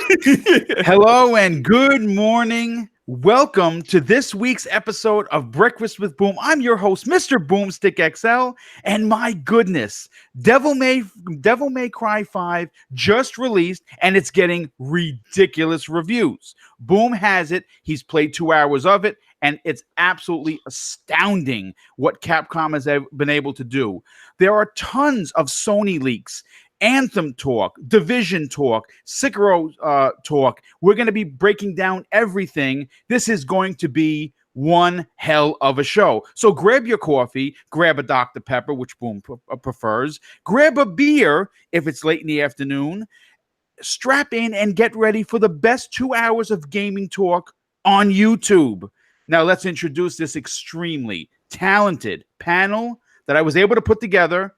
Hello and good morning. Welcome to this week's episode of Breakfast with Boom. I'm your host, MrBooMStickXL, and my goodness, Devil May Cry 5 just released, and it's getting ridiculous reviews. Boom has it. He's played 2 hours of it, and it's absolutely astounding what Capcom has been able to do. There are tons of Sony leaks, Anthem talk, Division talk, Sekiro talk. We're going to be breaking down everything. This is going to be one hell of a show. So grab your coffee, grab a Dr. Pepper, which Boom prefers, grab a beer if it's late in the afternoon, strap in and get ready for the best 2 hours of gaming talk on YouTube. Now let's introduce this extremely talented panel that I was able to put together.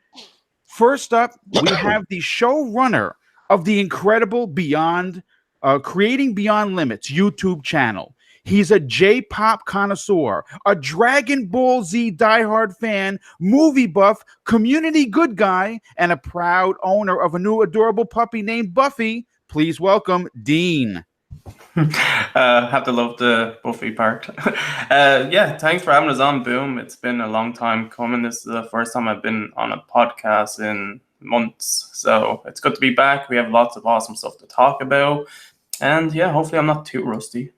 First up, we have the showrunner of the incredible Creating Beyond Limits YouTube channel. He's a J-pop connoisseur, a Dragon Ball Z diehard fan, movie buff, community good guy, and a proud owner of a new adorable puppy named Buffy. Please welcome Dean. Have to love the Buffy part. Yeah, thanks for having us on, Boom. It's been a long time coming. This is the first time I've been on a podcast in months, so it's good to be back. We have lots of awesome stuff to talk about, and yeah, hopefully I'm not too rusty.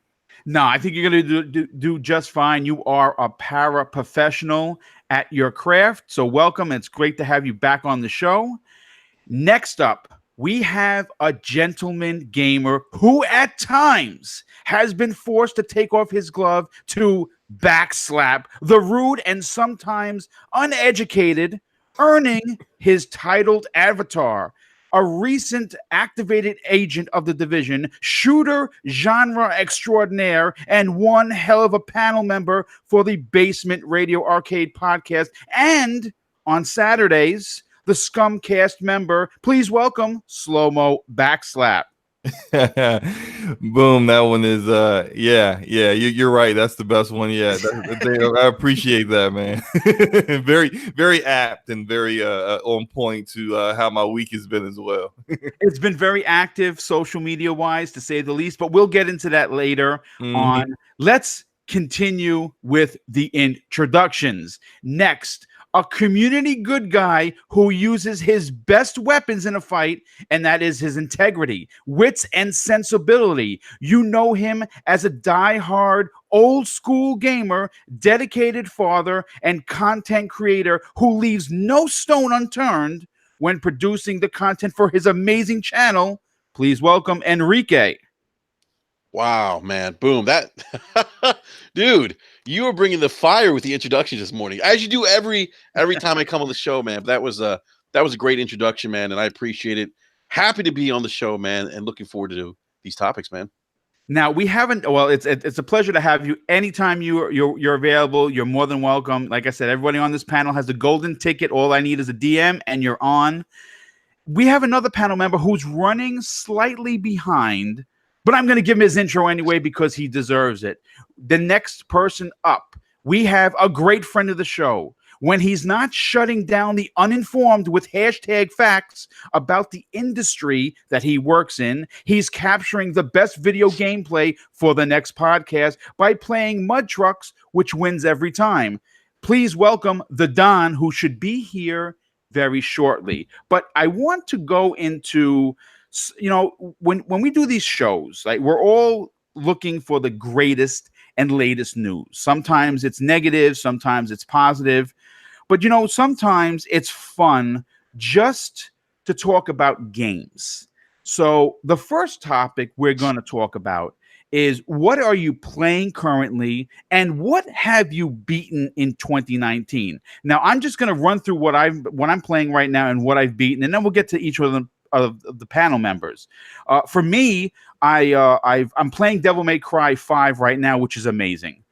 No, I think you're going to do just fine. You are a para-professional at your craft, so welcome. It's great to have you back on the show. Next up, we have a gentleman gamer who at times has been forced to take off his glove to backslap the rude and sometimes uneducated, earning his titled avatar, a recent activated agent of the Division, shooter genre extraordinaire, and one hell of a panel member for the Basement Radio Arcade podcast. And on Saturdays, the Scumcast member. Please welcome Slow-Mo Backslap. Boom, that one is you're right. That's the best one yet. I appreciate that, man. Very, very apt and very on point to how my week has been as well. It's been very active social media wise, to say the least, but we'll get into that later on. Let's continue with the introductions. Next, a community good guy who uses his best weapons in a fight, and that is his integrity, wits, and sensibility. You know him as a die-hard, old-school gamer, dedicated father, and content creator who leaves no stone unturned when producing the content for his amazing channel. Please welcome Enrique. Wow, man. Boom. That dude, you were bringing the fire with the introduction this morning, as you do every time I come on the show, man. That was a great introduction, man, and I appreciate it. Happy to be on the show, man, and looking forward to these topics, man. Now, we haven't. Well, it's a pleasure to have you. Anytime you're available, you're more than welcome. Like I said, everybody on this panel has a golden ticket. All I need is a DM, and you're on. We have another panel member who's running slightly behind, but I'm going to give him his intro anyway because he deserves it. The next person up, we have a great friend of the show. When he's not shutting down the uninformed with hashtag facts about the industry that he works in, he's capturing the best video gameplay for the next podcast by playing Mud Trucks, which wins every time. Please welcome the Don, who should be here very shortly. But I want to go into, when we do these shows, like, we're all looking for the greatest and latest news. Sometimes it's negative, sometimes it's positive. But, sometimes it's fun just to talk about games. So the first topic we're going to talk about is, what are you playing currently and what have you beaten in 2019? Now, I'm just going to run through what I'm playing right now and what I've beaten, and then we'll get to each of them. Of the panel members. For me, I'm playing Devil May Cry 5 right now, which is amazing.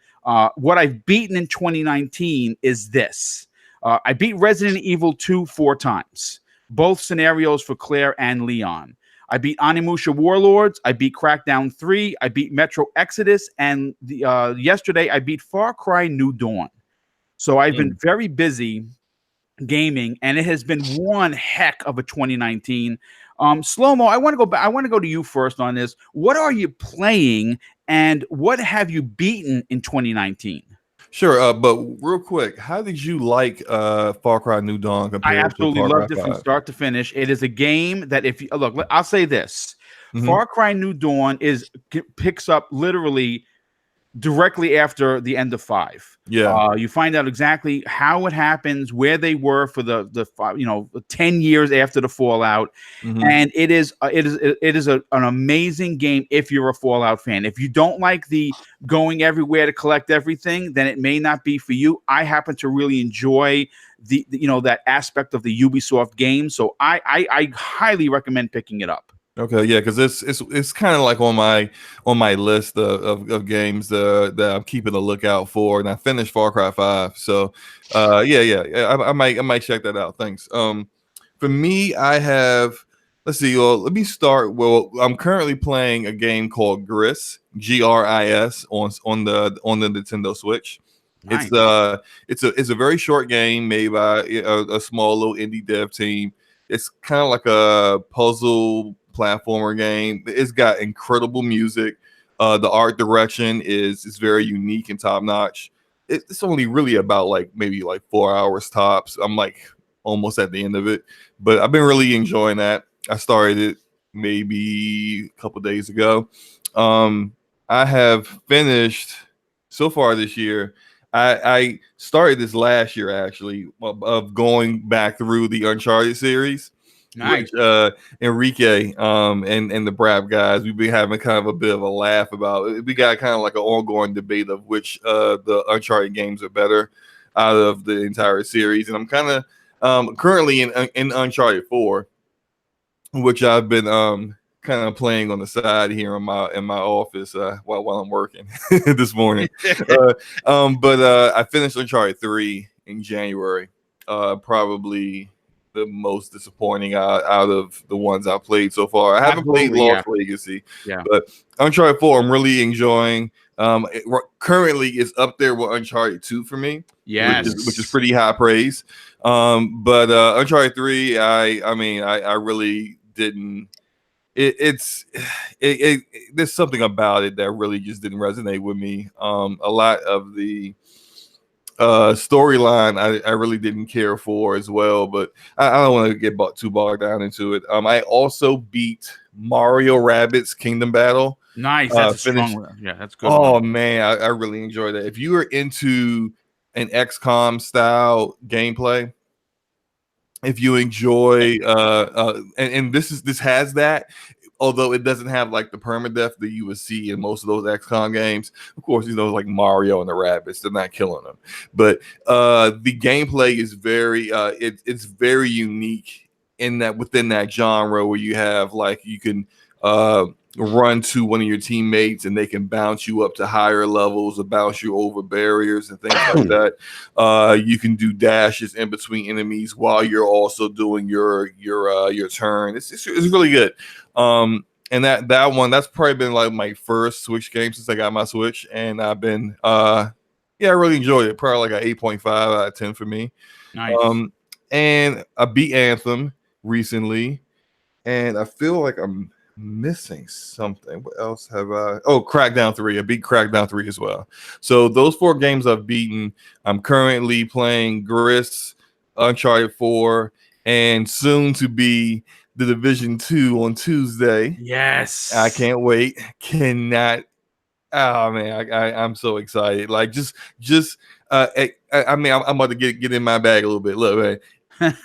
What I've beaten in 2019 is this. I beat Resident Evil 2 4 times, both scenarios for Claire and Leon. I beat Onimusha Warlords. I beat Crackdown 3. I beat Metro Exodus. And yesterday, I beat Far Cry New Dawn. So I've been very busy gaming, and it has been one heck of a 2019. Slow-mo, I want to go back. I want to go to you first on this. What are you playing, and what have you beaten in 2019? Sure, but real quick, how did you like Far Cry New Dawn I compared to absolutely Far Cry loved it from 5? start to finish. It is a game that if you look, I'll say this: Mhm. Far Cry New Dawn picks up literally directly after the end of 5. Yeah. You find out exactly how it happens, where they were for the 10 years after the Fallout, Mhm. and it is an amazing game if you're a Fallout fan. If you don't like the going everywhere to collect everything, then it may not be for you. I happen to really enjoy that aspect of the Ubisoft game, so I highly recommend picking it up. Okay, yeah, because it's kind of like on my list of games that I'm keeping a lookout for, and I finished Far Cry 5, so yeah, I might check that out. Thanks. For me, I have, let's see. Well, let me start. Well, I'm currently playing a game called Gris, GRIS, on the Nintendo Switch. Nice. It's a very short game made by a small little indie dev team. It's kind of like a puzzle platformer game. It's got incredible music. The art direction is very unique and top notch. It's only really about maybe 4 hours tops. I'm almost at the end of it, but I've been really enjoying that. I started it maybe a couple days ago. I have finished so far this year. I started this last year actually of going back through the Uncharted series. Nice. Which Enrique and the Brap guys, we've been having kind of a bit of a laugh about it. We got kind of like an ongoing debate of which the Uncharted games are better out of the entire series, and I'm kind of currently in Uncharted 4, which I've been kind of playing on the side here in my office while I'm working this morning. But I finished Uncharted 3 in January, probably the most disappointing out of the ones I've played so far. I haven't played Lost Legacy, but Uncharted 4 I'm really enjoying. Currently it's up there with Uncharted 2 for me, which is pretty high praise. But Uncharted 3, I really didn't. There's something about it that really just didn't resonate with me. A lot of the storyline I really didn't care for as well, but I don't want to get too bogged down into it. I also beat Mario Rabbids Kingdom Battle. Nice. That's a strong one. Yeah, that's good. Oh man, I really enjoyed that. If you are into an XCOM style gameplay, if you enjoy and this has that, although it doesn't have like the permadeath that you would see in most of those XCOM games. Of course, like Mario and the rabbits, they're not killing them. But the gameplay is very it's very unique in that within that genre where you have you can run to one of your teammates and they can bounce you up to higher levels or bounce you over barriers and things like that. You can do dashes in between enemies while you're also doing your turn. It's really good. And that one, that's probably been like my first Switch game since I got my Switch, and I've been I really enjoyed it. Probably like an 8.5 out of 10 for me. Nice. And I beat Anthem recently, and I feel like I'm missing something. What else have I? Oh, Crackdown 3. I beat Crackdown 3 as well. So those 4 games I've beaten. I'm currently playing Gris, Uncharted 4, and soon to be The Division 2 on Tuesday. Yes. I can't wait. Cannot. Oh man, I'm so excited. Like I'm about to get in my bag a little bit. Look, man.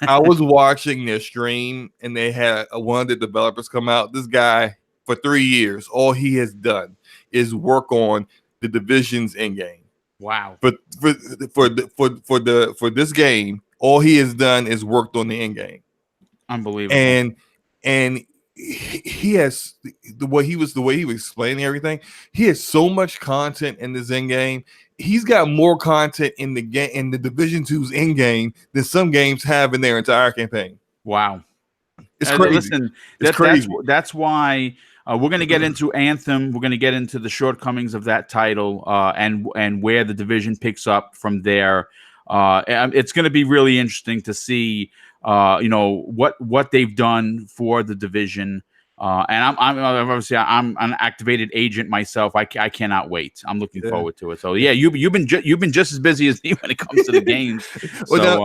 I was watching their stream and they had one of the developers come out. This guy for 3 years, all he has done is work on the Division's end game. Wow. But for this game, all he has done is worked on the end game. Unbelievable. And he has the way he was explaining everything. He has so much content in this end game. He's got more content in the game in the Division 2's end game than some games have in their entire campaign. Wow, it's crazy. Listen, it's crazy. That's why we're going to get into Anthem. We're going to get into the shortcomings of that title and where the Division picks up from there. It's going to be really interesting to see what they've done for the division. And I'm obviously I'm an activated agent myself. I cannot wait. I'm looking forward to it. So yeah, you've been just as busy as me when it comes to the games. Well,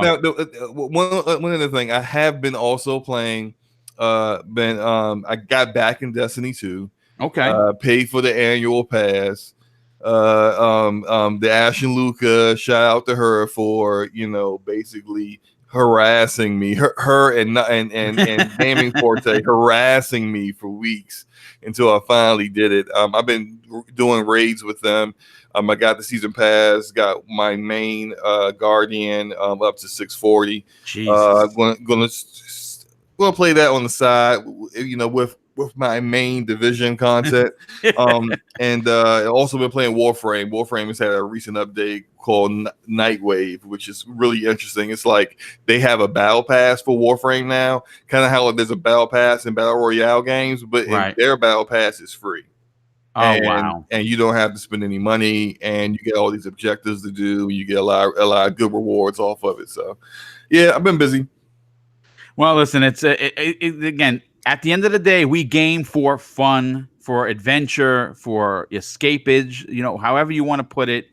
one other thing, I have been also playing. I got back in Destiny 2. Okay. Paid for the annual pass. The Ash and Luca, shout out to her for basically harassing me. Her and Gaming Forte harassing me for weeks until I finally did it. I've been doing raids with them. I got the season pass, got my main Guardian up to 640. Gonna play that on the side, with my main division content. And also been playing Warframe. Warframe has had a recent update called Nightwave, which is really interesting. It's like they have a battle pass for Warframe now, kind of how there's a battle pass in battle royale games, but their battle pass is free. Wow! And you don't have to spend any money, and you get all these objectives to do. You get a lot of good rewards off of it. So, yeah, I've been busy. Well, listen, it's again, at the end of the day, we game for fun, for adventure, for escapage, however you want to put it.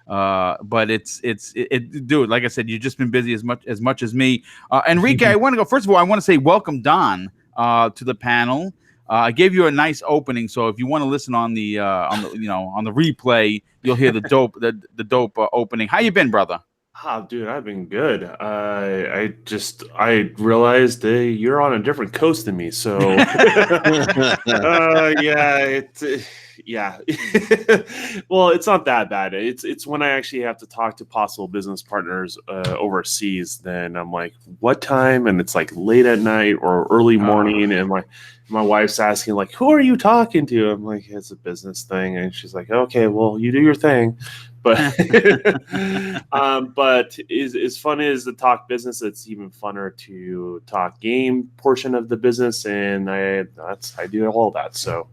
But it's dude, like I said, you've just been busy as much as me. Enrique, I want to go. First of all, I want to say welcome, Don, to the panel. I gave you a nice opening, so if you want to listen on the replay, you'll hear the dope opening. How you been, brother? Oh, dude, I've been good. I realized you're on a different coast than me, so yeah. Well, it's not that bad. It's when I actually have to talk to possible business partners overseas. Then I'm like, what time? And it's like late at night or early morning, and my wife's asking like, who are you talking to? I'm like, it's a business thing, and she's like, okay, well, you do your thing. But but as fun as to talk business, it's even funner to talk game portion of the business, and I do all that. So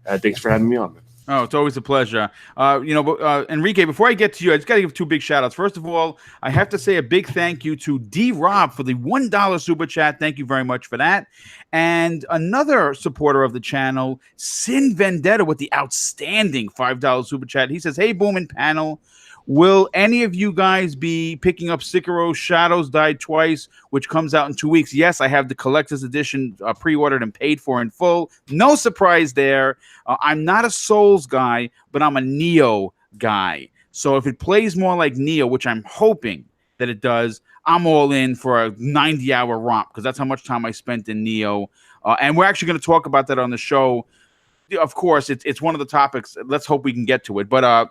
thanks for having me on. Oh, it's always a pleasure. Enrique, before I get to you, I just got to give two big shout outs. First of all, I have to say a big thank you to D Rob for the $1 super chat. Thank you very much for that. And another supporter of the channel, Sin Vendetta, with the outstanding $5 super chat. He says, hey, Boom and panel, will any of you guys be picking up Sekiro Shadows Die Twice, which comes out in 2 weeks? Yes, I have the collector's edition pre-ordered and paid for in full. No surprise there. I'm not a Souls guy, but I'm a Neo guy. So if it plays more like Neo, which I'm hoping that it does, I'm all in for a 90-hour romp, because that's how much time I spent in Neo. And we're actually going to talk about that on the show. Of course, it's one of the topics. Let's hope we can get to it. But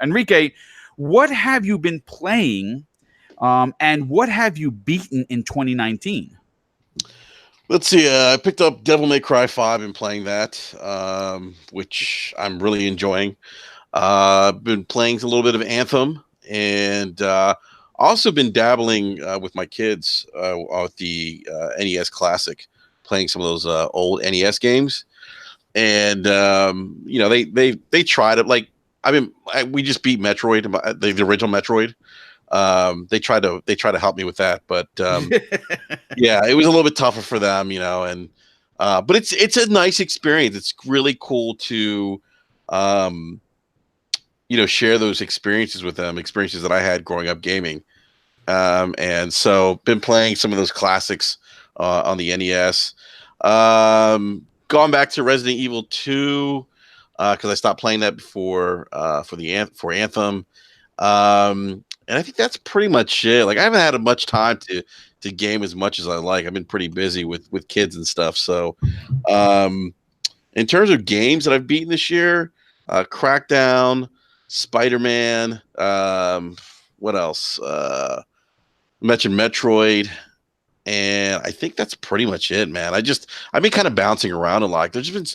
Enrique, what have you been playing, and what have you beaten in 2019? Let's see. I picked up Devil May Cry 5 and playing that, which I'm really enjoying. I've been playing a little bit of Anthem, and also been dabbling with my kids with the NES Classic, playing some of those old NES games. And they tried it. Like we just beat Metroid, the original Metroid. They tried to help me with that, but yeah, it was a little bit tougher for them, and but it's a nice experience. It's really cool to share those experiences with them, experiences that I had growing up gaming. And so been playing some of those classics on the NES. Gone back to Resident Evil 2 because I stopped playing that before for Anthem. And I think that's pretty much it. Like I haven't had much time to game as much as I like. I've been pretty busy with kids and stuff. So in terms of games that I've beaten this year, Crackdown, Spider-Man, what else? I mentioned Metroid, and I think that's pretty much it, man. I've been kind of bouncing around a lot. There's been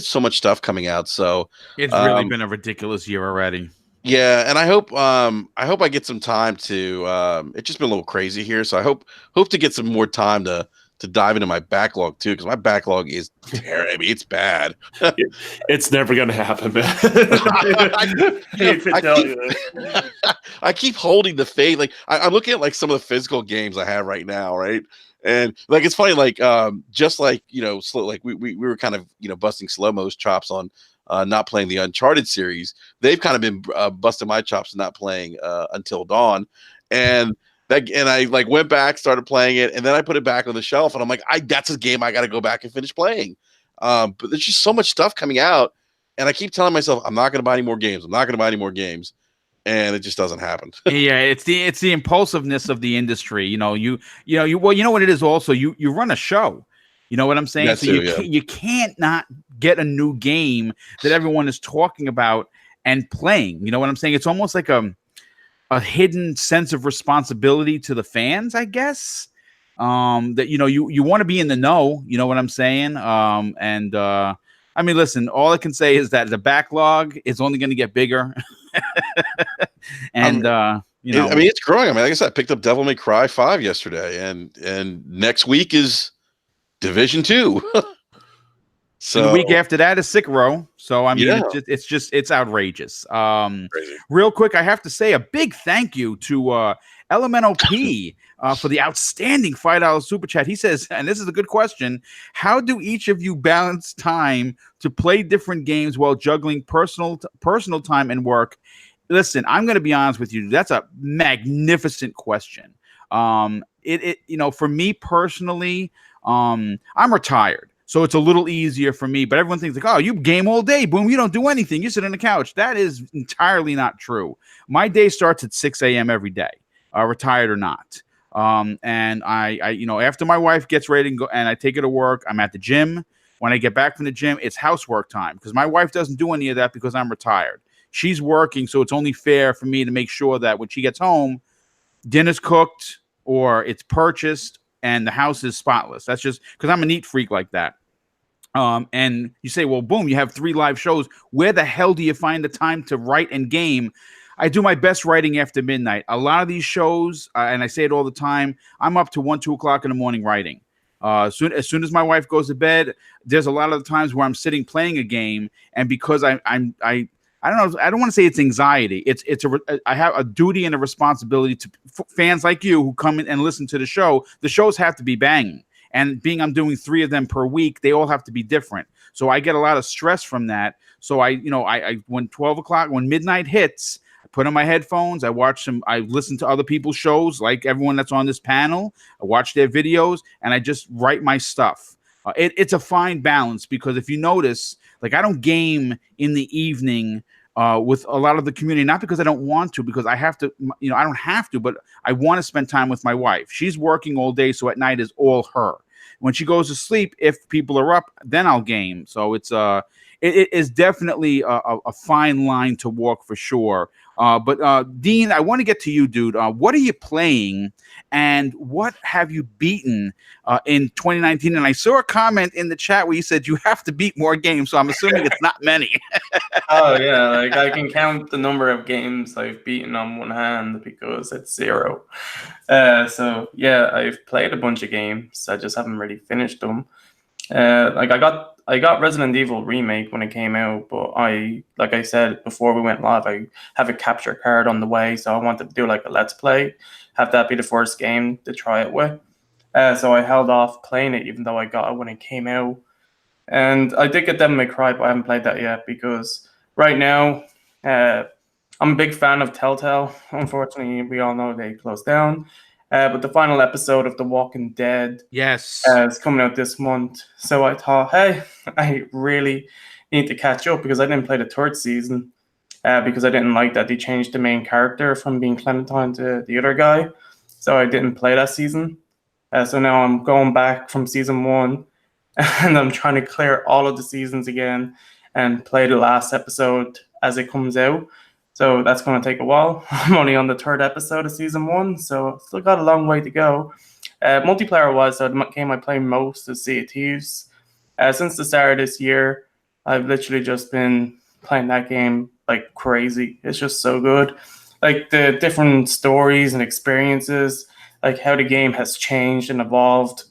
so much stuff coming out, so it's really been a ridiculous year already. Yeah, and I hope I get some time to. It's just been a little crazy here, so I hope to get some more time to dive into my backlog too, because my backlog is terrible. I mean, it's bad. It's never gonna happen, man. I keep holding the faith. Like I'm looking at like some of the physical games I have right now, right? And like it's funny, like just like slow, like we were kind of busting Slow-Mo's chops on not playing the Uncharted series. They've kind of been busting my chops not playing Until Dawn, and I like went back, started playing it, and then I put it back on the shelf, and I'm like, that's a game I got to go back and finish playing. But there's just so much stuff coming out, and I keep telling myself I'm not going to buy any more games. I'm not going to buy any more games. And it just doesn't happen. Yeah, it's the impulsiveness of the industry. Well, you know what it is also. You run a show. You know what I'm saying? That So too, you can't not get a new game that everyone is talking about and playing. You know what I'm saying? It's almost like a hidden sense of responsibility to the fans, I guess. That you want to be in the know. You know what I'm saying? I mean, listen, all I can say is that the backlog is only going to get bigger. And I mean, it's growing. I mean, like I said, I picked up Devil May Cry 5 yesterday, and next week is Division 2. So and the week after that is Sekiro. So I mean, Yeah. it's outrageous. Crazy. Real quick, I have to say a big thank you to Elemental P for the outstanding $5 super chat. He says, and this is a good question: how do each of you balance time to play different games while juggling personal time and work? Listen, I'm going to be honest with you. That's a magnificent question. For me personally, I'm retired. So it's a little easier for me, but everyone thinks like, oh, you game all day. Boom, you don't do anything. You sit on the couch. That is entirely not true. My day starts at 6 a.m. every day, retired or not. And I after my wife gets ready and go, and I take her to work, I'm at the gym. When I get back from the gym, it's housework time because my wife doesn't do any of that because I'm retired. She's working, so it's only fair for me to make sure that when she gets home, dinner's cooked or it's purchased and the house is spotless. That's just because I'm a neat freak like that. And you say, well, boom, you have 3 live shows. Where the hell do you find the time to write and game? I do my best writing after midnight. A lot of these shows, and I say it all the time, I'm up to 1, 2 o'clock in the morning writing. As soon as my wife goes to bed, there's a lot of the times where I'm sitting playing a game, and because I don't know. I don't want to say it's anxiety. I have a duty and a responsibility to fans like you who come in and listen to the show. The shows have to be banging, and being I'm doing 3 of them per week, they all have to be different. So I get a lot of stress from that. So I when 12 o'clock, when midnight hits, I put on my headphones. I listen to other people's shows, like everyone that's on this panel. I watch their videos, and I just write my stuff. It's a fine balance because if you notice, like I don't game in the evening with a lot of the community, not because I don't want to, because I have to, I don't have to, but I want to spend time with my wife. She's working all day, so at night is all her. When she goes to sleep, if people are up, then I'll game. So it is definitely a fine line to walk for sure. But Dean, I want to get to you, dude. What are you playing, and what have you beaten in 2019? And I saw a comment in the chat where you said you have to beat more games, so I'm assuming it's not many. Oh yeah, like I can count the number of games I've beaten on one hand because it's 0. So yeah, I've played a bunch of games. I just haven't really finished them. Like I got Resident Evil Remake when it came out, but like I said before we went live, I have a capture card on the way, so I wanted to do like a Let's Play, have that be the first game to try it with. So I held off playing it, even though I got it when it came out. And I did get Devil May Cry, but I haven't played that yet because right now I'm a big fan of Telltale. Unfortunately, we all know they closed down. But the final episode of The Walking Dead is coming out this month. So I thought, hey, I really need to catch up because I didn't play the 3rd season because I didn't like that they changed the main character from being Clementine to the other guy. So I didn't play that season. So now I'm going back from season 1 and I'm trying to clear all of the seasons again and play the last episode as it comes out. So that's going to take a while. I'm only on the 3rd episode of season 1, so still got a long way to go. Multiplayer-wise, so the game I play most is Sea of Thieves. Since the start of this year, I've literally just been playing that game like crazy. It's just so good. Like the different stories and experiences, like how the game has changed and evolved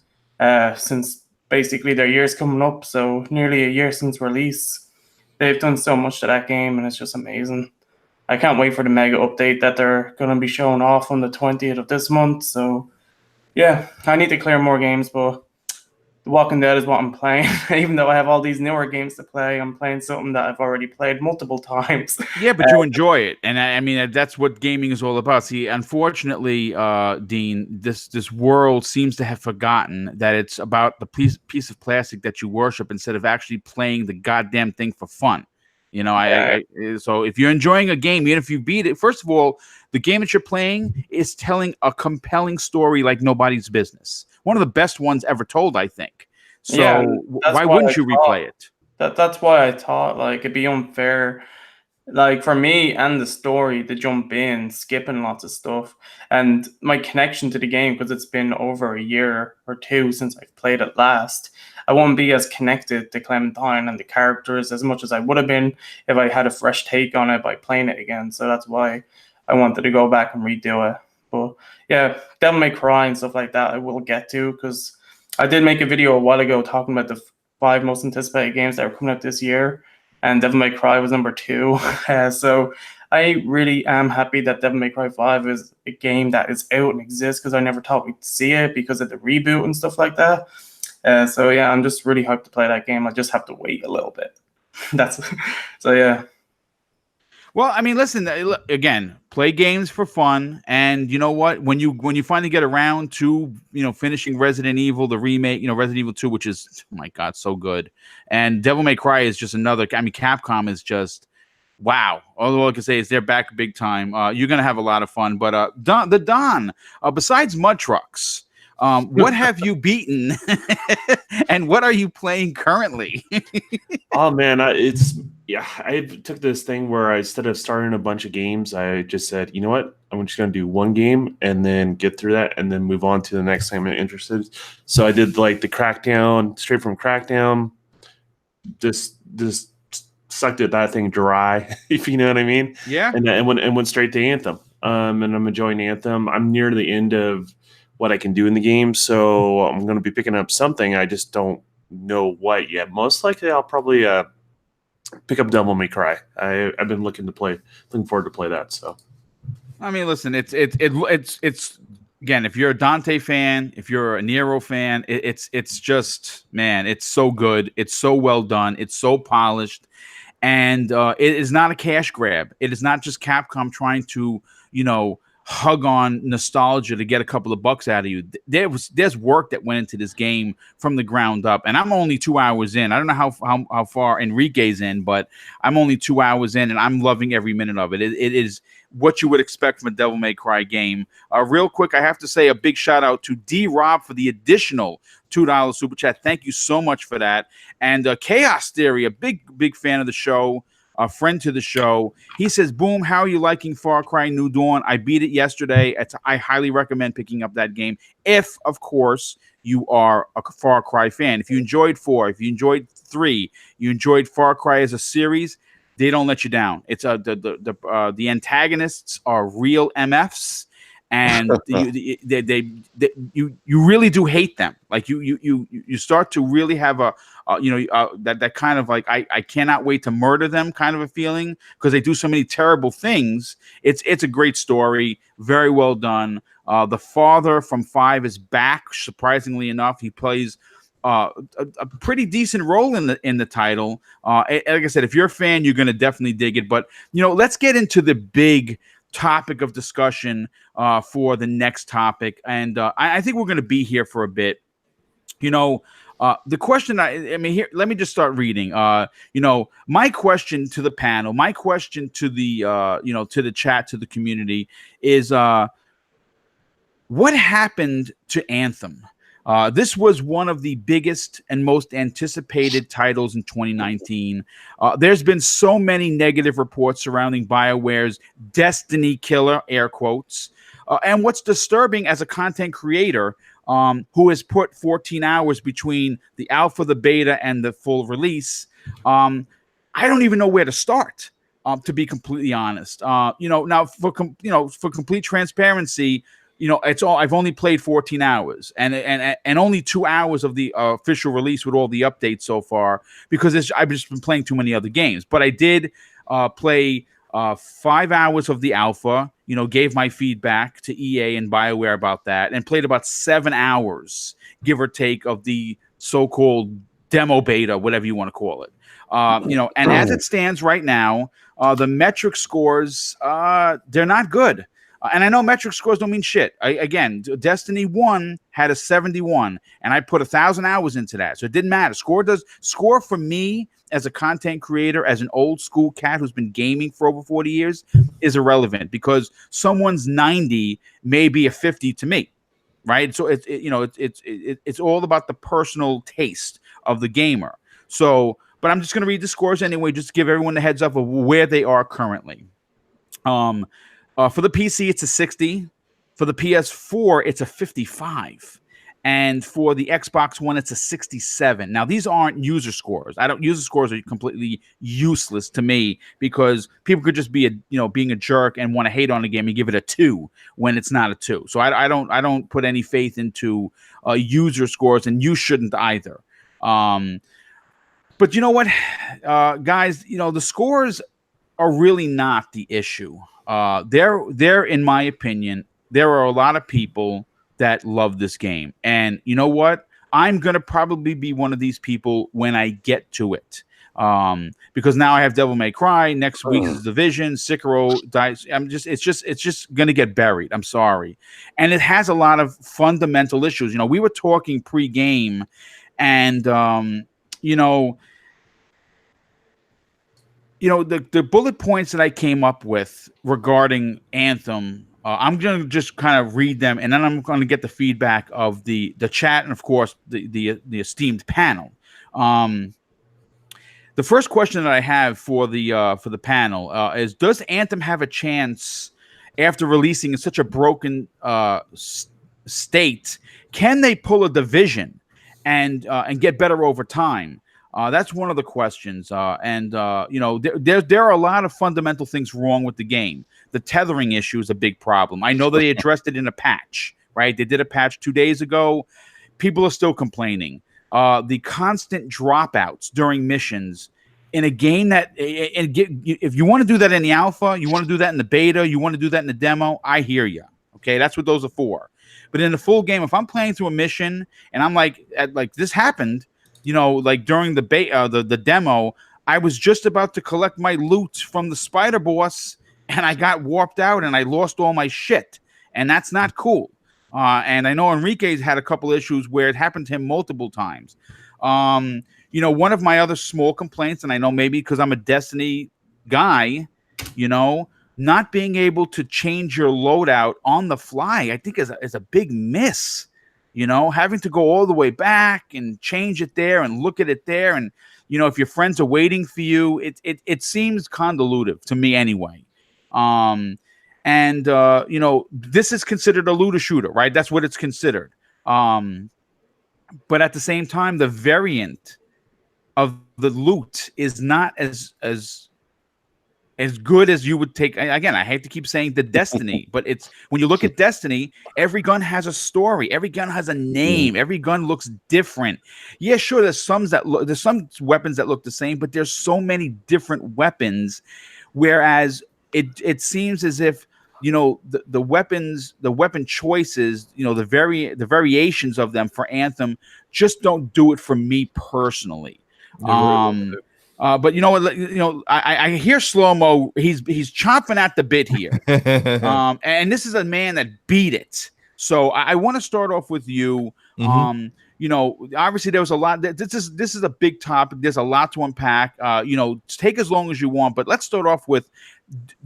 since basically their year's coming up. So nearly a year since release. They've done so much to that game, and it's just amazing. I can't wait for the mega update that they're going to be showing off on the 20th of this month. So Yeah, I need to clear more games, but The Walking Dead is what I'm playing. Even though I have all these newer games to play, I'm playing something that I've already played multiple times. Yeah, but you enjoy it, and I mean that's what gaming is all about. See, unfortunately, Dean, this world seems to have forgotten that it's about the piece of plastic that you worship instead of actually playing the goddamn thing for fun. You know, Yeah. so if you're enjoying a game, even if you beat it, first of all, the game that you're playing is telling a compelling story like nobody's business. One of the best ones ever told, I think. So Yeah, and that's why why wouldn't I you thought replay it? that's why I thought like it'd be unfair, like for me and the story to jump in, skipping lots of stuff, and my connection to the game because it's been over a year or two since I've played it last. I won't be as connected to Clementine and the characters as much as I would have been if I had a fresh take on it by playing it again. So that's why I wanted to go back and redo it. But yeah, Devil May Cry and stuff like that I will get to because I did make a video a while ago talking about the 5 most anticipated games that are coming out this year, and Devil May Cry was number 2. So I really am happy that Devil May Cry 5 is a game that is out and exists because I never thought we'd see it because of the reboot and stuff like that. So yeah, I'm just really hyped to play that game. I just have to wait a little bit. That's so yeah. Well, I mean, listen, again, play games for fun, and you know what? When you finally get around to finishing Resident Evil, the remake, Resident Evil 2, which is, oh my God, so good, and Devil May Cry is just another. I mean, Capcom is just wow. All I can say is they're back big time. You're gonna have a lot of fun. But Don, besides Mud Trucks, what have you beaten, and what are you playing currently? Oh man, I took this thing where instead of starting a bunch of games, I just said, you know what, I'm just gonna do one game and then get through that and then move on to the next thing I'm interested. So I did like the Crackdown, straight from Crackdown, just sucked at that thing dry, if you know what I mean. Yeah. And went straight to Anthem. And I'm enjoying Anthem. I'm near the end of what I can do in the game, so I'm going to be picking up something. I just don't know what yet. Most likely, I'll probably pick up Devil May Cry. I've been looking forward to play that. So, I mean, listen, it's again, if you're a Dante fan, if you're a Nero fan, it's just, man, it's so good. It's so well done. It's so polished, and it is not a cash grab. It is not just Capcom trying to hug on nostalgia to get a couple of bucks out of you. There's work that went into this game from the ground up, and I'm only 2 hours in. I don't know how far Enrique's in, but I'm only 2 hours in, and I'm loving every minute of it. It is what you would expect from a Devil May Cry game. Real quick, I have to say a big shout out to D Rob for the additional $2 super chat. Thank you so much for that. And Chaos Theory, a big fan of the show, a friend to the show. He says, Boom, how are you liking Far Cry New Dawn? I beat it yesterday. I highly recommend picking up that game if, of course, you are a Far Cry fan. If you enjoyed 4, if you enjoyed 3, you enjoyed Far Cry as a series, they don't let you down. It's the antagonists are real MFs, and you really do hate them. Like you start to really have that kind of like I cannot wait to murder them kind of a feeling because they do so many terrible things. It's a great story, very well done. The father from 5 is back. Surprisingly enough, he plays a pretty decent role in the title. Like I said, if you're a fan, you're going to definitely dig it. But let's get into the big topic of discussion for the next topic, and I think we're going to be here for a bit. The question, I mean, here, let me just start reading. My question to the panel, my question to the to the chat, to the community is, what happened to Anthem? This was one of the biggest and most anticipated titles in 2019. There's been so many negative reports surrounding BioWare's Destiny killer, air quotes. And what's disturbing as a content creator who has put 14 hours between the alpha, the beta, and the full release, I don't even know where to start, to be completely honest. Now for complete transparency, it's all. I've only played 14 hours, and only 2 hours of the official release with all the updates so far, because I've just been playing too many other games. But I did play 5 hours of the alpha, gave my feedback to EA and BioWare about that, and played about 7 hours, give or take, of the so-called demo beta, whatever you want to call it. And as it stands right now, the metric scores, they're not good. And I know metric scores don't mean shit. Again, Destiny 1 had a 71, and I put 1,000 hours into that. So it didn't matter. Score for me as a content creator, as an old school cat who's been gaming for over 40 years, is irrelevant, because someone's 90 may be a 50 to me, right? So it's all about the personal taste of the gamer. So, but I'm just going to read the scores anyway, just to give everyone the heads up of where they are currently. For the PC, it's a 60. For the PS4, it's a 55. And for the Xbox One, it's a 67. Now, these aren't user scores. User scores are completely useless to me, because people could just be being a jerk and want to hate on a game and give it a 2 when it's not a 2. So I don't put any faith into user scores, and you shouldn't either. But you know what, guys, the scores are really not the issue. There, in my opinion, there are a lot of people that love this game, and you know what? I'm gonna probably be one of these people when I get to it, because now I have Devil May Cry. Next week is Division, Sekiro. It's just gonna get buried. I'm sorry, and it has a lot of fundamental issues. We were talking pre-game, and the bullet points that I came up with regarding Anthem, I'm going to just kind of read them, and then I'm going to get the feedback of the chat and, of course, the esteemed panel. The first question that I have for the panel is: does Anthem have a chance after releasing in such a broken state? Can they pull a Division and get better over time? That's one of the questions. There are a lot of fundamental things wrong with the game. The tethering issue is a big problem. I know they addressed it in a patch, right? They did a patch 2 days ago. People are still complaining. The constant dropouts during missions in a game if you want to do that in the alpha, you want to do that in the beta, you want to do that in the demo, I hear you. Okay, that's what those are for. But in the full game, if I'm playing through a mission and I'm like this happened, like during the demo, I was just about to collect my loot from the spider boss, and I got warped out and I lost all my shit, and that's not cool. And I know Enrique's had a couple issues where it happened to him multiple times. One of my other small complaints, and I know maybe because I'm a Destiny guy, not being able to change your loadout on the fly, I think is a big miss. Having to go all the way back and change it there and look at it there, and if your friends are waiting for you, it seems convoluted to me anyway. This is considered a looter shooter, right? That's what it's considered. But at the same time, the variant of the loot is not as good as you would take. Again, I hate to keep saying the Destiny, but it's when you look at Destiny, every gun has a story, every gun has a name, every gun looks different. Yeah, sure, there's some weapons that look the same, but there's so many different weapons, whereas it seems as if the weapon choices, the variations of them for Anthem just don't do it for me personally. But you know what? I hear Slow-Mo. He's chomping at the bit here, and this is a man that beat it. So I want to start off with you. Obviously there was a lot. This is a big topic. There's a lot to unpack. Take as long as you want, but let's start off with: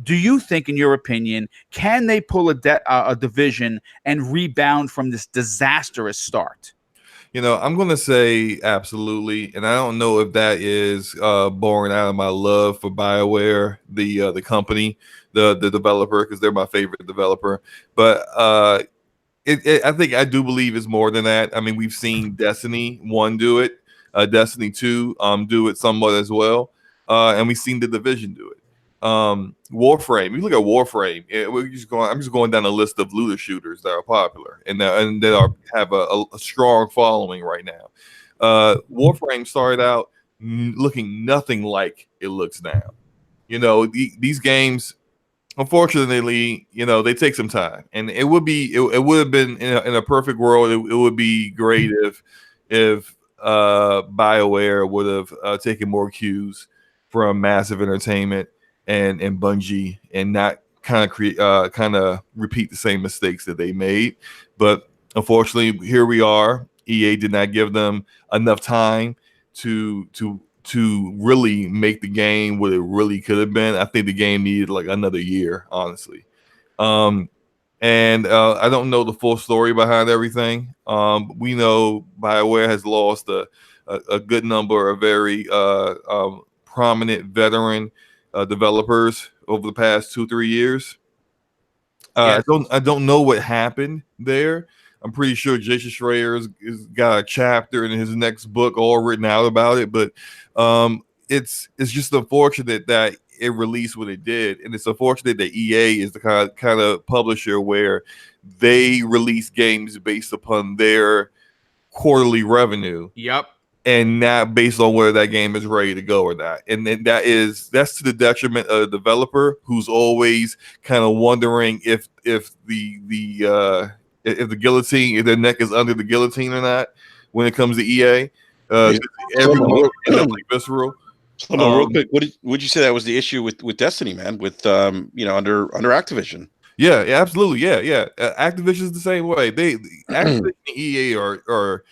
do you think, in your opinion, can they pull a Division and rebound from this disastrous start? I'm going to say absolutely, and I don't know if that is born out of my love for BioWare, the company, the developer, because they're my favorite developer. But I do believe it's more than that. I mean, we've seen Destiny 1 do it, Destiny 2 do it somewhat as well, and we've seen the Division do it. Warframe. You look at Warframe. I'm just going down a list of looter shooters that are popular and that have a strong following right now. Warframe started out looking nothing like it looks now. These games, unfortunately, they take some time, and it would have been in a perfect world. It would be great if BioWare would have taken more cues from Massive Entertainment and Bungie, and not kind of repeat the same mistakes that they made. But unfortunately, here we are. EA did not give them enough time to really make the game what it really could have been. I think the game needed like another year, honestly. And I don't know the full story behind everything. We know BioWare has lost a good number of very prominent veteran developers over the past 2-3 years. Yes. I don't know what happened there. I'm pretty sure Jason Schreier has got a chapter in his next book all written out about it, but it's just unfortunate that it released what it did, and it's unfortunate that EA is the kind of publisher where they release games based upon their quarterly revenue. Yep. And not based on whether that game is ready to go or not. And then that's to the detriment of the developer, who's always kind of wondering if the guillotine, if their neck is under the guillotine or not when it comes to EA. Everyone ends up like visceral. Real quick, would you say that was the issue with Destiny, man? With under Activision. Yeah, absolutely. Yeah. Activision is the same way. Activision and EA are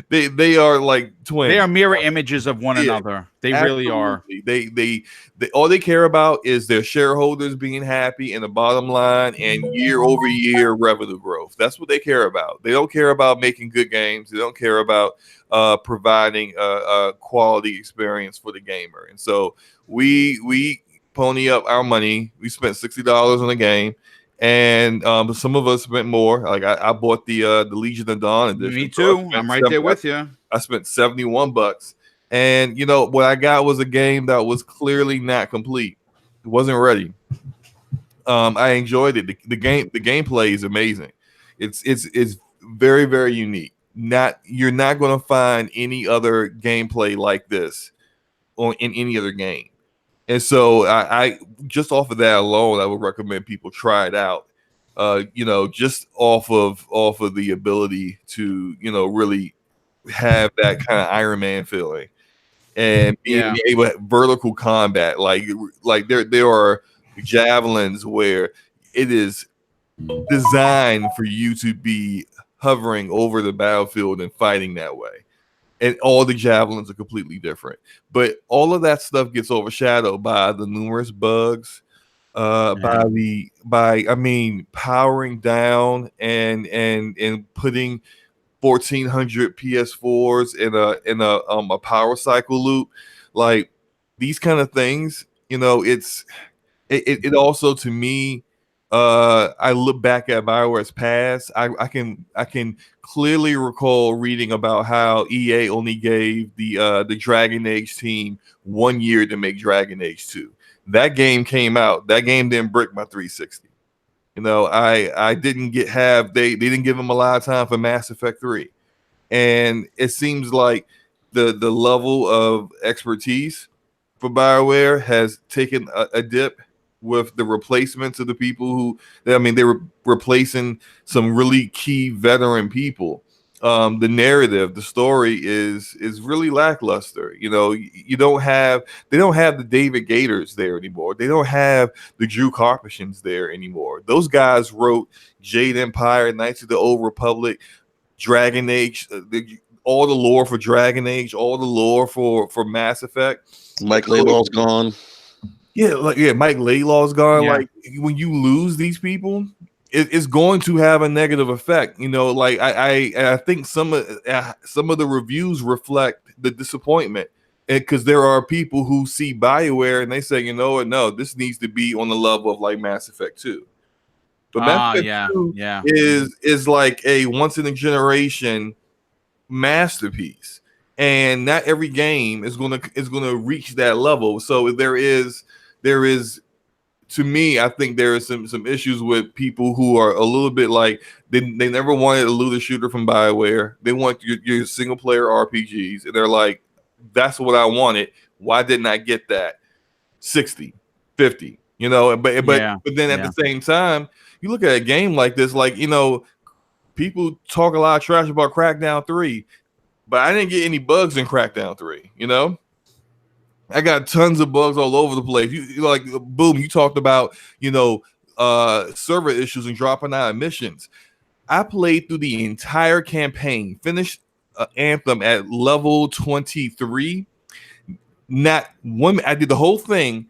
they are like twins. They are mirror images of one another. They absolutely. Really are. They all they care about is their shareholders being happy and the bottom line and year-over-year revenue growth. That's what they care about. They don't care about making good games. They don't care about providing a quality experience for the gamer. And so we pony up our money. We spent $60 on the game. And some of us spent more. Like I bought the Legion of Dawn edition. Me too. I'm right there with you. I spent $71, and what I got was a game that was clearly not complete. It wasn't ready. I enjoyed it. The gameplay is amazing. It's very, very unique. You're not going to find any other gameplay like this in any other game. And so I just off of that alone, I would recommend people try it out. Just off of the ability to, really have that kind of Iron Man feeling and being able to vertical combat. Like there are javelins where it is designed for you to be hovering over the battlefield and fighting that way. And all the javelins are completely different, but all of that stuff gets overshadowed by the numerous bugs, by powering down and putting 1,400 PS4s in a power cycle loop, like these kind of things. It also, to me, I look back at BioWare's past. I can clearly recall reading about how EA only gave the Dragon Age team 1 year to make Dragon Age 2. That game came out. That game didn't brick my 360. I didn't they didn't give them a lot of time for Mass Effect 3, and it seems like the level of expertise for BioWare has taken a dip with the replacements of the people they were replacing some really key veteran people. The narrative, the story is really lackluster. They don't have the David Gators there anymore. They don't have the Drew Carpentiers there anymore. Those guys wrote Jade Empire, Knights of the Old Republic, Dragon Age, all the lore for Dragon Age, all the lore for Mass Effect. Mike Laidlaw's gone. Mike Laidlaw's gone. Yeah. Like when you lose these people, it's going to have a negative effect. I think some of the reviews reflect the disappointment, because there are people who see BioWare and they say, no, this needs to be on the level of like Mass Effect 2. But Mass Effect 2 is like a once in a generation masterpiece, and not every game is gonna reach that level. So there is, to me, I think there is some issues with people who are a little bit like they never wanted a looter shooter from BioWare. They want your single player RPGs, and they're like, that's what I wanted. Why didn't I get that? 60, 50, you know, but Yeah. but then at the same time, you look at a game like this, like, you know, people talk a lot of trash about Crackdown 3, but I didn't get any bugs in Crackdown 3, you know? I got tons of bugs all over the place. You like, Boom, you talked about, you know, server issues and dropping out of missions. I played through the entire campaign, finished Anthem at level 23. Not one, I did the whole thing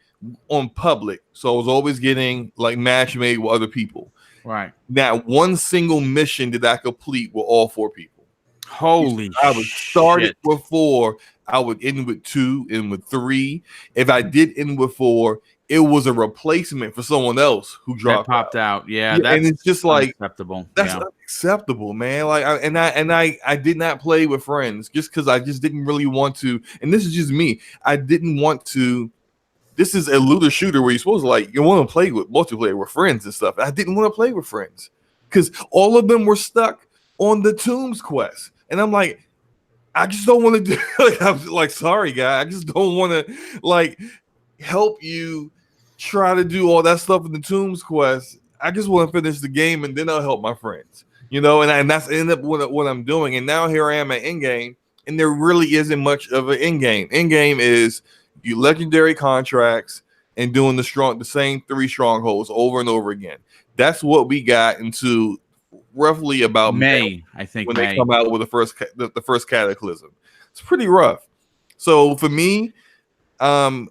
on public, so I was always getting like match made with other people. Right. Not one single mission did I complete with all 4 people. Holy I would start it with 4, I would end with 2 and with 3. If I did end with 4, it was a replacement for someone else who dropped popped out. Yeah, and it's just like unacceptable. That's unacceptable, man. Like, I did not play with friends just because I just didn't really want to. And this is just me. I didn't want to. This is a looter shooter where you're supposed to, like, you want to play with multiplayer with friends and stuff. I didn't want to play with friends because all of them were stuck on the Tombs quest, and I'm like, I just don't want to do. Like, I'm like, sorry, guy, I just don't want to like help you try to do all that stuff in the Tombs quest. I just want to finish the game and then I'll help my friends, you know, and that's ended up what I'm doing. And now here I am at endgame, and there really isn't much of an endgame. Endgame is you legendary contracts and doing the same 3 strongholds over and over again. That's what we got into roughly about May, I think, when they come out with the first Cataclysm. It's pretty rough. So for me, I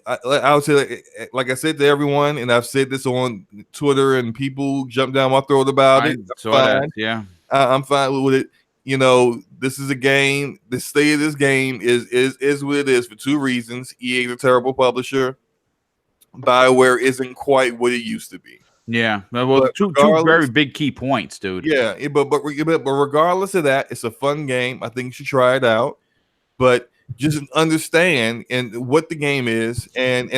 would say, like I said to everyone, and I've said this on Twitter, and people jump down my throat about it. I'm fine with it. You know, this is a game. The state of this game is what it is for 2 reasons. EA is a terrible publisher. Bioware isn't quite what it used to be. Yeah, well, two very big key points, dude. Yeah, but regardless of that, it's a fun game. I think you should try it out. But just understand and what the game is and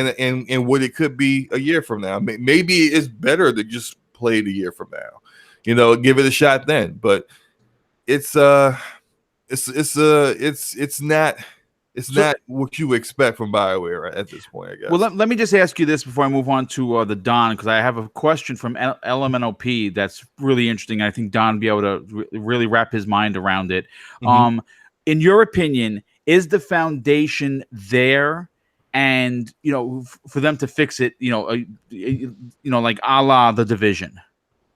what it could be a year from now. Maybe it's better to just play it a year from now. You know, give it a shot then. But it's not what you expect from Bioware at this point, I guess. Well, let me just ask you this before I move on to the Don, because I have a question from LMNOP that's really interesting. I think Don will be able to really wrap his mind around it. Mm-hmm. In your opinion, is the foundation there, and you know, for them to fix it, like a la The Division?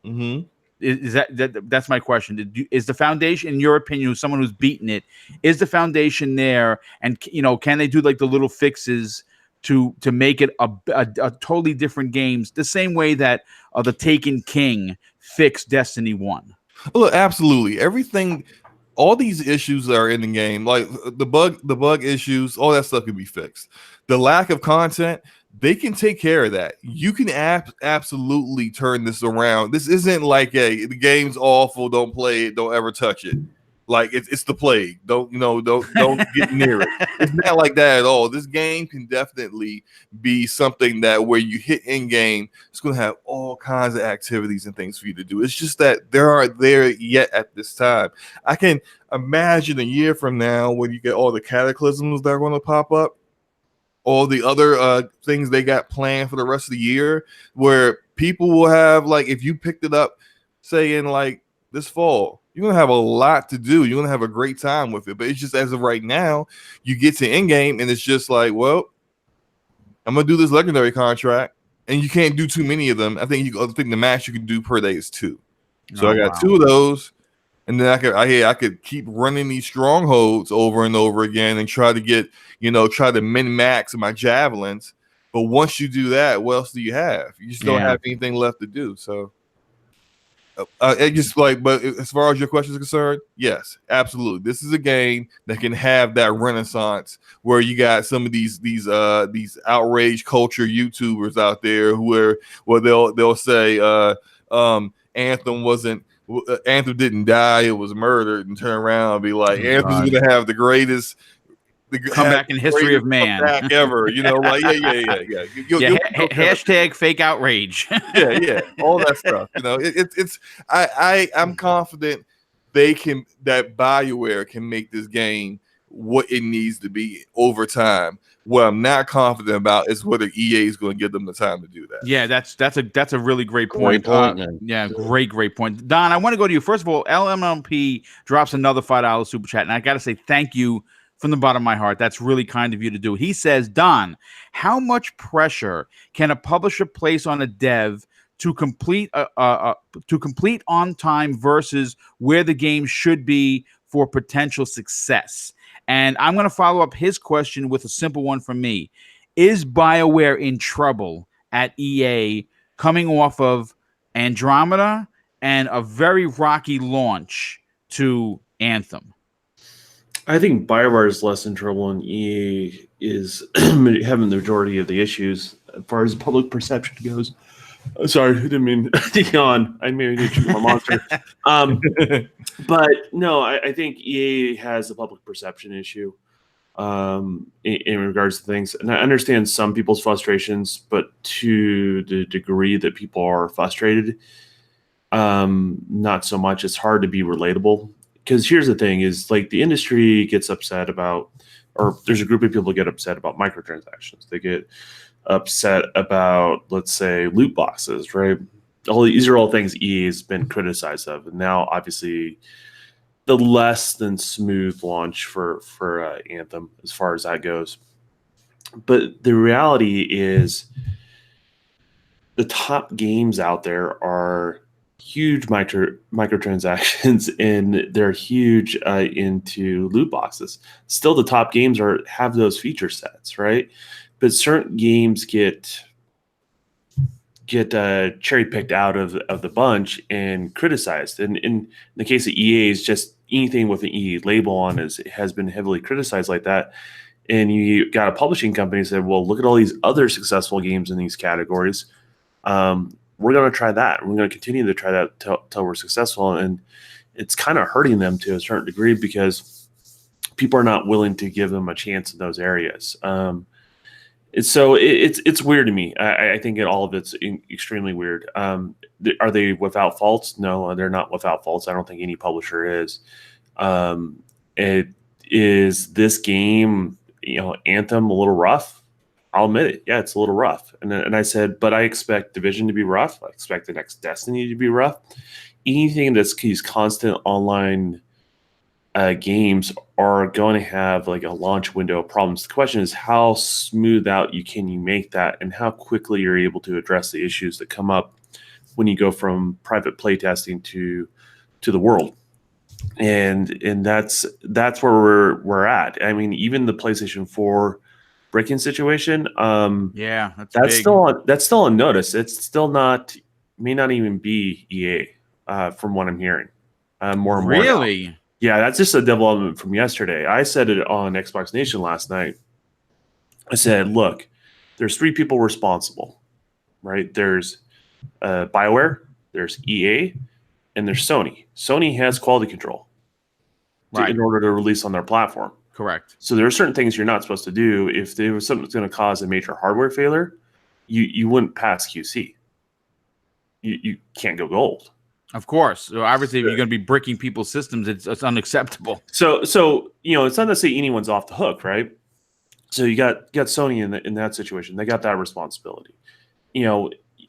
Mm-hmm. Is that's my question? Is the foundation, in your opinion, someone who's beaten it, is the foundation there, and can they do like the little fixes to make it a totally different games, the same way that the Taken King fixed Destiny 1? Well, absolutely. Everything. All these issues that are in the game, like the bug issues, all that stuff can be fixed. The lack of content, they can take care of that. You can absolutely turn this around. This isn't like the game's awful, don't play it, don't ever touch it. Like it's the plague. Don't get near it. It's not like that at all. This game can definitely be something that where you hit in game, it's going to have all kinds of activities and things for you to do. It's just that there aren't there yet at this time. I can imagine a year from now when you get all the cataclysms that are going to pop up, all the other things they got planned for the rest of the year, where people will have, like, if you picked it up, say in like this fall, you're going to have a lot to do. You're going to have a great time with it. But it's just, as of right now, you get to end game and it's just like, well, I'm going to do this legendary contract, and you can't do too many of them. I think the max you can do per day is 2. So I got 2 of those, and then I could keep running these strongholds over and over again and try to min-max my javelins. But once you do that, what else do you have? You just don't have anything left to do. So but as far as your question is concerned, yes, absolutely. This is a game that can have that renaissance where you got some of these outrage culture YouTubers out there where they'll say Anthem didn't die, it was murdered, and turn around and be like, Anthem's gonna have the greatest comeback in history of man ever, like hashtag fake outrage. all that stuff. I'm confident that Bioware can make this game what it needs to be over time. What I'm not confident about is whether EA is going to give them the time to do that. Yeah, that's a really great Great point. point, man. Yeah, great point. Don, I want to go to you. First of all, LMLP drops another $5 super chat, and I got to say thank you from the bottom of my heart. That's really kind of you to do. He says, Don, how much pressure can a publisher place on a dev to complete on time versus where the game should be for potential success? And I'm going to follow up his question with a simple one from me. Is BioWare in trouble at EA coming off of Andromeda and a very rocky launch to Anthem? I think BioWare is less in trouble, and EA is having the majority of the issues as far as public perception goes. Sorry, I didn't mean to yawn. I maybe need to shoot my monster. But no, I think EA has a public perception issue in regards to things. And I understand some people's frustrations, but to the degree that people are frustrated, not so much. It's hard to be relatable. Because here's the thing is, like, the industry gets upset about, or there's a group of people get upset about microtransactions. They get upset about, let's say, loot boxes, right? These are all things EA has been criticized of. And now, obviously, the less than smooth launch for Anthem as far as that goes. But the reality is the top games out there are huge microtransactions, and they're huge into loot boxes. Still, the top games have those feature sets, right? But certain games get cherry picked out of the bunch and criticized. And in the case of EA, is just anything with an EA label on has been heavily criticized like that. And you got a publishing company that said, well, look at all these other successful games in these categories. We're going to try that. We're going to continue to try that till we're successful. And it's kind of hurting them to a certain degree because people are not willing to give them a chance in those areas. It's weird to me. I think all of it's extremely weird. Are they without faults? No, they're not without faults. I don't think any publisher is. It is this game, Anthem, a little rough. I'll admit it. Yeah, it's a little rough. And I said, but I expect Division to be rough. I expect the next Destiny to be rough. Anything that's these constant online games are going to have like a launch window of problems. The question is, how smooth out can you make that, and how quickly you're able to address the issues that come up when you go from private playtesting to the world. And that's where we're at. I mean, even the PlayStation 4 break-in situation, that's big. still on notice. It's still may not even be EA, from what I'm hearing. More and more. Really? Now. Yeah, that's just a development from yesterday. I said it on Xbox Nation last night. I said, look, there's 3 people responsible, right? There's BioWare, there's EA, and there's Sony. Sony has quality control in order to release on their platform. Correct. So there are certain things you're not supposed to do. If there was something that's going to cause a major hardware failure, you wouldn't pass QC. You can't go gold. Of course. So obviously, if you're going to be bricking people's systems, it's unacceptable. So it's not to say anyone's off the hook, right? So you got Sony in that situation. They got that responsibility.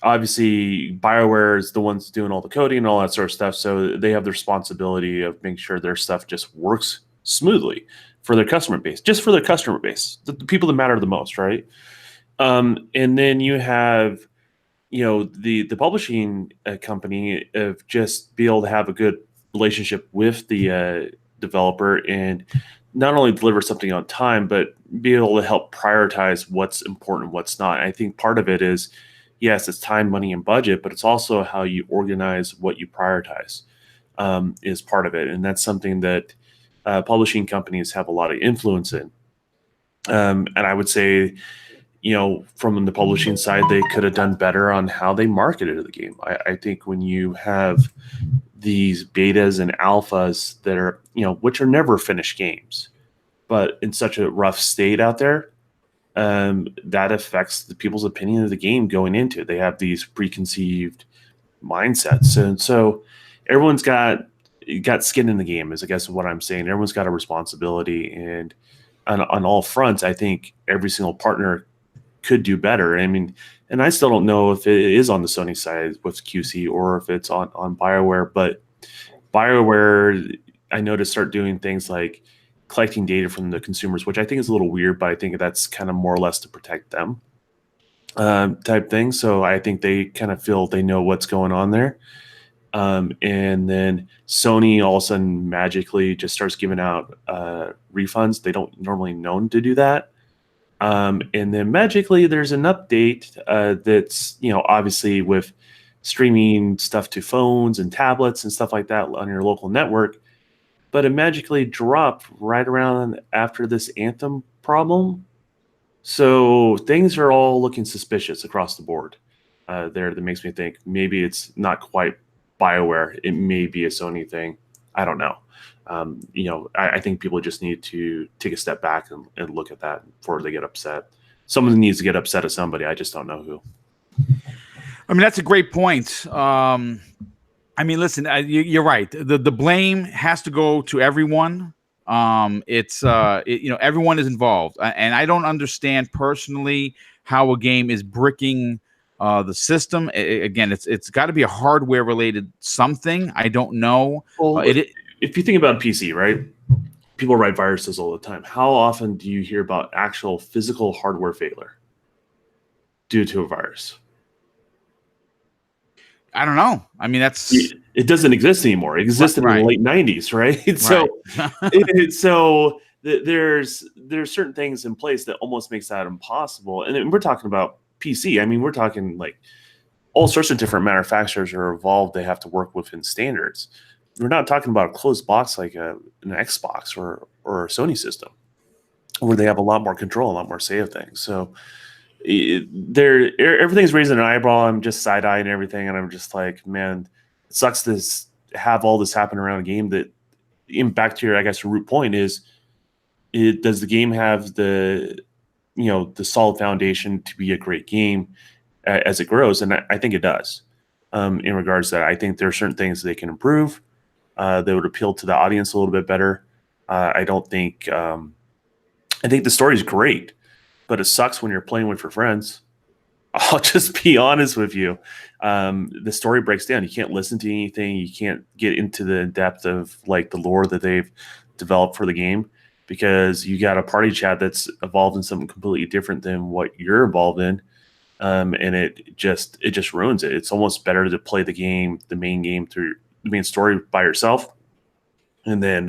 Obviously, BioWare is the ones doing all the coding and all that sort of stuff. So they have the responsibility of making sure their stuff just works smoothly for their customer base, the people that matter the most, right? And then you have, the publishing company of just be able to have a good relationship with the developer and not only deliver something on time, but be able to help prioritize what's important and what's not. And I think part of it is, yes, it's time, money, and budget, but it's also how you organize what you prioritize is part of it. And that's something that publishing companies have a lot of influence in. And I would say, from the publishing side, they could have done better on how they marketed the game. I think when you have these betas and alphas that are, which are never finished games, but in such a rough state out there, that affects the people's opinion of the game going into it. They have these preconceived mindsets. And so everyone's got got skin in the game, is I guess what I'm saying. Everyone's got a responsibility, and on all fronts, I think every single partner could do better. I mean, and I still don't know if it is on the Sony side with QC or if it's on Bioware, but Bioware, I know, to start doing things like collecting data from the consumers, which I think is a little weird, but I think that's kind of more or less to protect them type thing. So I think they kind of feel they know what's going on there. And then Sony all of a sudden magically just starts giving out refunds. They don't normally known to do that. And then magically there's an update that's, obviously with streaming stuff to phones and tablets and stuff like that on your local network. But it magically dropped right around after this Anthem problem. So things are all looking suspicious across the board there. That makes me think maybe it's not quite Bioware. It may be a Sony thing. I don't know. I think people just need to take a step back and look at that before they get upset. Someone needs to get upset at somebody. I just don't know who. I mean, that's a great point. I mean, listen, you're right. The blame has to go to everyone. Everyone is involved, and I don't understand personally how a game is bricking the system. Again, it's got to be a hardware related something. I don't know. Well, if you think about PC, right? People write viruses all the time. How often do you hear about actual physical hardware failure due to a virus? I don't know. I mean, it doesn't exist anymore. It existed in the late 90s, right? So there's certain things in place that almost makes that impossible. And we're talking about PC. I mean, we're talking like all sorts of different manufacturers are involved. They have to work within standards. We're not talking about a closed box like an Xbox or a Sony system, where they have a lot more control, a lot more say of things. So everything's raising an eyebrow. I'm just side-eyeing everything, and I'm just like, man, it sucks to have all this happen around a game that, back to your, I guess, root point is, does the game have the solid foundation to be a great game as it grows? And I think it does. In regards to that, I think there are certain things they can improve that would appeal to the audience a little bit better. I think the story is great, but it sucks when you're playing with your friends. I'll just be honest with you. The story breaks down. You can't listen to anything. You can't get into the depth of like the lore that they've developed for the game, because you got a party chat that's evolved in something completely different than what you're involved in. And it just ruins it. It's almost better to play the main game through the main story by yourself, and then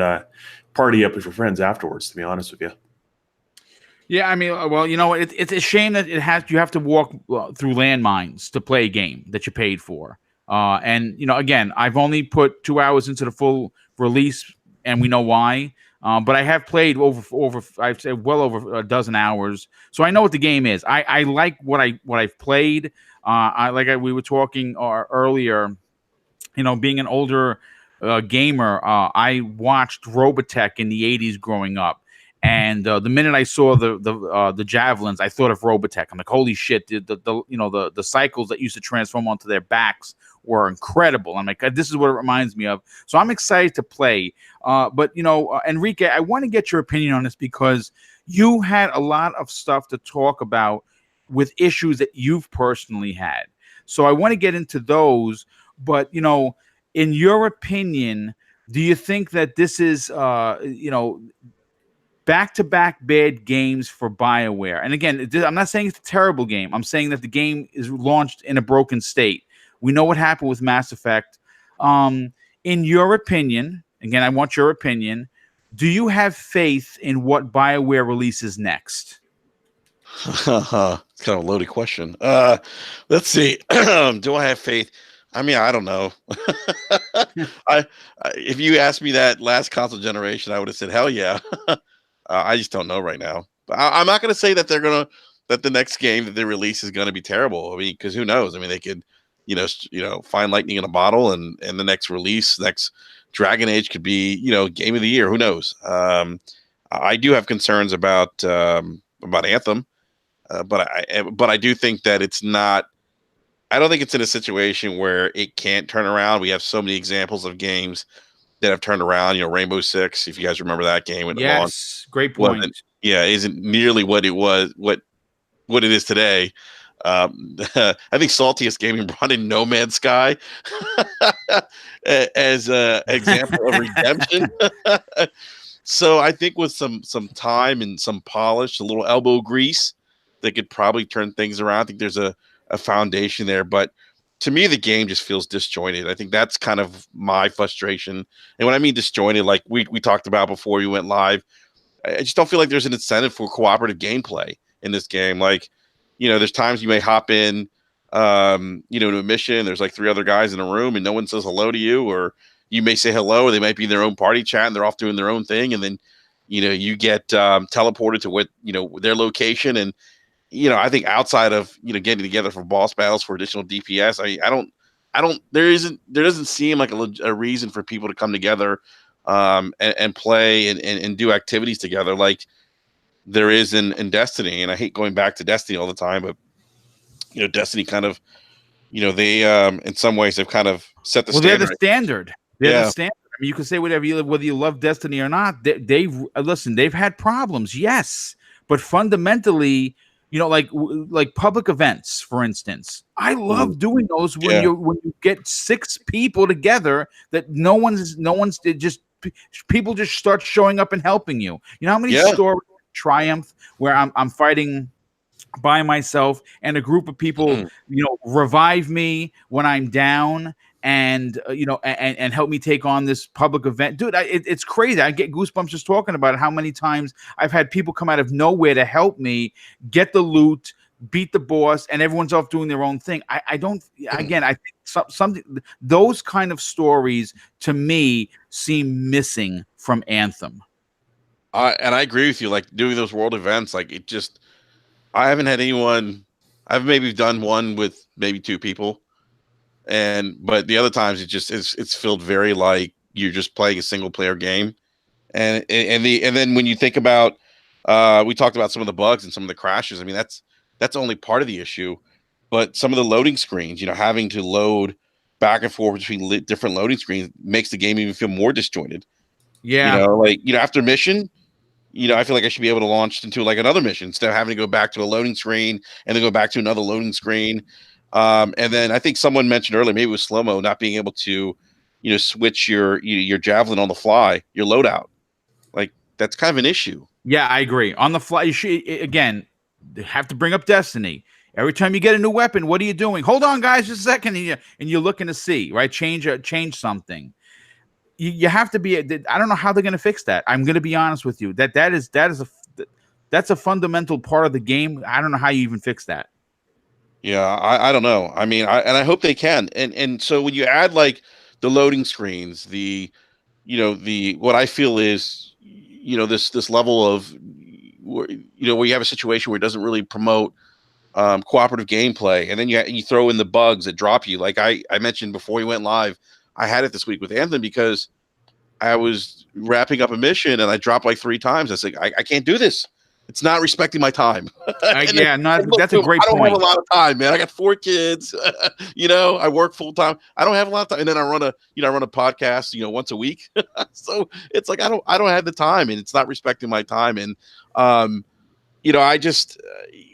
party up with your friends afterwards, to be honest with you. Yeah, I mean, well, it's a shame that you have to walk through landmines to play a game that you paid for. And again, I've only put 2 hours into the full release, and we know why. But I have played over I've said well over a dozen hours, so I know what the game is. I like what I've played. We were talking earlier. Being an older gamer, I watched Robotech in the '80s growing up, and the minute I saw the javelins, I thought of Robotech. I'm like, holy shit! The cycles that used to transform onto their backs were incredible. I'm like, this is what it reminds me of. So I'm excited to play. But Enrique, I want to get your opinion on this, because you had a lot of stuff to talk about with issues that you've personally had. So I want to get into those. But in your opinion, do you think that this is back-to-back bad games for Bioware? And again, I'm not saying it's a terrible game. I'm saying that the game is launched in a broken state. We know what happened with Mass Effect. In your opinion, again, I want your opinion, do you have faith in what Bioware releases next? It's kind of a loaded question. Let's see. Do I have faith? I mean, I don't know. If you asked me that last console generation, I would have said, hell yeah. I just don't know right now. But I'm not going to say that that the next game that they release is going to be terrible. I mean, because who knows? I mean, they could, find lightning in a bottle, and the next release, next Dragon Age could be, game of the year. Who knows? I do have concerns about Anthem, but I do think that it's not. I don't think it's in a situation where it can't turn around. We have so many examples of games that have turned around. Rainbow Six, if you guys remember that game when it launched. Yes, great point. Isn't nearly what it was, what it is today. I think Saltiest Gaming brought in No Man's Sky as an example of redemption. So I think with some time and some polish, a little elbow grease, they could probably turn things around. I think there's a foundation there, but to me, the game just feels disjointed. I think that's kind of my frustration. And when I mean disjointed, like we talked about before you went live, I just don't feel like there's an incentive for cooperative gameplay in this game. Like, there's times you may hop in, to a mission. There's like 3 other guys in a room and no one says hello to you, or you may say hello, or they might be in their own party chat and they're off doing their own thing. And then, you get teleported to what, their location. And, I think outside of, getting together for boss battles for additional DPS, there doesn't seem like a reason for people to come together and play and do activities together like there is in Destiny. And I hate going back to Destiny all the time, but Destiny kind of, they in some ways have kind of set the standard. They're the standard. They're the standard. I mean, you can say whatever whether you love Destiny or not. They've had problems, yes, but fundamentally, like public events, for instance. I love doing those when you get 6 people together that no one's just people just start showing up and helping you. You know how many stories Triumph where I'm fighting by myself and a group of people revive me when I'm down and and help me take on this public event. Dude, it's crazy. I get goosebumps just talking about it, how many times I've had people come out of nowhere to help me get the loot, beat the boss, and everyone's off doing their own thing. I think something those kind of stories to me seem missing from Anthem. And I agree with you. Like doing those world events, like I haven't had anyone. I've maybe done one with maybe 2 people, but the other times it's felt very like you're just playing a single player game, and then when you think about, we talked about some of the bugs and some of the crashes. I mean, that's only part of the issue, but some of the loading screens, having to load back and forth between different loading screens makes the game even feel more disjointed. Yeah, after mission. I feel like I should be able to launch into like another mission instead of having to go back to a loading screen and then go back to another loading screen. And then I think someone mentioned earlier, maybe it was Slow-Mo, not being able to, switch your javelin on the fly, your loadout. Like that's kind of an issue. Yeah, I agree. On the fly, you should, again, have to bring up Destiny. Every time you get a new weapon, what are you doing? Hold on, guys, just a second. And you're looking to see, right? Change something. You have to be. I don't know how they're going to fix that. I'm going to be honest with you. That's a fundamental part of the game. I don't know how you even fix that. Yeah, I don't know. I mean, I hope they can. And so when you add like the loading screens, what I feel is this level of where you have a situation where it doesn't really promote cooperative gameplay, and then you throw in the bugs that drop you. Like I mentioned before we went live. I had it this week with Anthem because I was wrapping up a mission and I dropped like 3 times. I said, I can't do this. It's not respecting my time. That's a great point. I don't have a lot of time, man. I got 4 kids. I work full time. I don't have a lot of time. And then I run a podcast, once a week. So it's like I don't have the time, and it's not respecting my time. And I just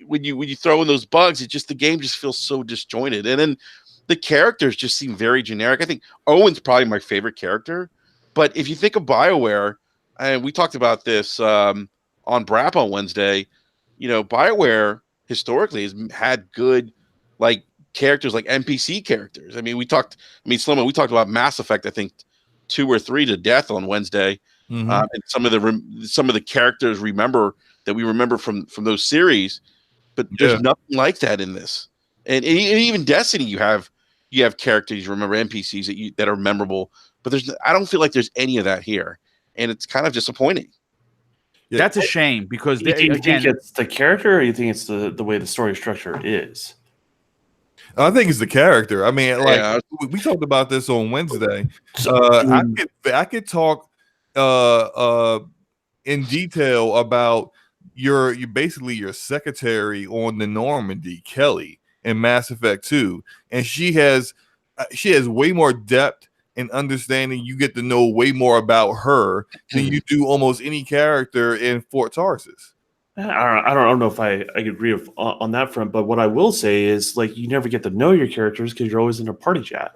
when you throw in those bugs, the game just feels so disjointed. And then the characters just seem very generic. I think Owen's probably my favorite character. But if you think of BioWare, and we talked about this on Brap on Wednesday, BioWare historically has had good like characters, like NPC characters. I mean, Slow-Mo, we talked about Mass Effect, I think 2 or 3 to death on Wednesday. Mm-hmm. And some of the characters we remember from those series, but there's nothing like that in this. And even Destiny, you have characters you remember, NPCs that are memorable, but I don't feel like there's any of that here, and it's kind of disappointing. Yeah. That's a shame because you think it's the character, or you think it's the way the story structure is? I think it's the character. I mean, we talked about this on Wednesday. I could talk in detail about your secretary on the Normandy, Kelly, in Mass Effect 2, and she has way more depth and understanding. You get to know way more about her than you do almost any character in Fort Tarsus. I don't know if I agree on that front, but what I will say is like you never get to know your characters because you're always in a party chat.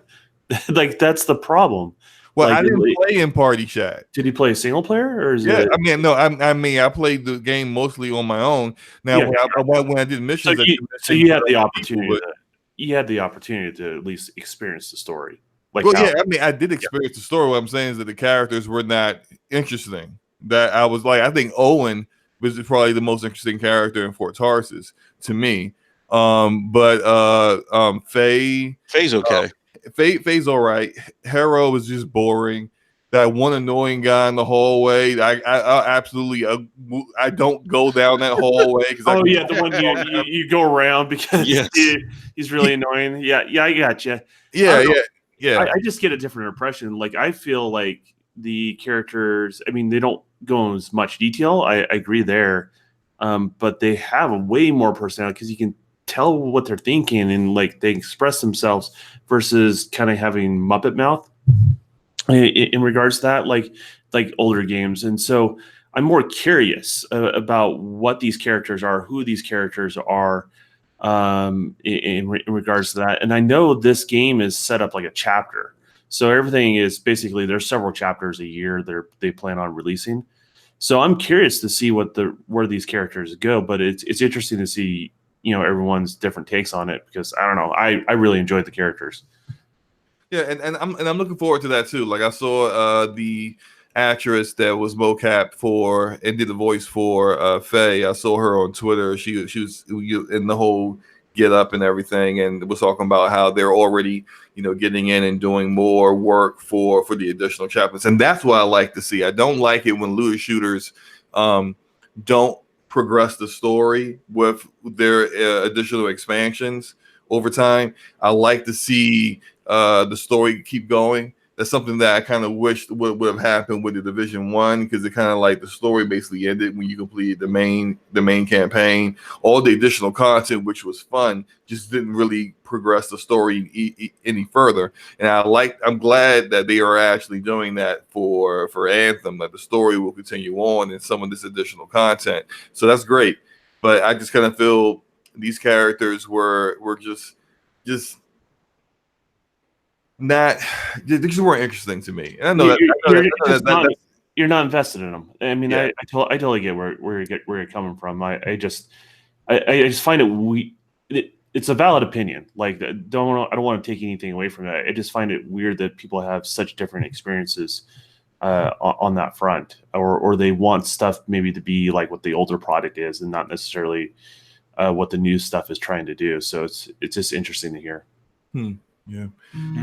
Like that's the problem. Well, like, I didn't play in party chat. Did you play a single player or is it? I mean, no, I mean, I played the game mostly on my own. Now, when I did missions, so you had the opportunity. You had the opportunity to at least experience the story. Like, well, I mean, I did experience the story. What I'm saying is that the characters were not interesting. That I was like, I think Owen was probably the most interesting character in Fort Tarsus to me. Faye's okay. Faye's all right. Hero was just boring. That one annoying guy in the hallway. I absolutely I don't go down that hallway. The one you go around because he's really annoying. Yeah, I got you. Yeah. I just get a different impression. Like I feel like the characters. I mean, they don't go in as much detail. I agree there, but they have a way more personality because you can tell what they're thinking and like they express themselves versus kind of having Muppet mouth in regards to that, like older games. And so I'm more curious about what these characters are, who these characters are in regards to that. And I know this game is set up like a chapter. So everything is basically there's several chapters a year they plan on releasing. So I'm curious to see where these characters go, but it's interesting to see, everyone's different takes on it because I don't know. I really enjoyed the characters. Yeah, and I'm looking forward to that too. Like I saw the actress that was mocap for and did the voice for Faye. I saw her on Twitter. She was in the whole get up and everything, and was talking about how they're already getting in and doing more work for the additional chapters, and that's what I like to see. I don't like it when looter shooters don't progress the story with their additional expansions over time. I like to see the story keep going. That's something that I kind of wished would have happened with the Division 1, because it kind of like the story basically ended when you completed the main campaign. All the additional content, which was fun, just didn't really progress the story any further. And I'm glad that they are actually doing that for Anthem, that the story will continue on in some of this additional content. So that's great. But I just kind of feel these characters were just they just weren't interesting to me. And I know you're not invested in them. I mean, I totally get where you're coming from. I just find it's a valid opinion. Like, I don't want to take anything away from that. I just find it weird that people have such different experiences on that front, or they want stuff maybe to be like what the older product is, and not necessarily what the new stuff is trying to do. So it's just interesting to hear. Yeah.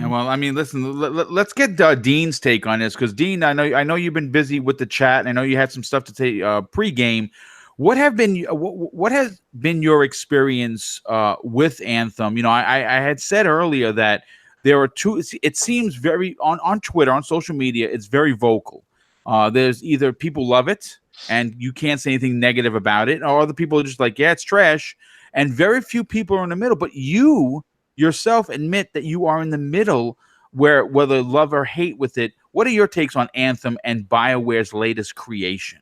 Well, I mean, listen, let's get Dean's take on this, because Dean, I know you've been busy with the chat. I know you had some stuff to take pre-game. What has been your experience with Anthem? I had said earlier that there are two. It seems very on Twitter, on social media, it's very vocal. There's either people love it and you can't say anything negative about it, or other people are just like, yeah, it's trash. And very few people are in the middle. But you yourself admit that you are in the middle, where whether love or hate with it. What are your takes on Anthem and BioWare's latest creation?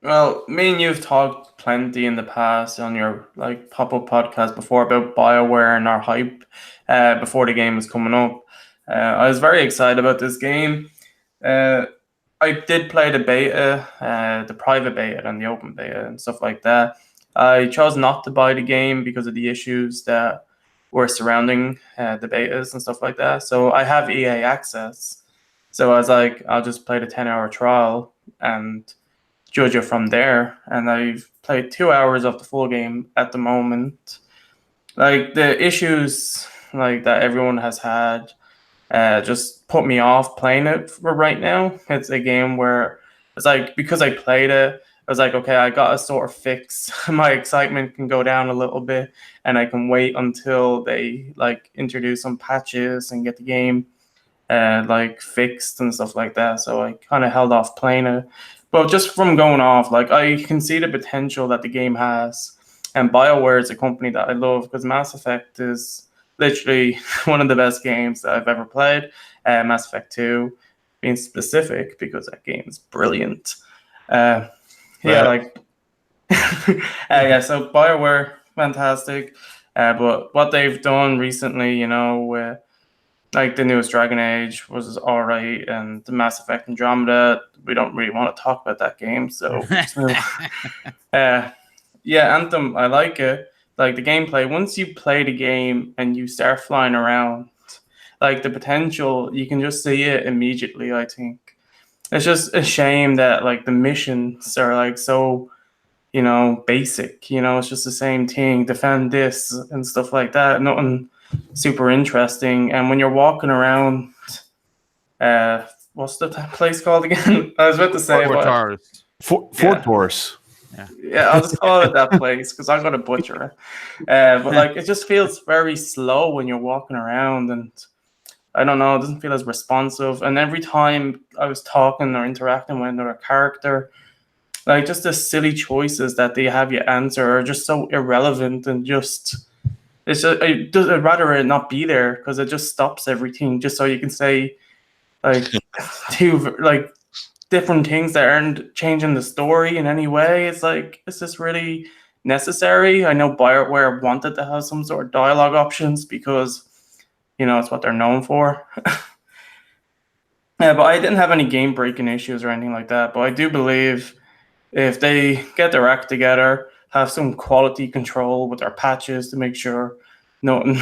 Well, me and you've talked plenty in the past on your pop-up podcast before about BioWare and our hype before the game was coming up. I was very excited about this game. I did play the beta, the private beta and the open beta and stuff like that. I chose not to buy the game because of the issues that were surrounding the betas and stuff like that. So I have EA access. So I was like, I'll just play the 10-hour trial and judge it from there. And I've played 2 hours of the full game at the moment. Like, the issues that everyone has had just put me off playing it for right now. It's a game where it's like, because I played it, I was like, okay, I got to sort of fix. My excitement can go down a little bit, and I can wait until they introduce some patches and get the game fixed and stuff like that. So I kind of held off playing it. But just from going off, I can see the potential that the game has. And BioWare is a company that I love, because Mass Effect is literally one of the best games that I've ever played. Mass Effect 2 being specific because that game is brilliant. Yeah, like yeah. So Bioware, fantastic. But what they've done recently, you know, like the newest Dragon Age was all right, and the Mass Effect Andromeda, we don't really want to talk about that game. So, yeah, Anthem, I like it. Like the gameplay, once you play the game and you start flying around, like the potential, you can just see it immediately, I think. It's just a shame that like the missions are like so, you know, basic, you know, it's just the same thing, defend this and stuff like that. Nothing super interesting. And when you're walking around, what's the place called again? I was about to say Fort Taurus. Yeah, I'll just call it that place because I'm gonna butcher it. But like, it just feels very slow when you're walking around, and I don't know, it doesn't feel as responsive. And every time I was talking or interacting with another character, like just the silly choices that they have you answer are just so irrelevant, and just it's just I'd rather it not be there because it just stops everything just so you can say like two like different things that aren't changing the story in any way. It's like, is this really necessary? I know Bioware wanted to have some sort of dialogue options because, you know, it's what they're known for. Yeah, but I didn't have any game breaking issues or anything like that. But I do believe if they get their act together, have some quality control with their patches to make sure nothing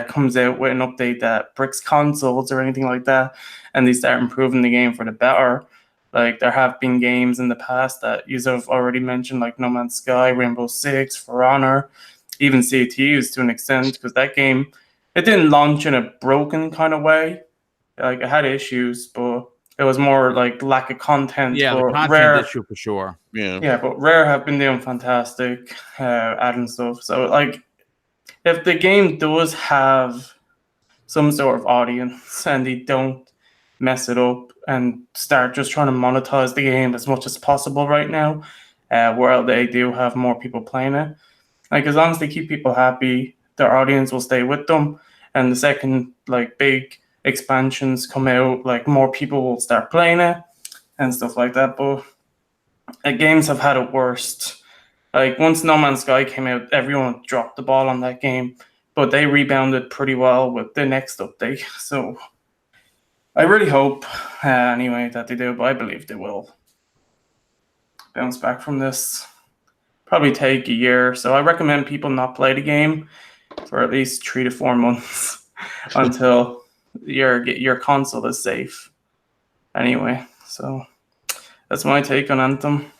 comes out with an update that bricks consoles or anything like that, and they start improving the game for the better. Like there have been games in the past that you have already mentioned, like No Man's Sky, Rainbow Six, For Honor, even CTUs to an extent, because that game, it didn't launch in a broken kind of way. Like it had issues, but it was more like lack of content. Yeah, the content Rare issue for sure. Yeah, but Rare have been doing fantastic, adding stuff. So like, if the game does have some sort of audience and they don't mess it up and start just trying to monetize the game as much as possible right now, where they do have more people playing it, like as long as they keep people happy, their audience will stay with them. And the second like big expansions come out, like more people will start playing it and stuff like that. But games have had it worst. Like once No Man's Sky came out, everyone dropped the ball on that game, but they rebounded pretty well with the next update. So I really hope, anyway, that they do, but I believe they will bounce back from this. Probably take a year. So I recommend people not play the game for at least 3 to 4 months until your console is safe. Anyway, so that's my take on Anthem.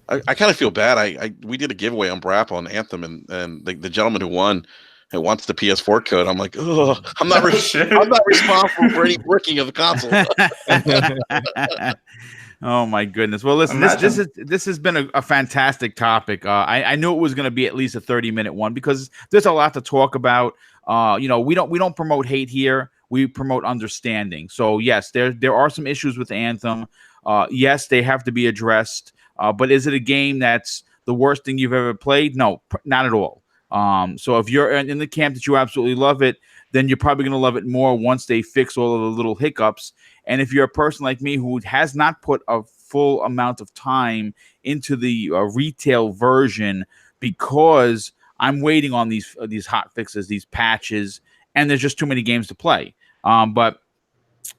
I kind of feel bad. We did a giveaway on Brap on Anthem, and the gentleman who won and wants the PS4 code. I'm like, oh, I'm not responsible for any bricking of the console. Oh my goodness! Well, listen, this has been a fantastic topic. I knew it was going to be at least a 30-minute one because there's a lot to talk about. You know, we don't promote hate here. We promote understanding. So yes, there are some issues with Anthem. Yes, they have to be addressed. But is it a game that's the worst thing you've ever played? No, not at all. So if you're in the camp that you absolutely love it, then you're probably going to love it more once they fix all of the little hiccups. And if you're a person like me who has not put a full amount of time into the retail version because I'm waiting on these hot fixes, these patches, and there's just too many games to play. But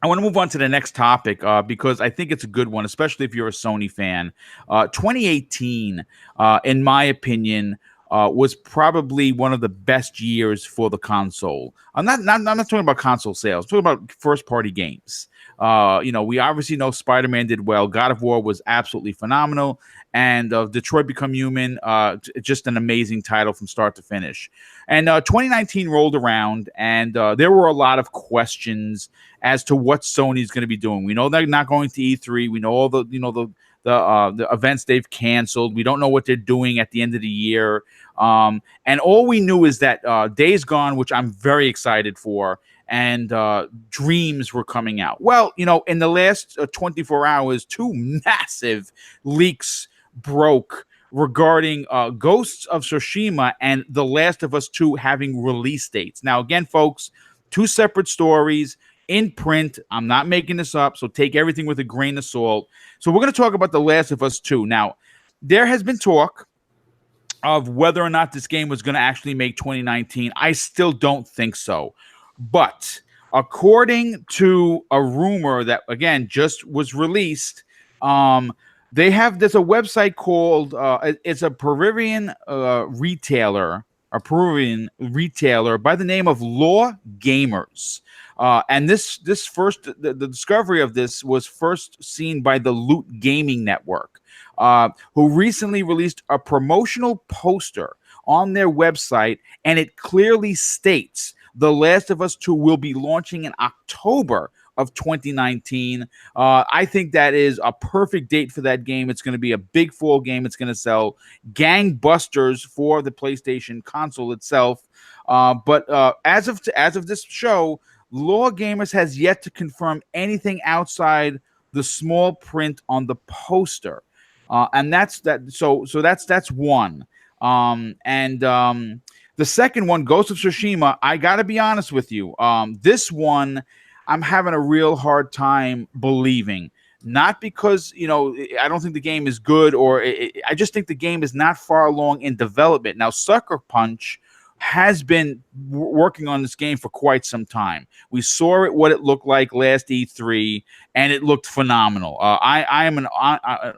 I want to move on to the next topic because I think it's a good one, especially if you're a Sony fan. 2018, in my opinion, was probably one of the best years for the console. I'm not talking about console sales. I'm talking about first-party games. You know, we obviously know Spider-Man did well. God of War was absolutely phenomenal. And Detroit Become Human, just an amazing title from start to finish. And 2019 rolled around, and there were a lot of questions as to what Sony's going to be doing. We know they're not going to E3. We know all the events they've canceled. We don't know what they're doing at the end of the year. And all we knew is that Days Gone, which I'm very excited for, and Dreams were coming out. Well, you know, in the last 24 hours, 2 massive leaks broke regarding Ghosts of Tsushima and The Last of Us 2 having release dates. Now, again, folks, two separate stories in print. I'm not making this up, so take everything with a grain of salt. So we're going to talk about The Last of Us 2. Now, there has been talk of whether or not this game was going to actually make 2019. I still don't think so. But according to a rumor that, again, just was released, there's a website called, it's a Peruvian retailer by the name of Law Gamers. And the discovery of this was first seen by the Loot Gaming Network, who recently released a promotional poster on their website, and it clearly states The Last of Us 2 will be launching in October of 2019. I think that is a perfect date for that game. It's going to be a big fall game. It's going to sell gangbusters for the PlayStation console itself. But as of this show, Law Gamers has yet to confirm anything outside the small print on the poster. And that's that. So that's one. The second one, Ghost of Tsushima, I got to be honest with you. This one, I'm having a real hard time believing. Not because, I don't think the game is good, I just think the game is not far along in development. Now, Sucker Punch has been working on this game for quite some time. We saw what it looked like last E3, and it looked phenomenal. I am an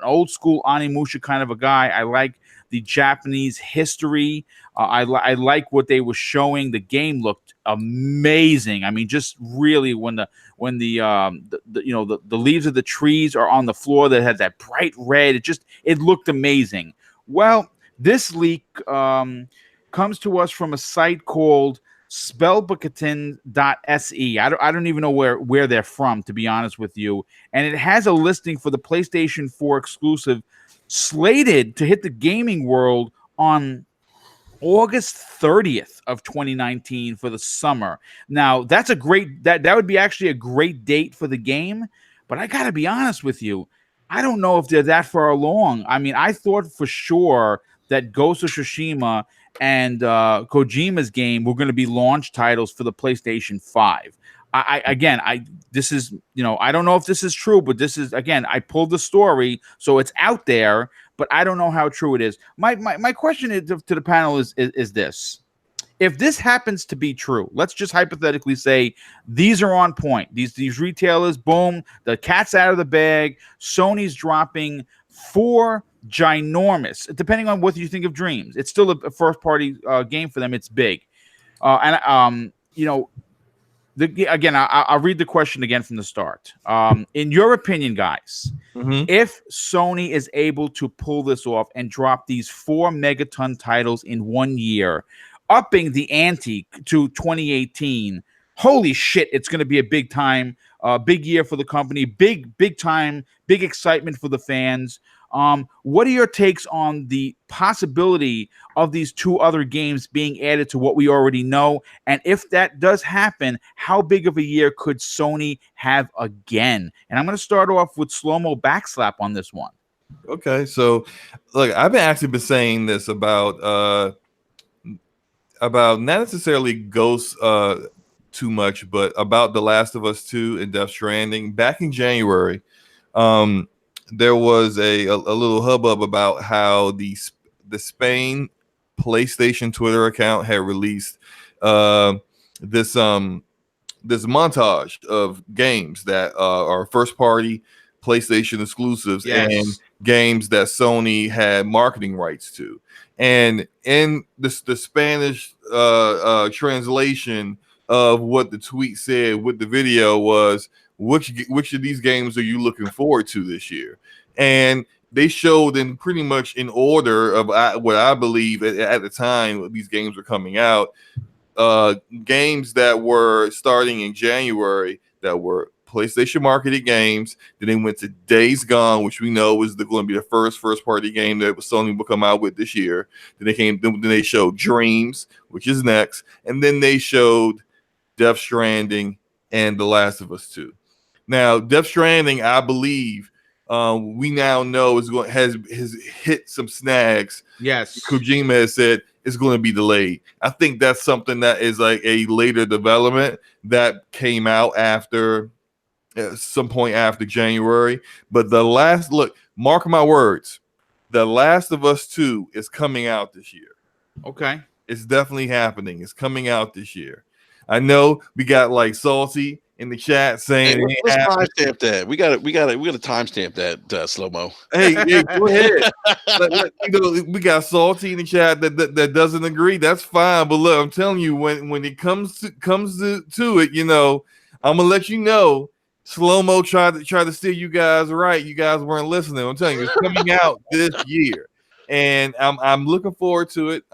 old school Onimusha kind of a guy. I like the Japanese history. I like what they were showing. The game looked amazing. I mean, just really when the leaves of the trees are on the floor that had that bright red, it looked amazing. Well, this leak comes to us from a site called spellbookatin.se. I don't even know where they're from, to be honest with you. And it has a listing for the PlayStation 4 exclusive slated to hit the gaming world on August 30th of 2019 for the summer. Now, that's that would be actually a great date for the game, but I got to be honest with you. I don't know if they're that far along. I mean, I thought for sure that Ghost of Tsushima and Kojima's game were going to be launch titles for the PlayStation 5. I don't know if this is true, but this is, again, I pulled the story, so it's out there, but I don't know how true it is. My question to the panel is this. If this happens to be true, let's just hypothetically say these are on point. These retailers, boom, the cat's out of the bag. Sony's dropping 4 ginormous, depending on what you think of Dreams. It's still a first-party game for them. It's big. Again, I'll read the question again from the start. In your opinion, guys, if Sony is able to pull this off and drop these 4 megaton titles in 1 year, upping the ante to 2018, holy shit, it's going to be a big year for the company, big time, big excitement for the fans. What are your takes on the possibility of these 2 other games being added to what we already know? And if that does happen, how big of a year could Sony have again? And I'm going to start off with Slow-Mo Backslap on this one. Okay, so look, I've actually been saying this about not necessarily Ghost too much, but about The Last of Us 2 and Death Stranding. Back in January, there was a little hubbub about how the Spain PlayStation Twitter account had released this montage of games that are first party PlayStation exclusives, yes, and games that Sony had marketing rights to. And in the Spanish translation of what the tweet said with the video was, which of these games are you looking forward to this year? And they showed in pretty much in order of what I believe at the time these games were coming out, games that were starting in January that were PlayStation marketed games. Then they went to Days Gone, which we know is going to be the first party game that Sony will come out with this year. Then they showed Dreams, which is next, and then they showed Death Stranding and The Last of Us 2. Now, Death Stranding, I believe, we now know has hit some snags. Yes. Kojima has said it's going to be delayed. I think that's something that is like a later development that came out after some point after January. But mark my words, The Last of Us 2 is coming out this year. Okay. It's definitely happening. It's coming out this year. I know we got like Salty in the chat saying, hey, let's timestamp that. We got to timestamp that slow mo. Hey, go ahead. We got Salty in the chat that doesn't agree. That's fine. But look, I'm telling you, when it comes to it, I'm gonna let you know. Slow mo tried to steer you guys right. You guys weren't listening. I'm telling you, it's coming out this year, and I'm looking forward to it.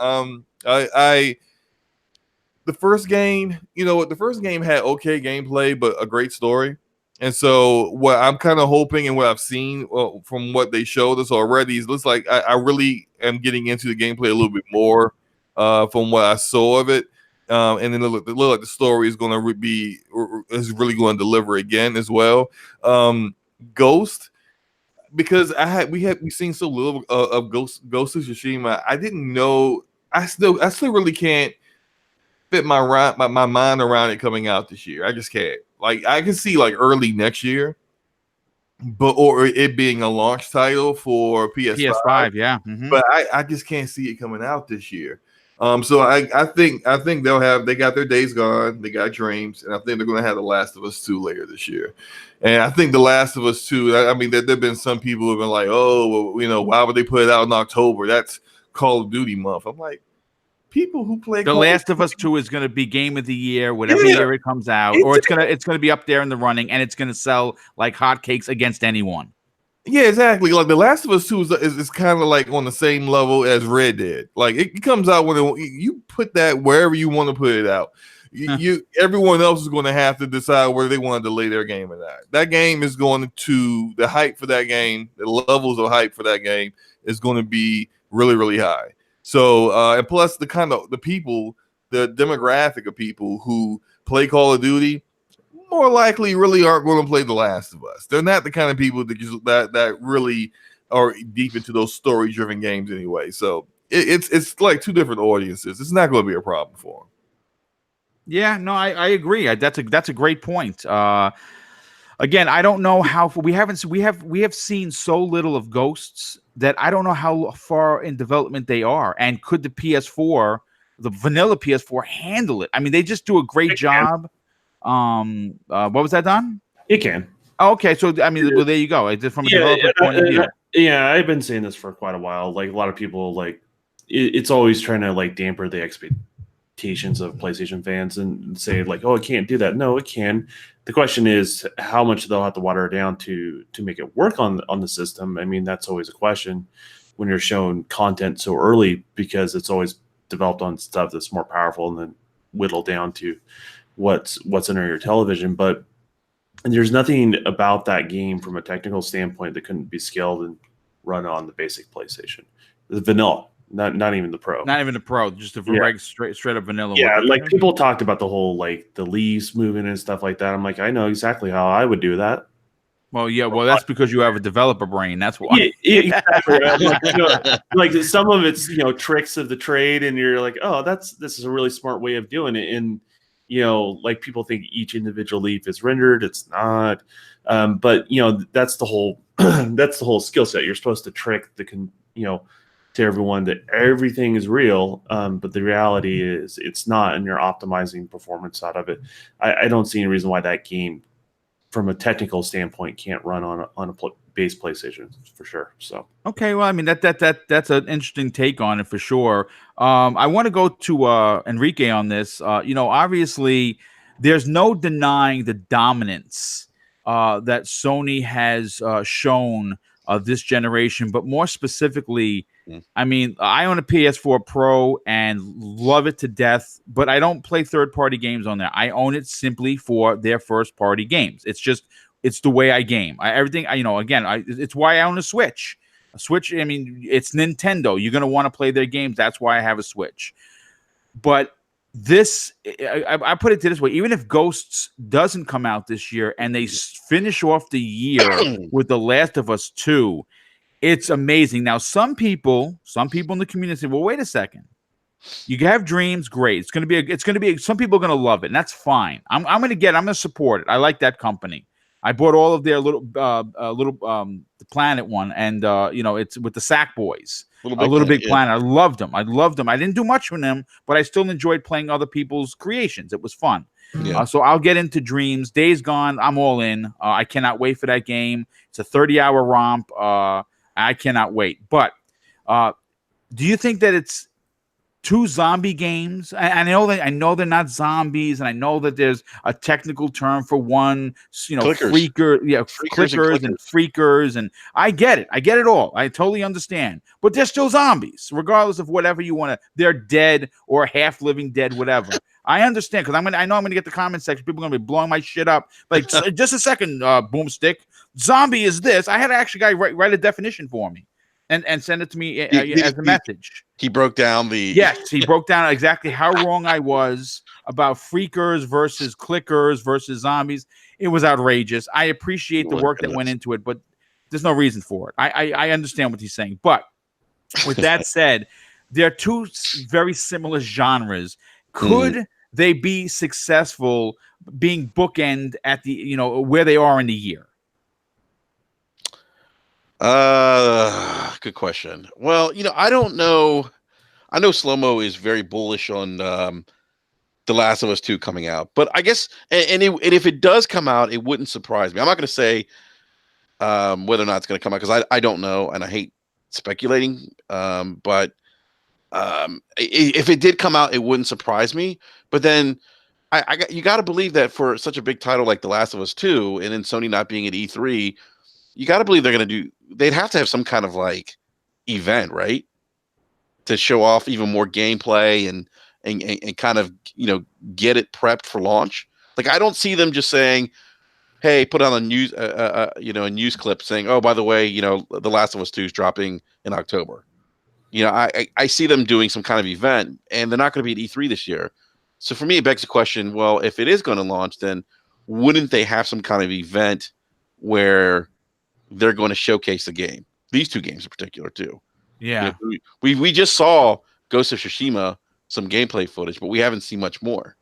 The first game, the first game had okay gameplay, but a great story. And so what I'm kind of hoping and what I've seen from what they showed us already is looks like I really am getting into the gameplay a little bit more from what I saw of it. And then look like the story is going to really going to deliver again as well. Ghost, because we've seen so little of Ghost of Tsushima. I didn't know. I still really can't fit my mind around it coming out this year. I just can't. Like I can see like early next year, or it being a launch title for PS5. Yeah. But I just can't see it coming out this year. So I think they got their Days Gone, they got Dreams, and I think they're going to have The Last of Us 2 later this year. And I think The Last of Us 2. I mean, there've been some people who've been like, oh, well, why would they put it out in October? That's Call of Duty month. I'm like, people who play The Last of Us 2 is going to be game of the year, whatever year it comes out, or it's gonna be up there in the running, and it's gonna sell like hotcakes against anyone. Yeah, exactly. Like The Last of Us 2 is kind of like on the same level as Red Dead. Like it comes out when you put that wherever you want to put it out. Everyone else is going to have to decide whether they want to delay their game or not. That game is going to the hype for that game. The levels of hype for that game is going to be really, really high. So, and plus the people, the demographic of people who play Call of Duty, more likely really aren't going to play The Last of Us. They're not the kind of people that really are deep into those story-driven games anyway. So it's like two different audiences. It's not going to be a problem for them. Yeah, no, I agree. That's a great point. Again, I don't know how we have seen so little of Ghosts that I don't know how far in development they are, and could the PS4, the vanilla PS4, handle it? I mean, they just do a great job. What was that, Don? It can. Oh, okay, so I mean, well, there you go. From a developer point of view. Yeah, I've been saying this for quite a while. Like a lot of people, it's always trying to damper the expectations of PlayStation fans and say oh, it can't do that. No, it can. The question is how much they'll have to water it down to make it work on the system. I mean, that's always a question when you're shown content so early, because it's always developed on stuff that's more powerful and then whittled down to what's under your television. But there's nothing about that game from a technical standpoint that couldn't be scaled and run on the basic PlayStation. The vanilla. Not even the Pro. Not even the Pro, just the straight up vanilla. Yeah, like people talked about the whole the leaves moving and stuff like that. I'm like, I know exactly how I would do that. Well, yeah, that's because you have a developer brain. That's why. Yeah, exactly. Some of it's tricks of the trade, and you're like, oh, this is a really smart way of doing it. And people think each individual leaf is rendered. It's not. But that's the whole skill set. You're supposed to trick to everyone that everything is real, but the reality is it's not, and you're optimizing performance out of it. I don't see any reason why that game, from a technical standpoint, can't run on a base PlayStation for sure. So okay, well, I mean that's an interesting take on it for sure. I want to go to Enrique on this. Obviously, there's no denying the dominance that Sony has shown this generation, but more specifically, I mean, I own a PS4 Pro and love it to death, but I don't play third-party games on there. I own it simply for their first-party games. It's the way I game. It's why I own a Switch. A Switch, I mean, it's Nintendo. You're going to want to play their games. That's why I have a Switch. But this I put it this way: even if Ghosts doesn't come out this year and they finish off the year with The Last of Us 2, it's amazing. Now, some people in the community say, "Well, wait a second. You can have dreams, great. It's going to be. Some people are going to love it, and that's fine. I'm going to support it. I like that company. I bought all of their the Planet one, and it's with the Sack Boys, Little Big Planet. I loved them. I didn't do much with them, but I still enjoyed playing other people's creations. It was fun. Yeah. So I'll get into Dreams. Days Gone, I'm all in. I cannot wait for that game. It's a 30-hour romp. I cannot wait. But do you think that it's two zombie games? I know they're not zombies, and I know that there's a technical term for one. Clickers and freakers, and I get it all. I totally understand. But they're still zombies, regardless of whatever you want to. They're dead or half living dead, whatever. I understand, because I know I'm gonna get the comment section. People are gonna be blowing my shit up. Like, just a second, Boomstick. Zombie is this. I had an actual guy write a definition for me. And send it to me as a message. He broke down he broke down exactly how wrong I was about freakers versus clickers versus zombies. It was outrageous. I appreciate the work that went into it, but there's no reason for it. I understand what he's saying. But with that said, they're two very similar genres. Could they be successful being bookend at the where they are in the year? Good question. Well, I don't know. I know Slow-Mo is very bullish on The Last of Us 2 coming out, but I guess, and if it does come out, it wouldn't surprise me. I'm not going to say whether or not it's going to come out, because I don't know, and I hate speculating. But if it did come out, it wouldn't surprise me. But then you got to believe that for such a big title like The Last of Us 2, and then Sony not being at E3, you got to believe they'd have to have some kind of like event, right? To show off even more gameplay and kind of, get it prepped for launch. Like, I don't see them just saying, hey, put on a news, a news clip saying, oh, by the way, The Last of Us 2 is dropping in October. I see them doing some kind of event, and they're not going to be at E3 this year. So for me, it begs the question, well, if it is going to launch, then wouldn't they have some kind of event where they're going to showcase the game? These two games in particular, too. Yeah. We just saw Ghost of Tsushima, some gameplay footage, but we haven't seen much more.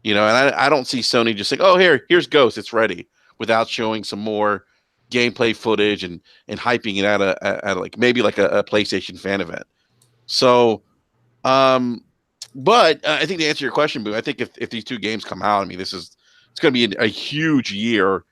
And I don't see Sony just saying, oh, here's Ghost, it's ready, without showing some more gameplay footage and hyping it at like maybe like a PlayStation fan event. So, but I think to answer your question, Boo, I think if these two games come out, I mean, it's going to be a huge year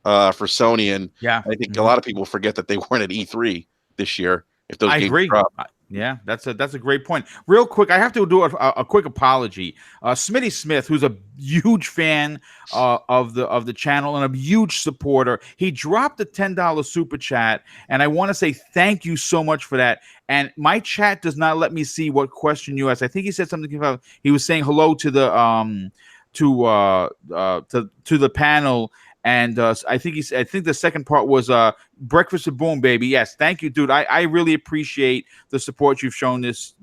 for Sony, and yeah, I think a lot of people forget that they weren't at E3 this year. If those games agree. Drop. Yeah, that's a great point. Real quick, I have to do a quick apology. Smitty Smith, who's a huge fan of the channel and a huge supporter, he dropped a $10 super chat, and I want to say thank you so much for that. And my chat does not let me see what question you asked. I think he said something about, he was saying hello to the to the panel. And I think the second part was breakfast with Boom, baby. Yes, thank you, dude. I really appreciate the support you've shown this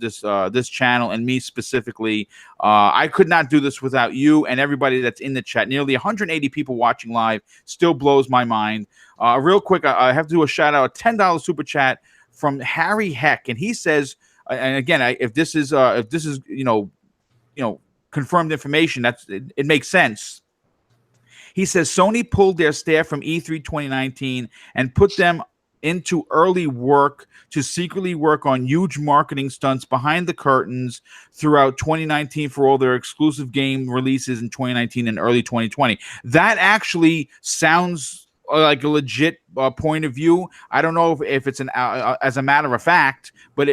channel and me specifically. I could not do this without you and everybody that's in the chat. Nearly 180 people watching live still blows my mind. Real quick, I have to do a shout out, a $10 super chat from Harry Heck, and he says, and again, if this is confirmed information, it makes sense. He says Sony pulled their staff from E3 2019 and put them into early work to secretly work on huge marketing stunts behind the curtains throughout 2019 for all their exclusive game releases in 2019 and early 2020. That actually sounds like a legit point of view. I don't know if it's an as a matter of fact, but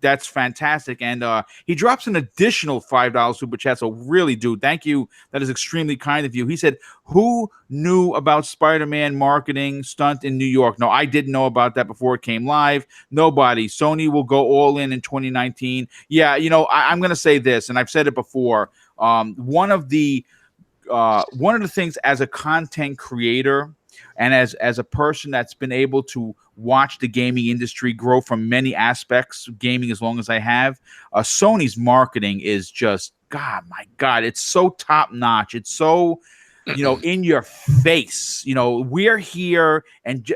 that's fantastic. And he drops an additional $5 super chat. So really, dude, thank you. That is extremely kind of you. He said, "Who knew about Spider-Man marketing stunt in New York?" No, I didn't know about that before it came live. Nobody. Sony will go all in 2019. Yeah, I'm going to say this, and I've said it before. One of the things as a content creator And as a person that's been able to watch the gaming industry grow from many aspects of gaming as long as I have, Sony's marketing is just, God, my God, it's so top notch. It's so, in your face. We're here, and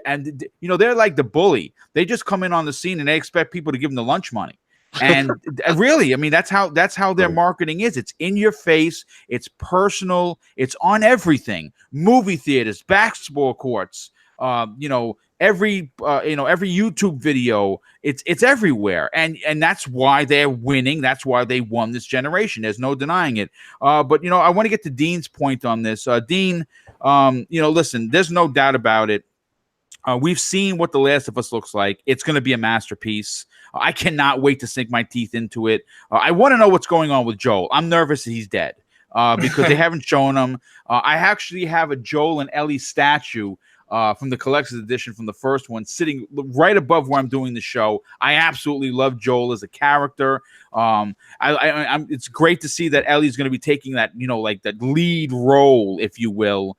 they're like the bully. They just come in on the scene and they expect people to give them the lunch money. And really, I mean, that's how their marketing is. It's in your face. It's personal. It's on everything. Movie theaters, basketball courts, every YouTube video. It's everywhere. And that's why they're winning. That's why they won this generation. There's no denying it. But I want to get to Dean's point on this. Dean, listen, there's no doubt about it. We've seen what The Last of Us looks like. It's going to be a masterpiece. I cannot wait to sink my teeth into it. I want to know what's going on with Joel. I'm nervous that he's dead because they haven't shown him. I actually have a Joel and Ellie statue from the collector's edition from the first one sitting right above where I'm doing the show. I absolutely love Joel as a character. It's great to see that Ellie's going to be taking that, like that lead role, if you will.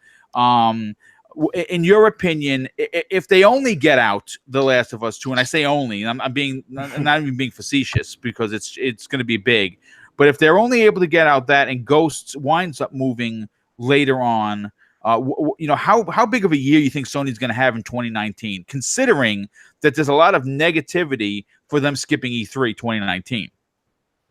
In your opinion, if they only get out The Last of Us 2, and I say only, I'm not even being facetious because it's going to be big, but if they're only able to get out that and Ghosts winds up moving later on, how big of a year you think Sony's going to have in 2019, considering that there's a lot of negativity for them skipping E3 2019?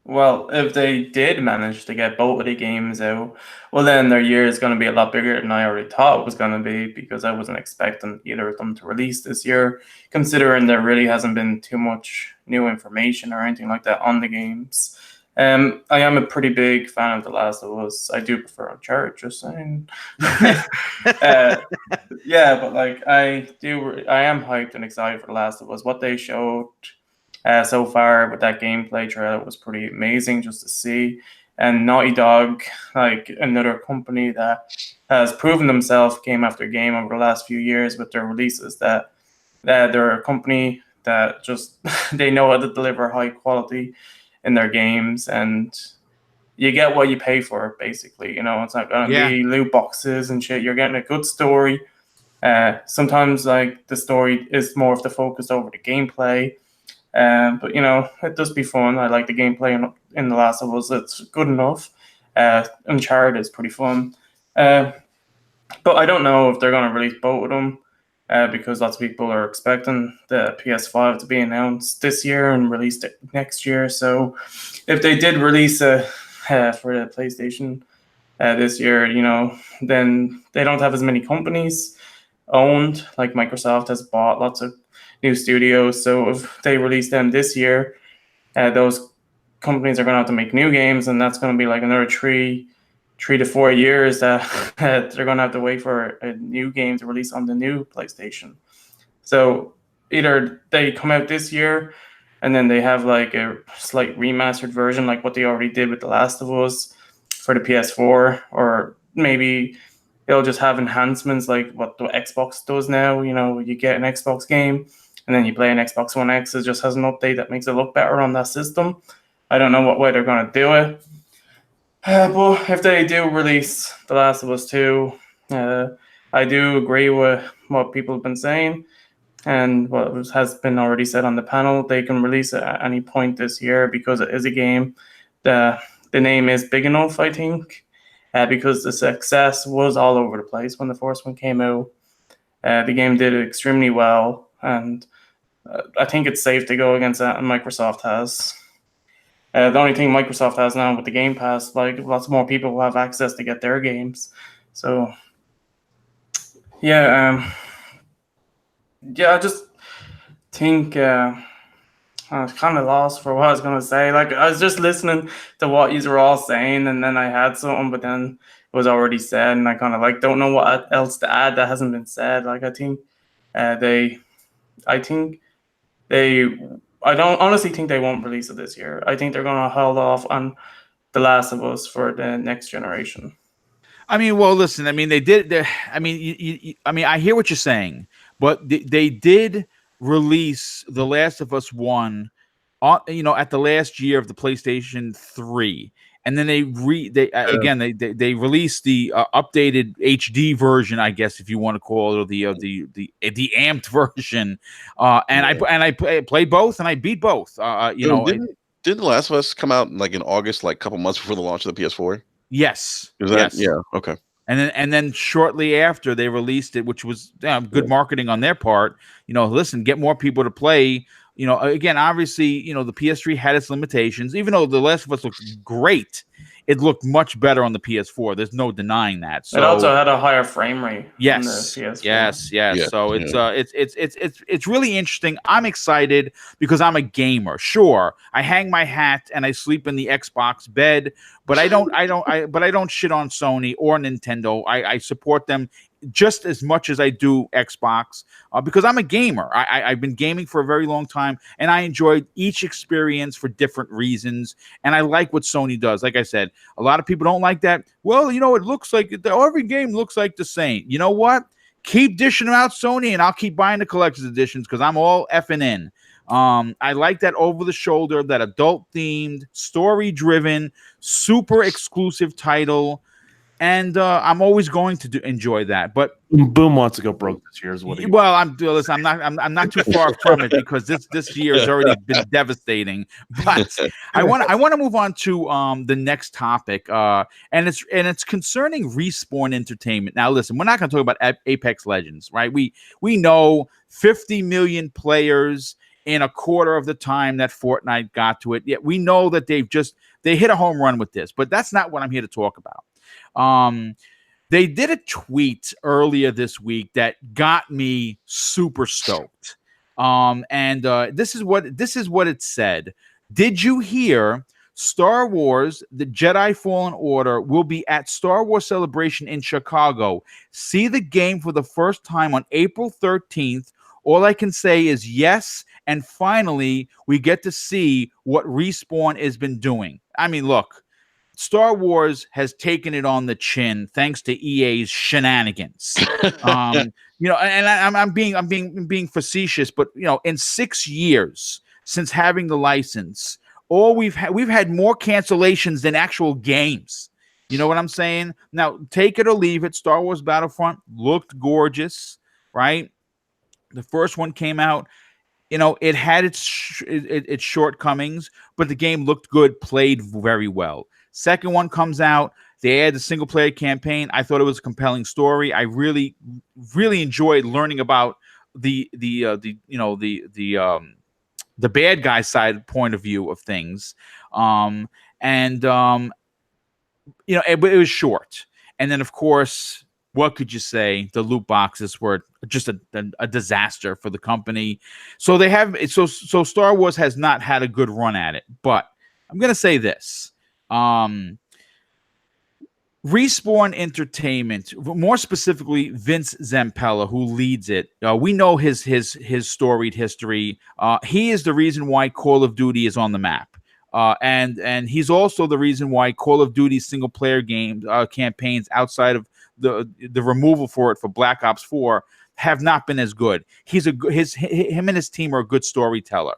Well, if they did manage to get both of the games out, well, then their year is going to be a lot bigger than I already thought it was going to be, because I wasn't expecting either of them to release this year, considering there really hasn't been too much new information or anything like that on the games. I am a pretty big fan of The Last of Us. I do prefer Uncharted, just saying. Yeah, but like I am hyped and excited for The Last of Us. What they showed so far with that gameplay trailer was pretty amazing just to see. And Naughty Dog, like another company that has proven themselves game after game over the last few years with their releases, that they're a company that just they know how to deliver high quality in their games, and you get what you pay for, basically. It's not going to be loot boxes and shit. You're getting a good story. Sometimes like the story is more of the focus over the gameplay. But it does be fun. I like the gameplay in The Last of Us. It's good enough. Uncharted is pretty fun. But I don't know if they're going to release both of them because lots of people are expecting the PS5 to be announced this year and released next year. So if they did release for the PlayStation this year, then they don't have as many companies owned. Like Microsoft has bought lots of new studios, so if they release them this year, those companies are going to have to make new games, and that's going to be like another 3 to 4 years that they're going to have to wait for a new game to release on the new PlayStation. So either they come out this year and then they have like a slight remastered version like what they already did with The Last of Us for the PS4, or maybe they'll just have enhancements like what the Xbox does now. You get an Xbox game and then you play an Xbox One X. It just has an update that makes it look better on that system. I don't know what way they're going to do it. But if they do release The Last of Us 2, I do agree with what people have been saying and what has been already said on the panel. They can release it at any point this year because it is a game. The name is big enough, I think, because the success was all over the place when the first one came out. The game did extremely well, and I think it's safe to go against that, and Microsoft has. The only thing Microsoft has now with the Game Pass, like lots more people will have access to get their games. So, I just think I was kind of lost for what I was going to say. Like, I was just listening to what you were all saying, and then I had something, but then it was already said, and I kind of like don't know what else to add that hasn't been said. Like, I don't honestly think they won't release it this year. I think they're going to hold off on The Last of Us for the next generation. I mean, well, listen. I mean, they did. I mean, I hear what you're saying, but they did release The Last of Us 1 at the last year of the PlayStation 3. And then they released the updated HD version, I guess, if you want to call it, or the amped version. I played both, and I beat both. Didn't The Last of Us come out in August, like a couple months before the launch of the PS4? Yes. Yeah. Okay. And then shortly after they released it, which was good marketing on their part. Listen, get more people to play. Again, obviously, the PS3 had its limitations. Even though The Last of Us looked great, it looked much better on the PS4. There's no denying that. So it also had a higher frame rate. Yes, on the PS4. yes. Yeah, So it's really interesting. I'm excited because I'm a gamer. Sure, I hang my hat and I sleep in the Xbox bed, but I don't shit on Sony or Nintendo. I support them just as much as I do Xbox because I'm a gamer. I've been gaming for a very long time, and I enjoyed each experience for different reasons. And I like what Sony does. Like I said, a lot of people don't like that. Well, it looks like every game looks like the same. You know what? Keep dishing them out, Sony, and I'll keep buying the collector's editions because I'm all effing in. I like that over the shoulder, that adult themed, story driven, super exclusive title. And I'm always going to enjoy that. But Boom wants to go broke this year. Is what he well, I'm not too far from it because this year has already been devastating. But I want to move on to the next topic, and it's concerning Respawn Entertainment. Now, listen, we're not going to talk about Apex Legends, right? We know 50 million players in a quarter of the time that Fortnite got to it. Yet we know that they hit a home run with this, but that's not what I'm here to talk about. They did a tweet earlier this week that got me super stoked. This is what it said. Did you hear Star Wars, The Jedi Fallen Order will be at Star Wars Celebration in Chicago. See the game for the first time on April 13th. All I can say is yes, and finally we get to see what Respawn has been doing. I mean, look, Star Wars has taken it on the chin thanks to EA's shenanigans. And I'm being facetious, but in 6 years since having the license, we've had more cancellations than actual games. You know what I'm saying? Now, take it or leave it. Star Wars Battlefront looked gorgeous, right? The first one came out. It had its shortcomings, but the game looked good, played very well. Second one comes out. They add the single player campaign. I thought it was a compelling story. I really, really enjoyed learning about the bad guy side point of view of things. It was short. And then, of course, what could you say? The loot boxes were just a disaster for the company. So Star Wars has not had a good run at it. But I'm going to say this. Respawn Entertainment, more specifically Vince Zampella, who leads it. We know his storied history. He is the reason why Call of Duty is on the map. And he's also the reason why Call of Duty single player game campaigns outside of the removal for it for Black Ops 4 have not been as good. Him and his team are a good storyteller.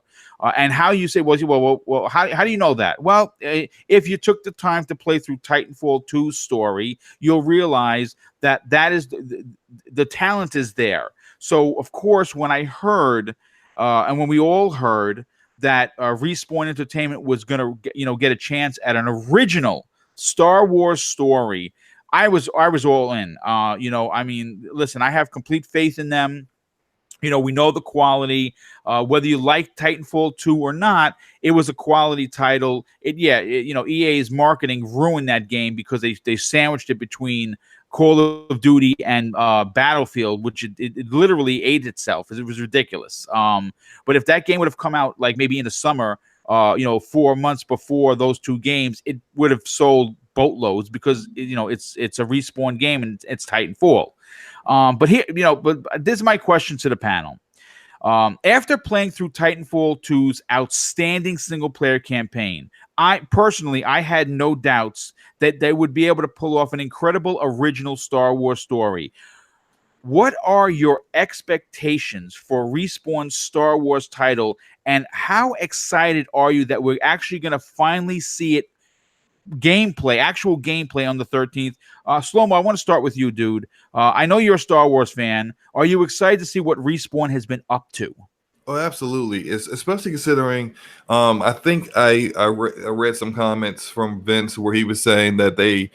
And how you say, well, how do you know that? Well, if you took the time to play through Titanfall 2's story, you'll realize that is the talent is there. So, of course, when I heard, and when we all heard that Respawn Entertainment was going to, get a chance at an original Star Wars story, I was all in. Listen, I have complete faith in them. We know the quality. Whether you like Titanfall 2 or not, it was a quality title. EA's marketing ruined that game because they sandwiched it between Call of Duty and Battlefield, which it literally ate itself. It was ridiculous. But if that game would have come out like maybe in the summer, 4 months before those two games, it would have sold boatloads because it's a Respawn game and it's Titanfall. But this is my question to the panel. After playing through Titanfall 2's outstanding single-player campaign, I had no doubts that they would be able to pull off an incredible original Star Wars story. what are your expectations for Respawn's Star Wars title, and how excited are you that we're actually going to finally see it actual gameplay on the 13th? Slow-mo, I want to start with you, dude. I know you're a Star Wars fan. Are you excited to see what Respawn has been up to? Oh, absolutely. It's especially considering, I think I read some comments from Vince where he was saying that they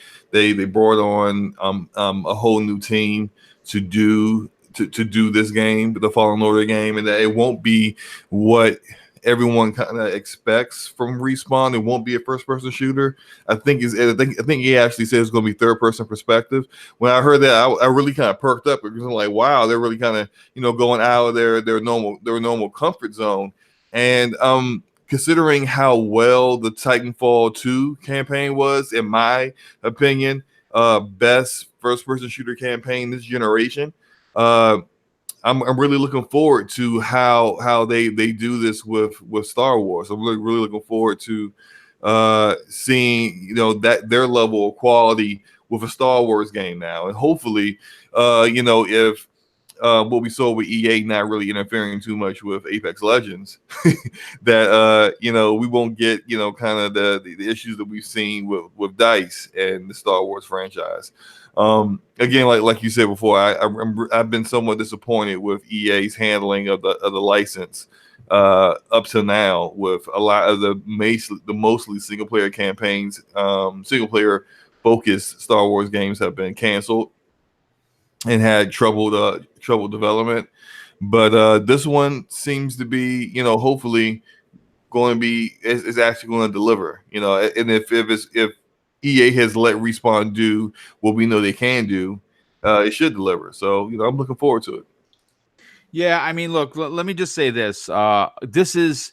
brought on a whole new team to do this game, the Fallen Order game, and that it won't be what everyone kind of expects from Respawn. It won't be a first-person shooter. I think he actually said it's going to be third-person perspective. When I heard that, I really kind of perked up because I'm like, wow, they're really kind of going out of their normal comfort zone. And considering how well the Titanfall 2 campaign was, in my opinion, best first-person shooter campaign this generation. I'm really looking forward to how they do this with Star Wars. I'm really looking forward to seeing that their level of quality with a Star Wars game now, and hopefully if what we saw with EA not really interfering too much with Apex Legends, that we won't get kind of the issues that we've seen with DICE and the Star Wars franchise. Again, like you said before, I've been somewhat disappointed with EA's handling of the license up to now, with a lot of the mostly single player campaigns, single player focused Star Wars games have been canceled and had troubled development. But this one seems to be, hopefully going to be is actually going to deliver. And if EA has let Respawn do what we know they can do, it should deliver. So, I'm looking forward to it. Yeah, I mean, look, let me just say this. There's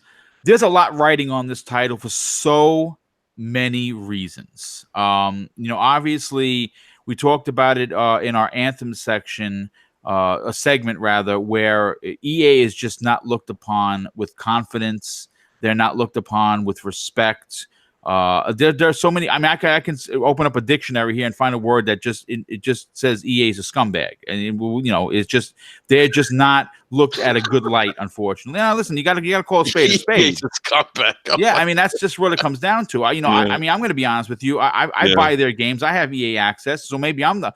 a lot riding on this title for so many reasons. Obviously, we talked about it in our Anthem section, a segment rather, where EA is just not looked upon with confidence. They're not looked upon with respect. There are so many. I mean, I can open up a dictionary here and find a word that just says EA is a scumbag, and it's just they're just not looked at a good light, unfortunately. Now, listen, you got to call a spade a spade. EA's a scumbag. Yeah, I mean that's just what it comes down to. I mean, I'm going to be honest with you. I buy their games. I have EA access, so maybe I'm the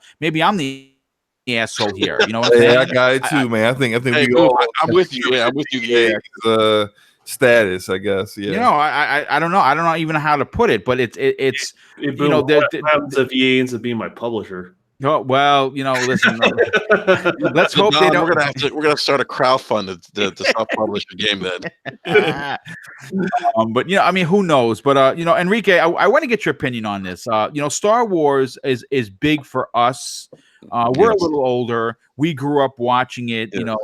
asshole here. You know what I'm saying? I got it too, man. I think Hey, we all. I'm with you. Yeah, I'm with you. EA. Status, I guess. Yeah. I don't know. I don't know even how to put it, but it's what happens if EA ends up being my publisher? Oh, well, listen. Let's hope they don't. We're gonna start a crowdfund to self-publish the game then. But I mean, who knows? But Enrique, I want to get your opinion on this. Star Wars is big for us. We're a little older. We grew up watching it. Yeah.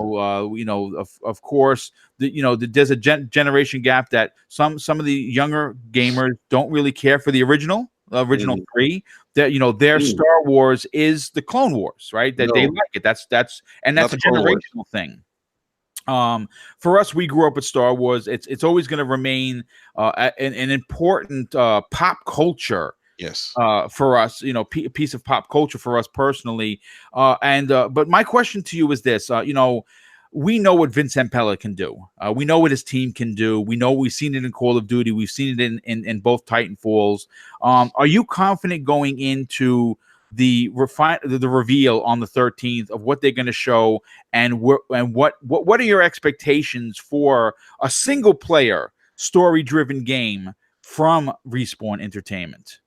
Of course, there's a generation gap that some of the younger gamers don't really care for the original 3. That their Star Wars is the Clone Wars, right? That they like it. That's a generational thing. For us, we grew up with Star Wars. It's always going to remain an important pop culture. Yes. For us, piece of pop culture for us personally. But my question to you is this: we know what Vince Zampella can do. We know what his team can do. We know we've seen it in Call of Duty. We've seen it in both Titanfalls. Are you confident going into the reveal on the 13th of what they're going to show, and what are your expectations for a single player story driven game from Respawn Entertainment?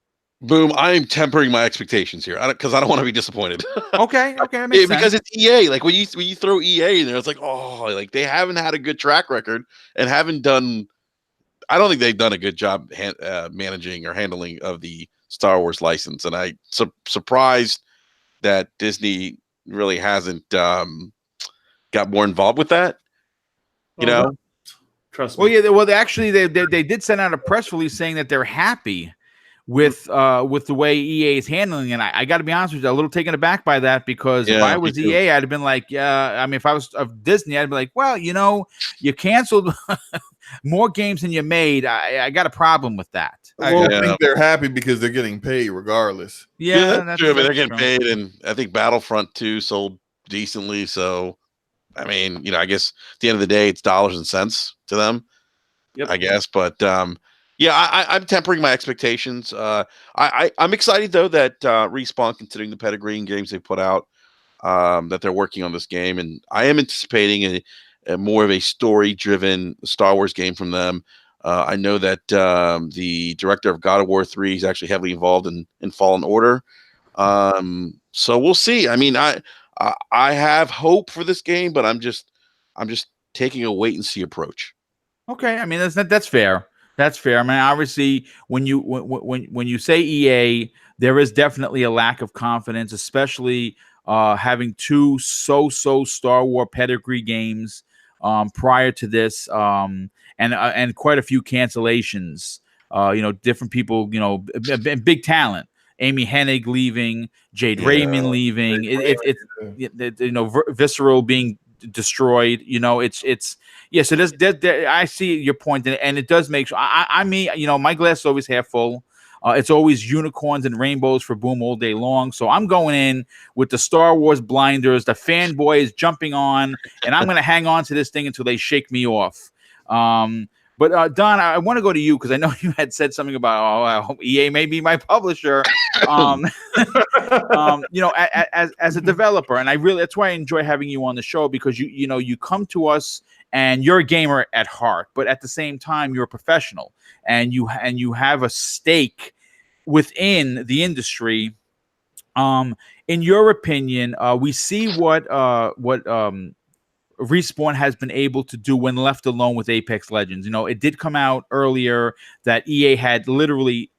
Boom! I am tempering my expectations here because I don't want to be disappointed. Okay, that makes sense. Because it's EA. Like when you throw EA in there, it's like, like they haven't had a good track record and haven't done. I don't think they've done a good job managing or handling of the Star Wars license, and I'm surprised that Disney really hasn't got more involved with that. Trust me. Well, yeah. Well, actually, they did send out a press release saying that they're happy with the way EA is handling it. And I got to be honest with you, a little taken aback by that, because if I was EA, I'd have been like, I mean, if I was of Disney, I'd be like, well, you canceled more games than you made. I got a problem with that. I think they're happy because they're getting paid regardless. Yeah, that's true. I mean, they're getting paid, and I think Battlefront 2 sold decently. So, I mean, I guess at the end of the day, it's dollars and cents to them. Yep. I guess, but yeah, I'm tempering my expectations. I'm excited though that Respawn, considering the pedigree and games they put out, that they're working on this game, and I am anticipating a more of a story-driven Star Wars game from them. I know that the director of God of War 3 is actually heavily involved in Fallen Order. So we'll see. I mean, I have hope for this game, but I'm just taking a wait and see approach. Okay, I mean that's fair. That's fair. I mean, obviously, when you say EA, there is definitely a lack of confidence, especially having two so Star Wars pedigree games prior to this, and quite a few cancellations. Different people, big talent. Amy Hennig leaving, Jade Raymond leaving. Visceral being destroyed. It's yeah. So I see your point, and it does make sure. I mean, my glass is always half full. It's always unicorns and rainbows for Boom all day long. So I'm going in with the Star Wars blinders. The fanboy is jumping on, and I'm going to hang on to this thing until they shake me off. But Don, I want to go to you because I know you had said something about EA may be my publisher. As a developer, and that's why I enjoy having you on the show, because you come to us and you're a gamer at heart, but at the same time you're a professional and you have a stake within the industry. In your opinion, we see what Respawn has been able to do when left alone with Apex Legends. It did come out earlier that EA had literally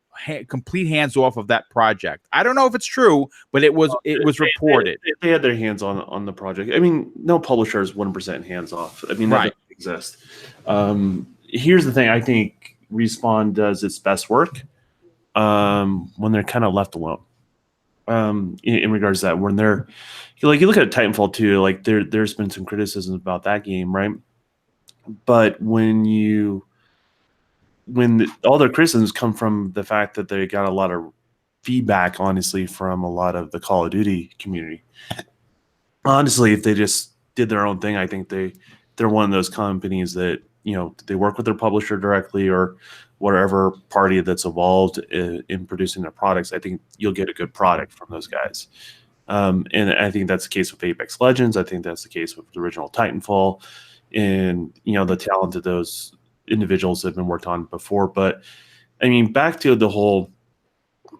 complete hands off of that project. I don't know if it's true, but it was reported. They had their hands on the project. I mean, no publisher is 100% hands off. I mean, that doesn't exist. Here's the thing. I think Respawn does its best work when they're kind of left alone. In regards to that, when they're like, you look at Titanfall 2, like there's been some criticism about that game, right? But when all their criticisms come from the fact that they got a lot of feedback, honestly, from a lot of the Call of Duty community. Honestly, if they just did their own thing, I think they're one of those companies that they work with their publisher directly or whatever party that's involved in producing their products. I think you'll get a good product from those guys. And I think that's the case with Apex Legends. I think that's the case with the original Titanfall, and the talent of those individuals that have been worked on before. But I mean, back to the whole,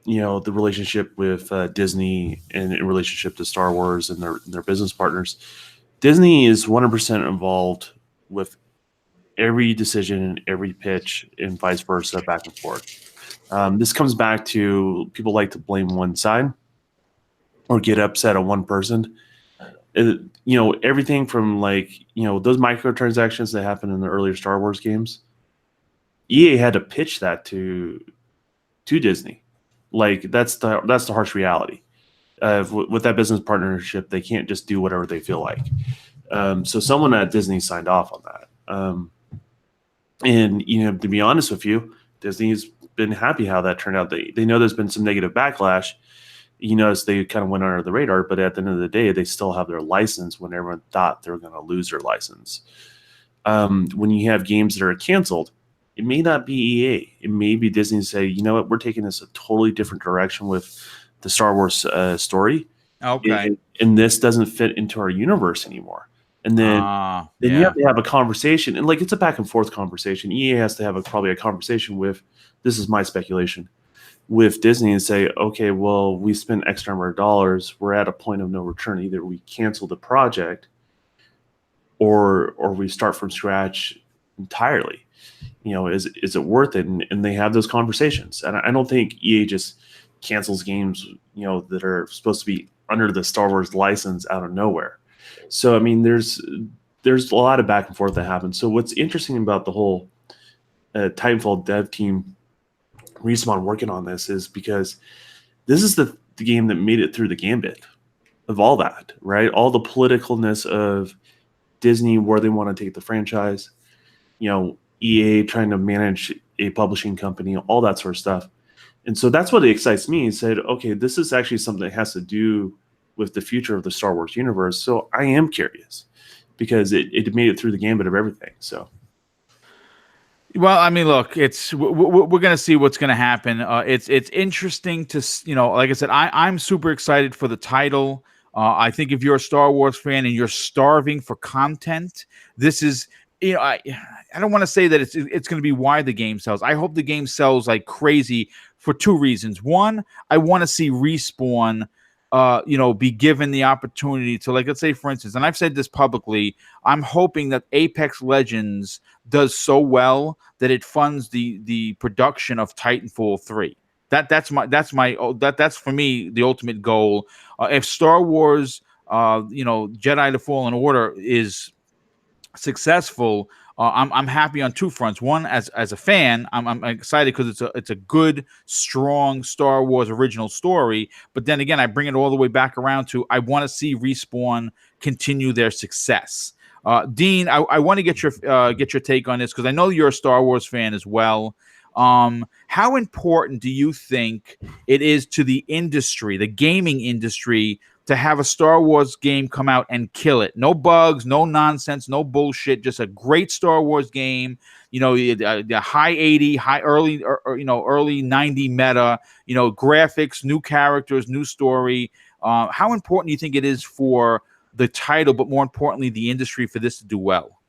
the relationship with Disney and in relationship to Star Wars and their business partners. Disney is 100% involved with every decision and every pitch and vice versa, back and forth. This comes back to people like to blame one side or get upset at one person. Everything from those microtransactions that happened in the earlier Star Wars games, EA had to pitch that to Disney. Like that's the harsh reality. With that business partnership, they can't just do whatever they feel like. So someone at Disney signed off on that. And to be honest with you, Disney's been happy how that turned out. They know there's been some negative backlash. As they kind of went under the radar, but at the end of the day, they still have their license when everyone thought they were going to lose their license. When you have games that are canceled, it may not be EA. It may be Disney say, you know what, we're taking this a totally different direction with the Star Wars story. Okay. And this doesn't fit into our universe anymore. And then you have to have a conversation, and it's a back and forth conversation. EA has to have probably a conversation with, this is my speculation, with Disney and say, okay, well, we spent X number of dollars. We're at a point of no return. Either we cancel the project or we start from scratch entirely. Is it worth it? And they have those conversations. And I don't think EA just cancels games, that are supposed to be under the Star Wars license out of nowhere. So, I mean, there's a lot of back and forth that happens. So what's interesting about the whole Titanfall dev team, Respawn working on this, is because this is the game that made it through the gambit of all that, right? All the politicalness of Disney, where they want to take the franchise, EA trying to manage a publishing company, all that sort of stuff. And so that's what excites me. He said, okay, this is actually something that has to do with the future of the Star Wars universe. So I am curious because it made it through the gambit of everything. So. Well, I mean, look, we're going to see what's going to happen. It's interesting to, like I said, I'm super excited for the title. I think if you're a Star Wars fan and you're starving for content, this is, I don't want to say that it's going to be why the game sells. I hope the game sells like crazy for two reasons. One, I want to see Respawn, be given the opportunity to, like, let's say, for instance, and I've said this publicly, I'm hoping that Apex Legends does so well that it funds the production of Titanfall 3. That's for me the ultimate goal. If Star Wars, Jedi: The Fallen Order is successful, I'm happy on two fronts. One, as a fan, I'm excited because it's a good, strong Star Wars original story. But then again, I bring it all the way back around to I want to see Respawn continue their success. Dean, I want to get your take on this because I know you're a Star Wars fan as well. How important do you think it is to the industry, the gaming industry, to have a Star Wars game come out and kill it? No bugs, no nonsense, no bullshit. Just a great Star Wars game. The high 80, early 90 meta. Graphics, new characters, new story. How important do you think it is for the title, but more importantly, the industry, for this to do well?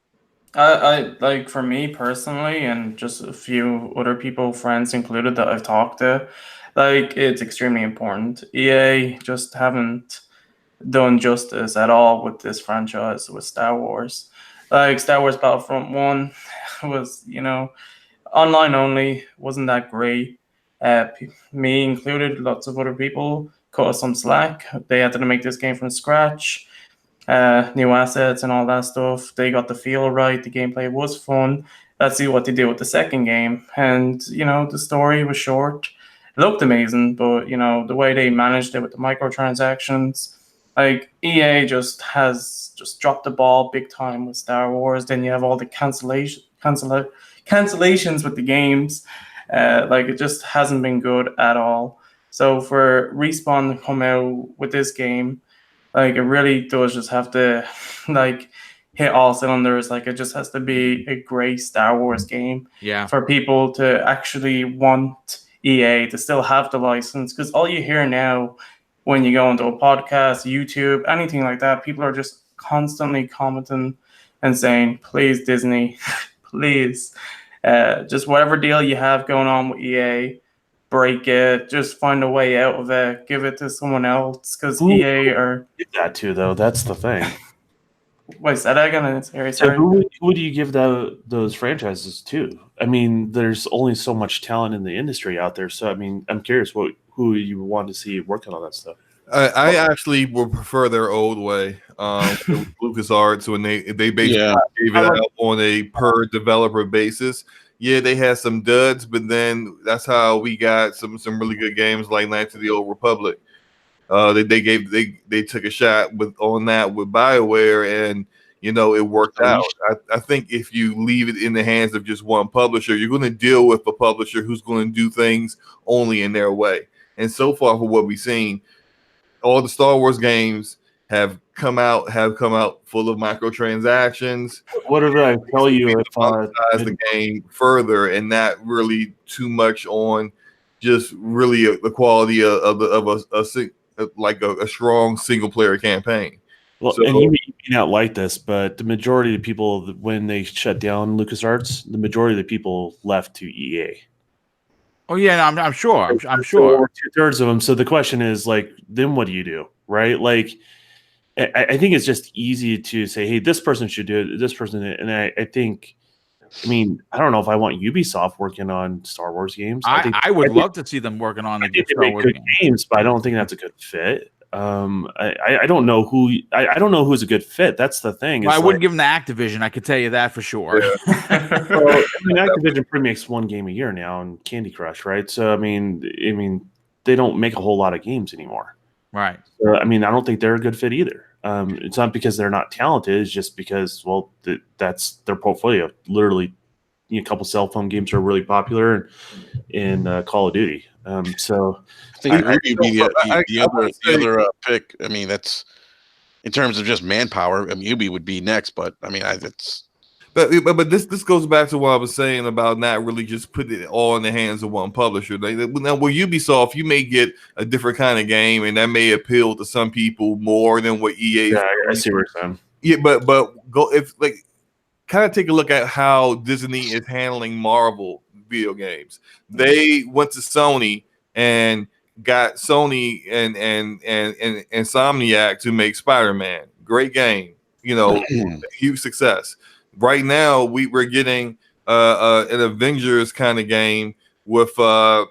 I like, for me personally, and just a few other people, friends included, that I've talked to, like, it's extremely important. EA just haven't done justice at all with this franchise, with Star Wars. Like, Star Wars Battlefront 1 was, online only, wasn't that great. Me included, lots of other people cut us some slack. They had to make this game from scratch. New assets and all that stuff. They got the feel right. The gameplay was fun. Let's see what they do with the second game. And, the story was short. It looked amazing, but, the way they managed it with the microtransactions, like, EA just dropped the ball big time with Star Wars. Then you have all the cancellations with the games. It just hasn't been good at all. So for Respawn to come out with this game, like, it really does just have to, like, hit all cylinders. Like, it just has to be a great Star Wars game. Yeah. For people to actually want EA to still have the license. Because all you hear now when you go into a podcast, YouTube, anything like that, people are just constantly commenting and saying, please, Disney, please, just whatever deal you have going on with EA, break it, just find a way out of it, give it to someone else, because EA are... Did that too, though. That's the thing. Wait, say that again? Sorry. So who do you give those franchises to? I mean, there's only so much talent in the industry out there. So, I mean, I'm curious who you want to see working on that stuff. I actually would prefer their old way. LucasArts, when they basically gave it out on a per developer basis. Yeah, they had some duds, but then that's how we got some really good games like Knights of the Old Republic. They took a shot on that with Bioware, and it worked out. I think if you leave it in the hands of just one publisher, you're going to deal with a publisher who's going to do things only in their way. And so far, for what we've seen, all the Star Wars games have come out full of microtransactions. What did I tell you? If monetize the game further, and not really too much on just really the quality of a strong single player campaign. Well, and you may not like this, but the majority of the people, when they shut down LucasArts, the majority of the people left to EA. Oh yeah, I'm sure. I'm sure. 2/3 of them. So the question is, like, then what do you do, right? Like, I think it's just easy to say, hey, this person should do it, this person, and I think, I mean, I don't know if I want Ubisoft working on Star Wars games. I would love to see them working on Star Wars games, but I don't think that's a good fit. I don't know who. I don't know who's a good fit. That's the thing. Well, I wouldn't give them the Activision. I could tell you that for sure. Yeah. Well, Activision pretty makes one game a year now in Candy Crush, right? So I mean, they don't make a whole lot of games anymore, right? So, I mean, I don't think they're a good fit either. It's not because they're not talented. It's just because, well, that's their portfolio. Literally a couple cell phone games are really popular in Call of Duty. So I think Ruby would be I would say- the other pick. I mean, that's in terms of just manpower. I mean, Ubi would be next, but I mean, it's. But this goes back to what I was saying about not really just putting it all in the hands of one publisher. Now, with Ubisoft, you may get a different kind of game, and that may appeal to some people more than what EA. yeah, I see where you're saying. Yeah, but go if like kind of take a look at how Disney is handling Marvel video games. They went to Sony and got Sony and Insomniac to make Spider-Man. Great game, huge success. Right now, we're getting an Avengers kind of game with Nintendo.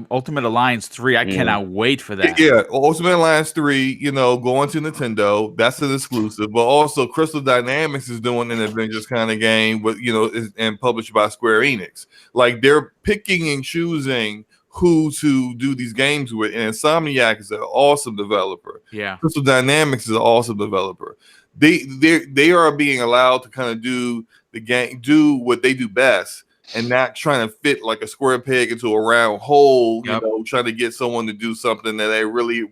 Ultimate Alliance 3. I cannot wait for that. Yeah, Ultimate Alliance 3, going to Nintendo. That's an exclusive. But also Crystal Dynamics is doing an Avengers kind of game with, and published by Square Enix. Like they're picking and choosing who to do these games with. And Insomniac is an awesome developer. Yeah. Crystal Dynamics is an awesome developer. They are being allowed to kind of do the game, do what they do best, and not trying to fit like a square peg into a round hole, trying to get someone to do something that they really,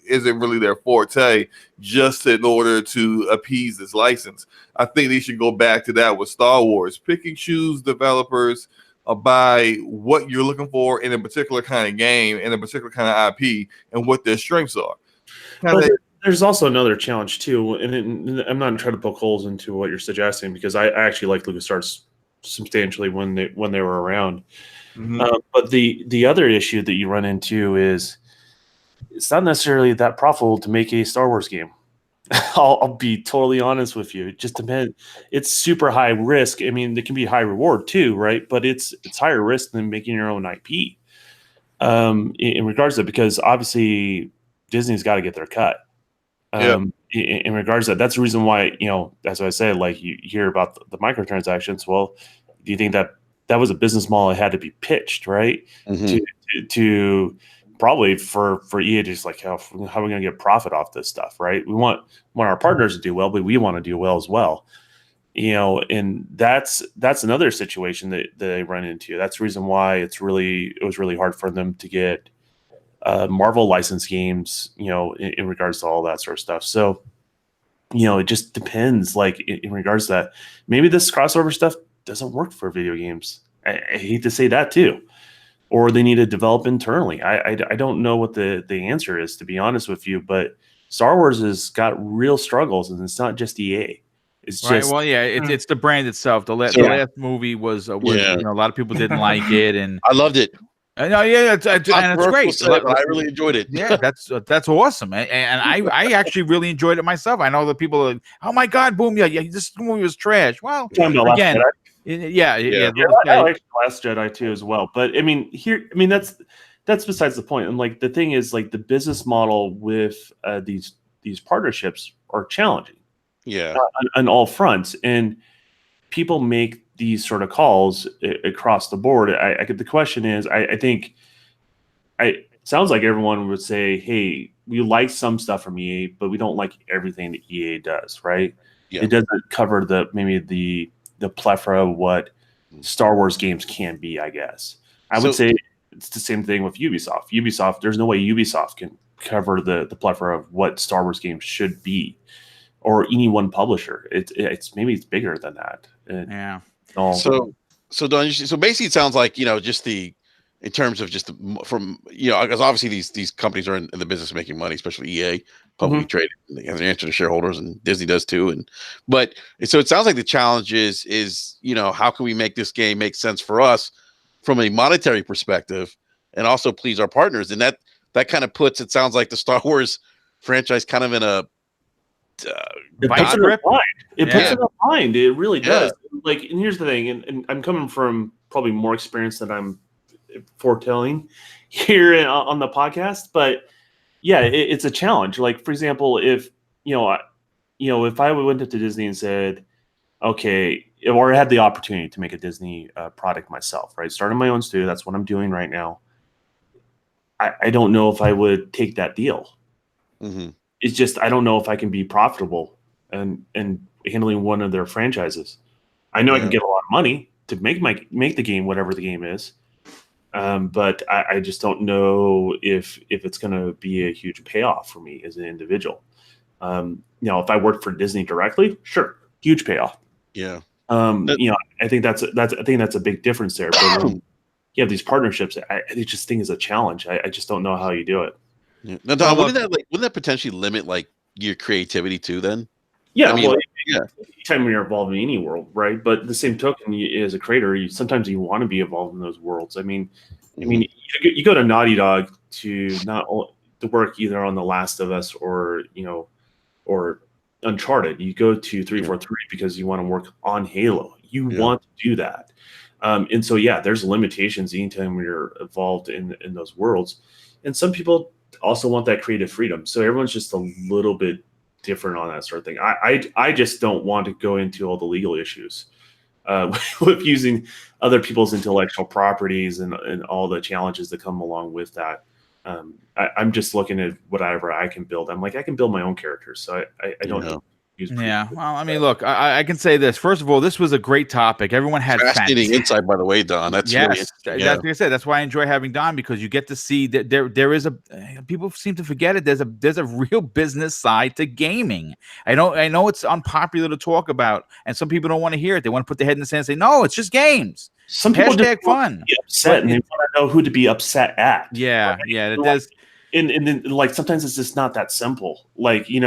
isn't really their forte, just in order to appease this license. I think they should go back to that with Star Wars. Pick and choose developers by what you're looking for in a particular kind of game, in a particular kind of IP, and what their strengths are. There's also another challenge too, and I'm not trying to poke holes into what you're suggesting because I actually like LucasArts substantially when they were around. Mm-hmm. But the other issue that you run into is it's not necessarily that profitable to make a Star Wars game. I'll be totally honest with you. It just depends. It's super high risk. I mean, there can be high reward too, right? But it's higher risk than making your own IP. In regards to that, because obviously Disney's got to get their cut. In regards to that, that's the reason why, as I said, like you hear about the microtransactions. Well, do you think that was a business model that had to be pitched, right? Mm-hmm. To probably for EA, just like how are we going to get profit off this stuff, right? We want our partners to do well, but we want to do well as well. And that's another situation that they run into. That's the reason why it was really hard for them to get Marvel licensed games, in regards to all that sort of stuff. So, it just depends. Like in regards to that, maybe this crossover stuff doesn't work for video games. I hate to say that too, or they need to develop internally. I don't know what the answer is, to be honest with you. But Star Wars has got real struggles, and it's not just EA. It's right. just It's the brand itself. The last movie was a lot of people didn't like it, and I loved it. No, yeah, and it's great. I really enjoyed it. Yeah, that's awesome, and I actually really enjoyed it myself. I know that people are like, "Oh my God, Boom! Yeah, this movie was trash." Well, again, yeah. I like Last Jedi too as well. But I mean, that's besides the point. And like the thing is, like the business model with these partnerships are challenging. Yeah, on all fronts, and people make these sort of calls across the board. The question is, I think it sounds like everyone would say, hey, we like some stuff from EA, but we don't like everything that EA does, right? Yeah. It doesn't cover the plethora of what Star Wars games can be, I guess. I would say it's the same thing with Ubisoft. Ubisoft, there's no way Ubisoft can cover the plethora of what Star Wars games should be, or any one publisher. It's maybe it's bigger than that. Yeah. So basically, it sounds like just in terms of just from because obviously these companies are in the business of making money, especially EA, publicly traded. They have an answer to shareholders, and Disney does too. But so it sounds like the challenge is how can we make this game make sense for us from a monetary perspective, and also please our partners, and that kind of puts, it sounds like, the Star Wars franchise kind of in a it puts it in a bind. It puts it in a bind. It really does. Like, and here's the thing, and I'm coming from probably more experience than I'm foretelling here on the podcast, but yeah, it's a challenge. Like, for example, if if I went up to Disney and said, okay, or I had the opportunity to make a Disney product myself, right? Starting my own studio, that's what I'm doing right now. I don't know if I would take that deal. Mm-hmm. It's just I don't know if I can be profitable and handling one of their franchises. I know I can get a lot of money to make the game whatever the game is, but I just don't know if it's going to be a huge payoff for me as an individual. If I worked for Disney directly, sure, huge payoff. Yeah. I think that's a big difference there. But when you have these partnerships, I just think is a challenge. I just don't know how you do it. Yeah. Now, Don, wouldn't that potentially limit like your creativity too? Then, yeah. Anytime you're involved in any world, right? But the same token, as a creator, sometimes you want to be involved in those worlds. I mean, you go to Naughty Dog to work either on The Last of Us or Uncharted. You go to 343 because you want to work on Halo. You want to do that. And so, there's limitations anytime you're involved in those worlds. And some people also want that creative freedom. So everyone's just a little bit different on that sort of thing. I just don't want to go into all the legal issues with using other people's intellectual properties and all the challenges that come along with that. I'm just looking at whatever I can build. I'm like, I can build my own characters, so I don't know. Yeah, well, I mean, look, I can say this. First of all, this was a great topic. Everyone had fascinating insight, by the way, Don. That's yes, really that's like I said. That's why I enjoy having Don, because you get to see that there is people seem to forget it. There's a real business side to gaming. I know it's unpopular to talk about, and some people don't want to hear it. They want to put their head in the sand and say, no, it's just games. Some people just fun. Be upset, and they want to know who to be upset at. Yeah, right? yeah, it does. And then like sometimes it's just not that simple. Like you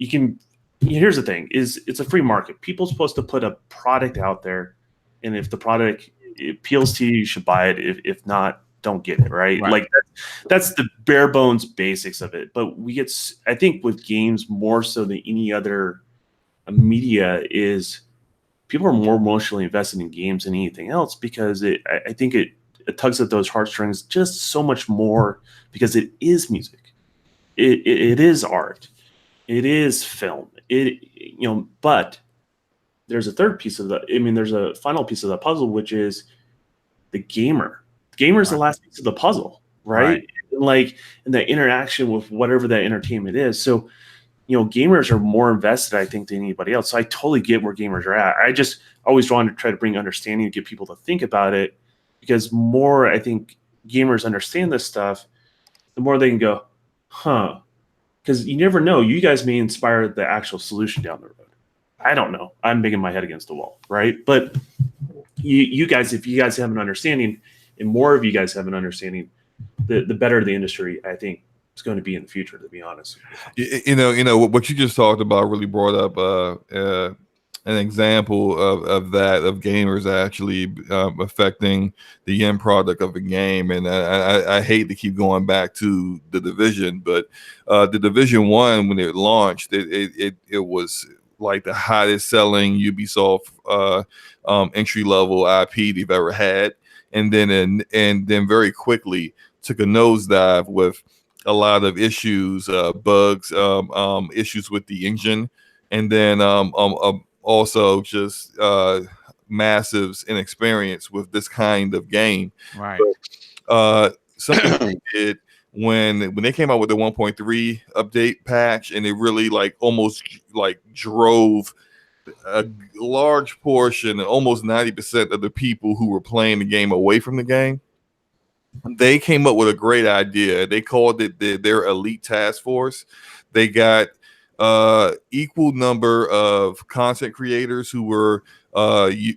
can. Here's the thing: it's a free market. People are supposed to put a product out there, and if the product appeals to you, you should buy it. If not, don't get it. Right? Like that's the bare bones basics of it. But I think with games more so than any other media is people are more emotionally invested in games than anything else because I think it tugs at those heartstrings just so much more because it is music, it is art, it is film. But there's a third piece of there's a final piece of the puzzle, which is the gamer. The gamer is the last piece of the puzzle, right? And the interaction with whatever that entertainment is. So, gamers are more invested, I think, than anybody else. So I totally get where gamers are at. I just always want to try to bring understanding to get people to think about it, because more I think gamers understand this stuff, the more they can go, huh. Because you never know. You guys may inspire the actual solution down the road. I don't know. I'm banging my head against the wall, right? But you guys, if you guys have an understanding, and more of you guys have an understanding, the better the industry, I think, is going to be in the future, to be honest. What you just talked about really brought up an example of gamers actually affecting the end product of a game. And I hate to keep going back to The Division, but The Division 1, when it launched, it was like the hottest selling Ubisoft entry level IP they've ever had, and then very quickly took a nosedive with a lot of issues, bugs, issues with the engine, and then also just massive inexperience with this kind of game. Right. Something they did when they came out with the 1.3 update patch, and it really almost drove a large portion, almost 90% of the people who were playing the game away from the game. They came up with a great idea. They called it their elite task force. They got equal number of content creators who were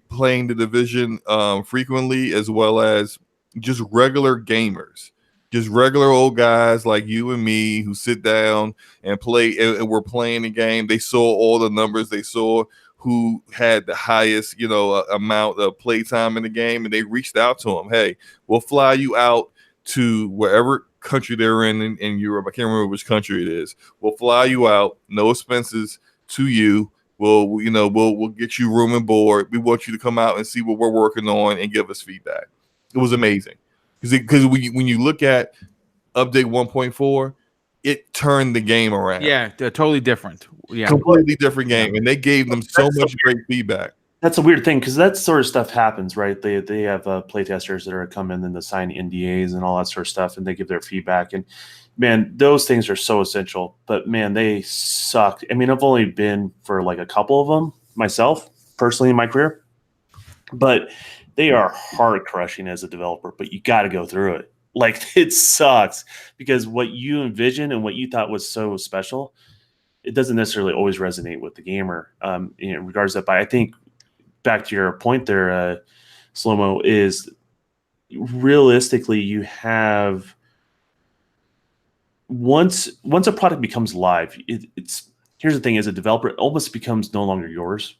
playing The Division frequently, as well as just regular gamers, just regular old guys like you and me who sit down and play and were playing the game. They saw all the numbers. They saw who had the highest amount of playtime in the game, and they reached out to them. Hey, we'll fly you out to wherever country they're in Europe. I can't remember which country it is. We'll fly you out, no expenses to you. We'll get you room and board. We want you to come out and see what we're working on and give us feedback. It was amazing because when you look at update 1.4, it turned the game around. Yeah, they're totally different. Yeah, completely different game, and they gave them so much great feedback. That's a weird thing because that sort of stuff happens, right? They have playtesters that are come in and they sign NDAs and all that sort of stuff, and they give their feedback. And man, those things are so essential. But man, they suck. I mean, I've only been for like a couple of them myself, personally in my career, but they are heart crushing as a developer. But you got to go through it. Like it sucks because what you envisioned and what you thought was so special, it doesn't necessarily always resonate with the gamer in regards to that. But I think back to your point there, Slow-Mo, is realistically you have once a product becomes live, it's here's the thing: as a developer, it almost becomes no longer yours.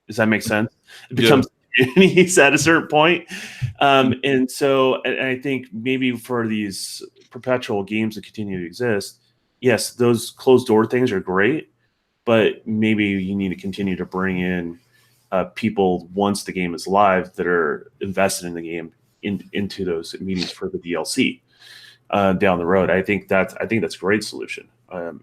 Does that make sense? It becomes communities at a certain point. And so I think maybe for these perpetual games that continue to exist, yes, those closed door things are great, but maybe you need to continue to bring in people once the game is live that are invested in the game into those meetings for the DLC down the road. I think that's a great solution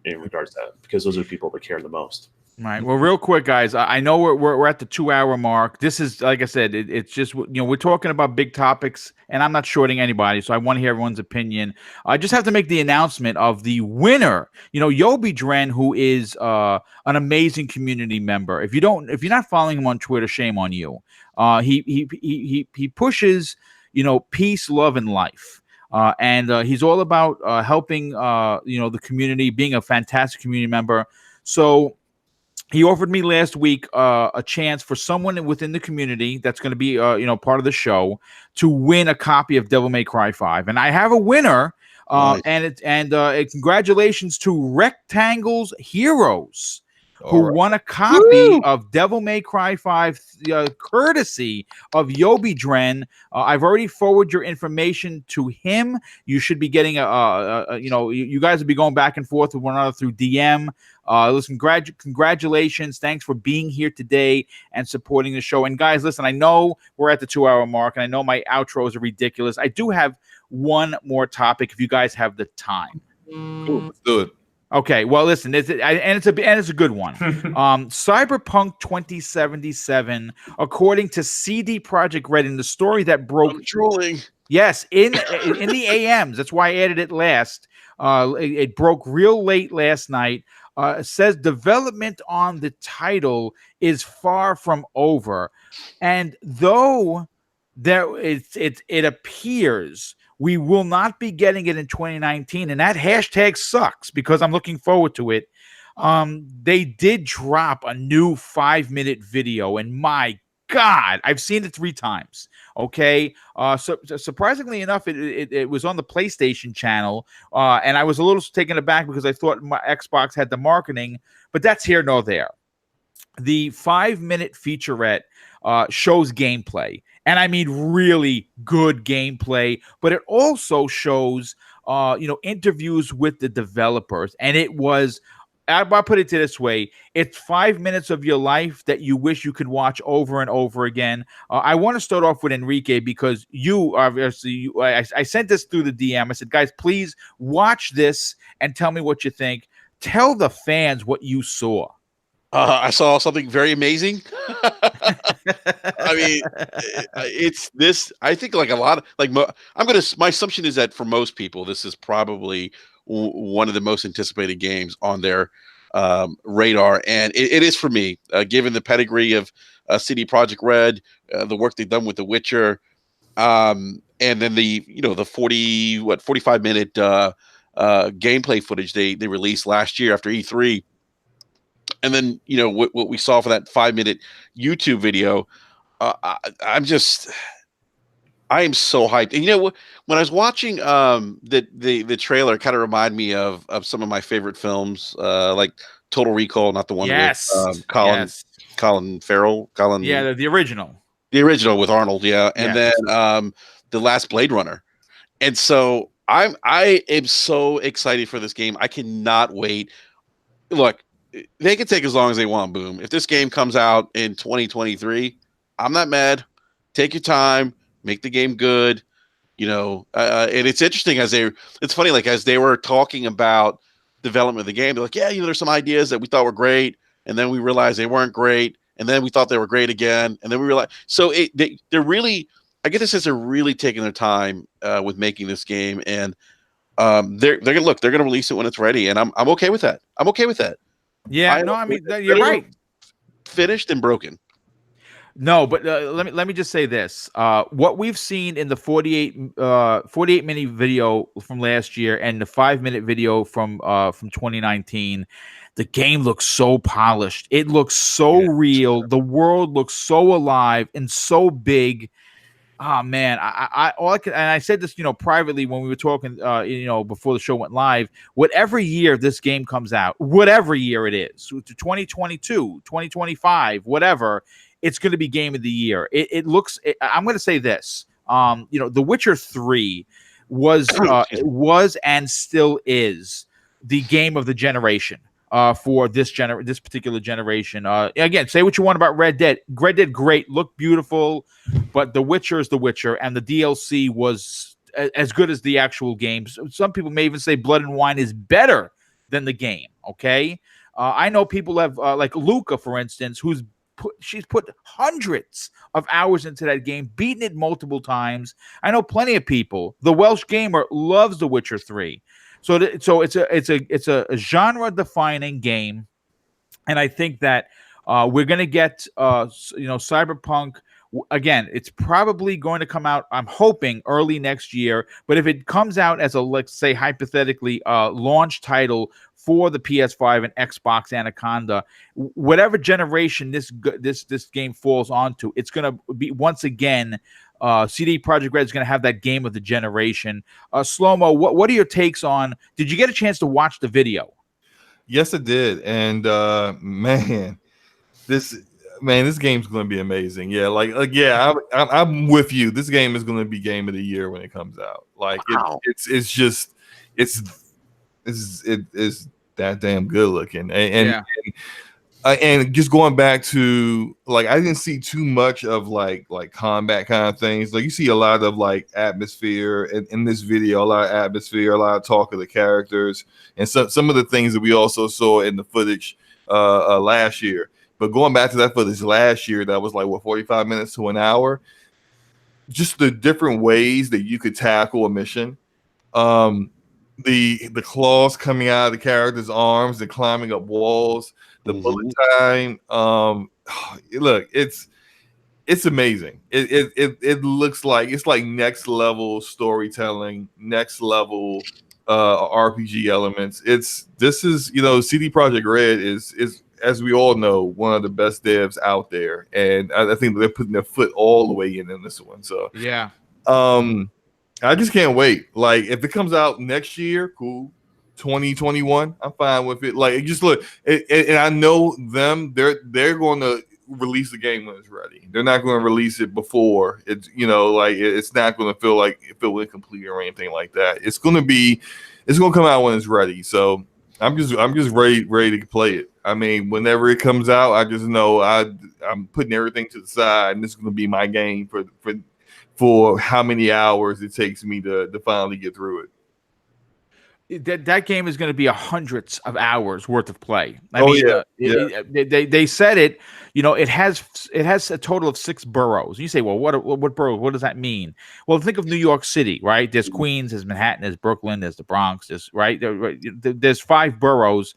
in regards to that, because those are the people that care the most. Right. Well, real quick, guys, I know we're at the 2-hour mark. This is, like I said, it's just, we're talking about big topics, and I'm not shorting anybody, so I want to hear everyone's opinion. I just have to make the announcement of the winner. Yobi Dren, who is an amazing community member. If you're not following him on Twitter, shame on you. He pushes, peace, love, and life. And he's all about helping, the community, being a fantastic community member. So he offered me last week a chance for someone within the community that's going to be, part of the show to win a copy of Devil May Cry 5. And I have a winner, Nice. and congratulations to Rectangles Heroes, who won a copy of Devil May Cry 5, courtesy of Yobi Dren. I've already forwarded your information to him. You should be getting you guys will be going back and forth with one another through DM. Listen, congratulations. Thanks for being here today and supporting the show. And guys, listen, I know we're at the 2-hour mark, and I know my outros are ridiculous. I do have one more topic if you guys have the time. Let's do it. Okay, well, listen, it's a good one. Cyberpunk 2077, according to CD Projekt Red, in the story that broke. I'm drooling. Yes, in the AMs. That's why I added it last. It broke real late last night. Says development on the title is far from over, and though it appears we will not be getting it in 2019, and that hashtag sucks because I'm looking forward to it. They did drop a new 5-minute video, and my God, I've seen it 3 times. Okay, so surprisingly enough, it was on the PlayStation channel, and I was a little taken aback because I thought my Xbox had the marketing, but that's here nor there. The 5-minute featurette shows gameplay, and I mean really good gameplay, but it also shows interviews with the developers, and it was, I'll put it this way, it's 5 minutes of your life that you wish you could watch over and over again. I want to start off with Enrique because I sent this through the DM. I said, guys, please watch this and tell me what you think. Tell the fans what you saw. I saw something very amazing. I mean, it's this. I think like a lot of my assumption is that for most people, this is probably one of the most anticipated games on their radar, and it is for me, given the pedigree of CD Projekt Red, the work they've done with The Witcher, and then the 45-minute gameplay footage they released last year after E3. And then, what we saw for that 5-minute YouTube video, I am so hyped. And when I was watching the trailer, it kind of reminded me of some of my favorite films, like Total Recall, not the one with Colin Farrell. Yeah, the original. The original with Arnold, yeah. And then the last Blade Runner. And so I am so excited for this game. I cannot wait. Look, they can take as long as they want, Boom. If this game comes out in 2023, I'm not mad. Take your time, make the game good, and it's interesting it's funny, like as they were talking about development of the game, they're like, yeah, there's some ideas that we thought were great, and then we realized they weren't great, and then we thought they were great again, and then we realized. So they're really, I get the sense they're really taking their time with making this game, and they're gonna release it when it's ready, and I'm okay with that. I'm okay with that. Yeah, no, I mean you're right. Finished and broken. No, but let me just say this: what we've seen in the 48-minute video from last year and the 5-minute video from 2019, the game looks so polished. It looks so real. The world looks so alive and so big. Oh man, and I said this, privately when we were talking, before the show went live. Whatever year this game comes out, whatever year it is, 2022, 2025, whatever, it's going to be game of the year. It looks. I'm going to say this. The Witcher 3 was and still is the game of the generation. For this particular generation. Again, say what you want about Red Dead. Red Dead, great, looked beautiful, but The Witcher is The Witcher, and the DLC was as good as the actual game. Some people may even say Blood and Wine is better than the game. Okay, I know people have like Luca, for instance, she's put hundreds of hours into that game, beaten it multiple times. I know plenty of people. The Welsh Gamer loves The Witcher 3. So it's a genre-defining game, and I think that we're going to get Cyberpunk again. It's probably going to come out, I'm hoping, early next year. But if it comes out as let's say hypothetically launch title for the PS5 and Xbox Anaconda, whatever generation this game falls onto, it's going to be once again. CD Projekt Red is going to have that game of the generation. Slow-Mo, what are your takes on? Did you get a chance to watch the video? Yes, I did, and this game's going to be amazing. Yeah, I'm with you. This game is going to be game of the year when it comes out. Like wow. it's that damn good looking, and just going back to I didn't see too much of like combat kind of things. Like you see a lot of like atmosphere in this video, a lot of atmosphere, a lot of talk of the characters, and some of the things that we also saw in the footage last year. But going back to that footage last year, that was 45 minutes to an hour. Just the different ways that you could tackle a mission. The claws coming out of the character's arms and climbing up walls. The bullet time, look, it's amazing. It looks like it's like next level storytelling, next level RPG elements. This is CD Projekt Red is as we all know one of the best devs out there, and I think they're putting their foot all the way in this one. So yeah, I just can't wait. Like if it comes out next year, cool. 2021, I'm fine with it. Like, just look, and I know them. They're going to release the game when it's ready. They're not going to release it before it's it's not going to feel incomplete or anything like that. It's going to come out when it's ready. So I'm just ready to play it. I mean, whenever it comes out, I just know I'm putting everything to the side, and this is going to be my game for how many hours it takes me to finally get through it. That game is going to be hundreds of hours worth of play. They said it. It has a total of 6 boroughs. You say, well, what boroughs? What does that mean? Well, think of New York City, right? There's Queens, there's Manhattan, there's Brooklyn, there's the Bronx, there's 5 boroughs.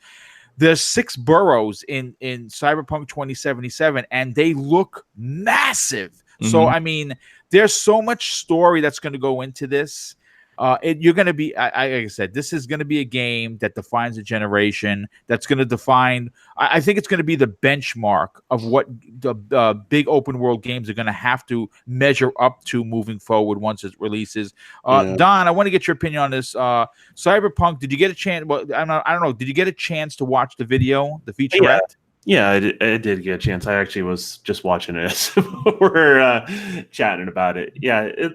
There's 6 boroughs in Cyberpunk 2077, and they look massive. Mm-hmm. So, I mean, there's so much story that's going to go into this. You're going to be, like I said, this is going to be a game that defines a generation. That's going to define. I think it's going to be the benchmark of what the big open world games are going to have to measure up to moving forward once it releases. Don, I want to get your opinion on this. Cyberpunk. Did you get a chance? Well, I don't know. Did you get a chance to watch the video, the featurette? Yeah, I did get a chance. I actually was just watching it as we're chatting about it. Yeah,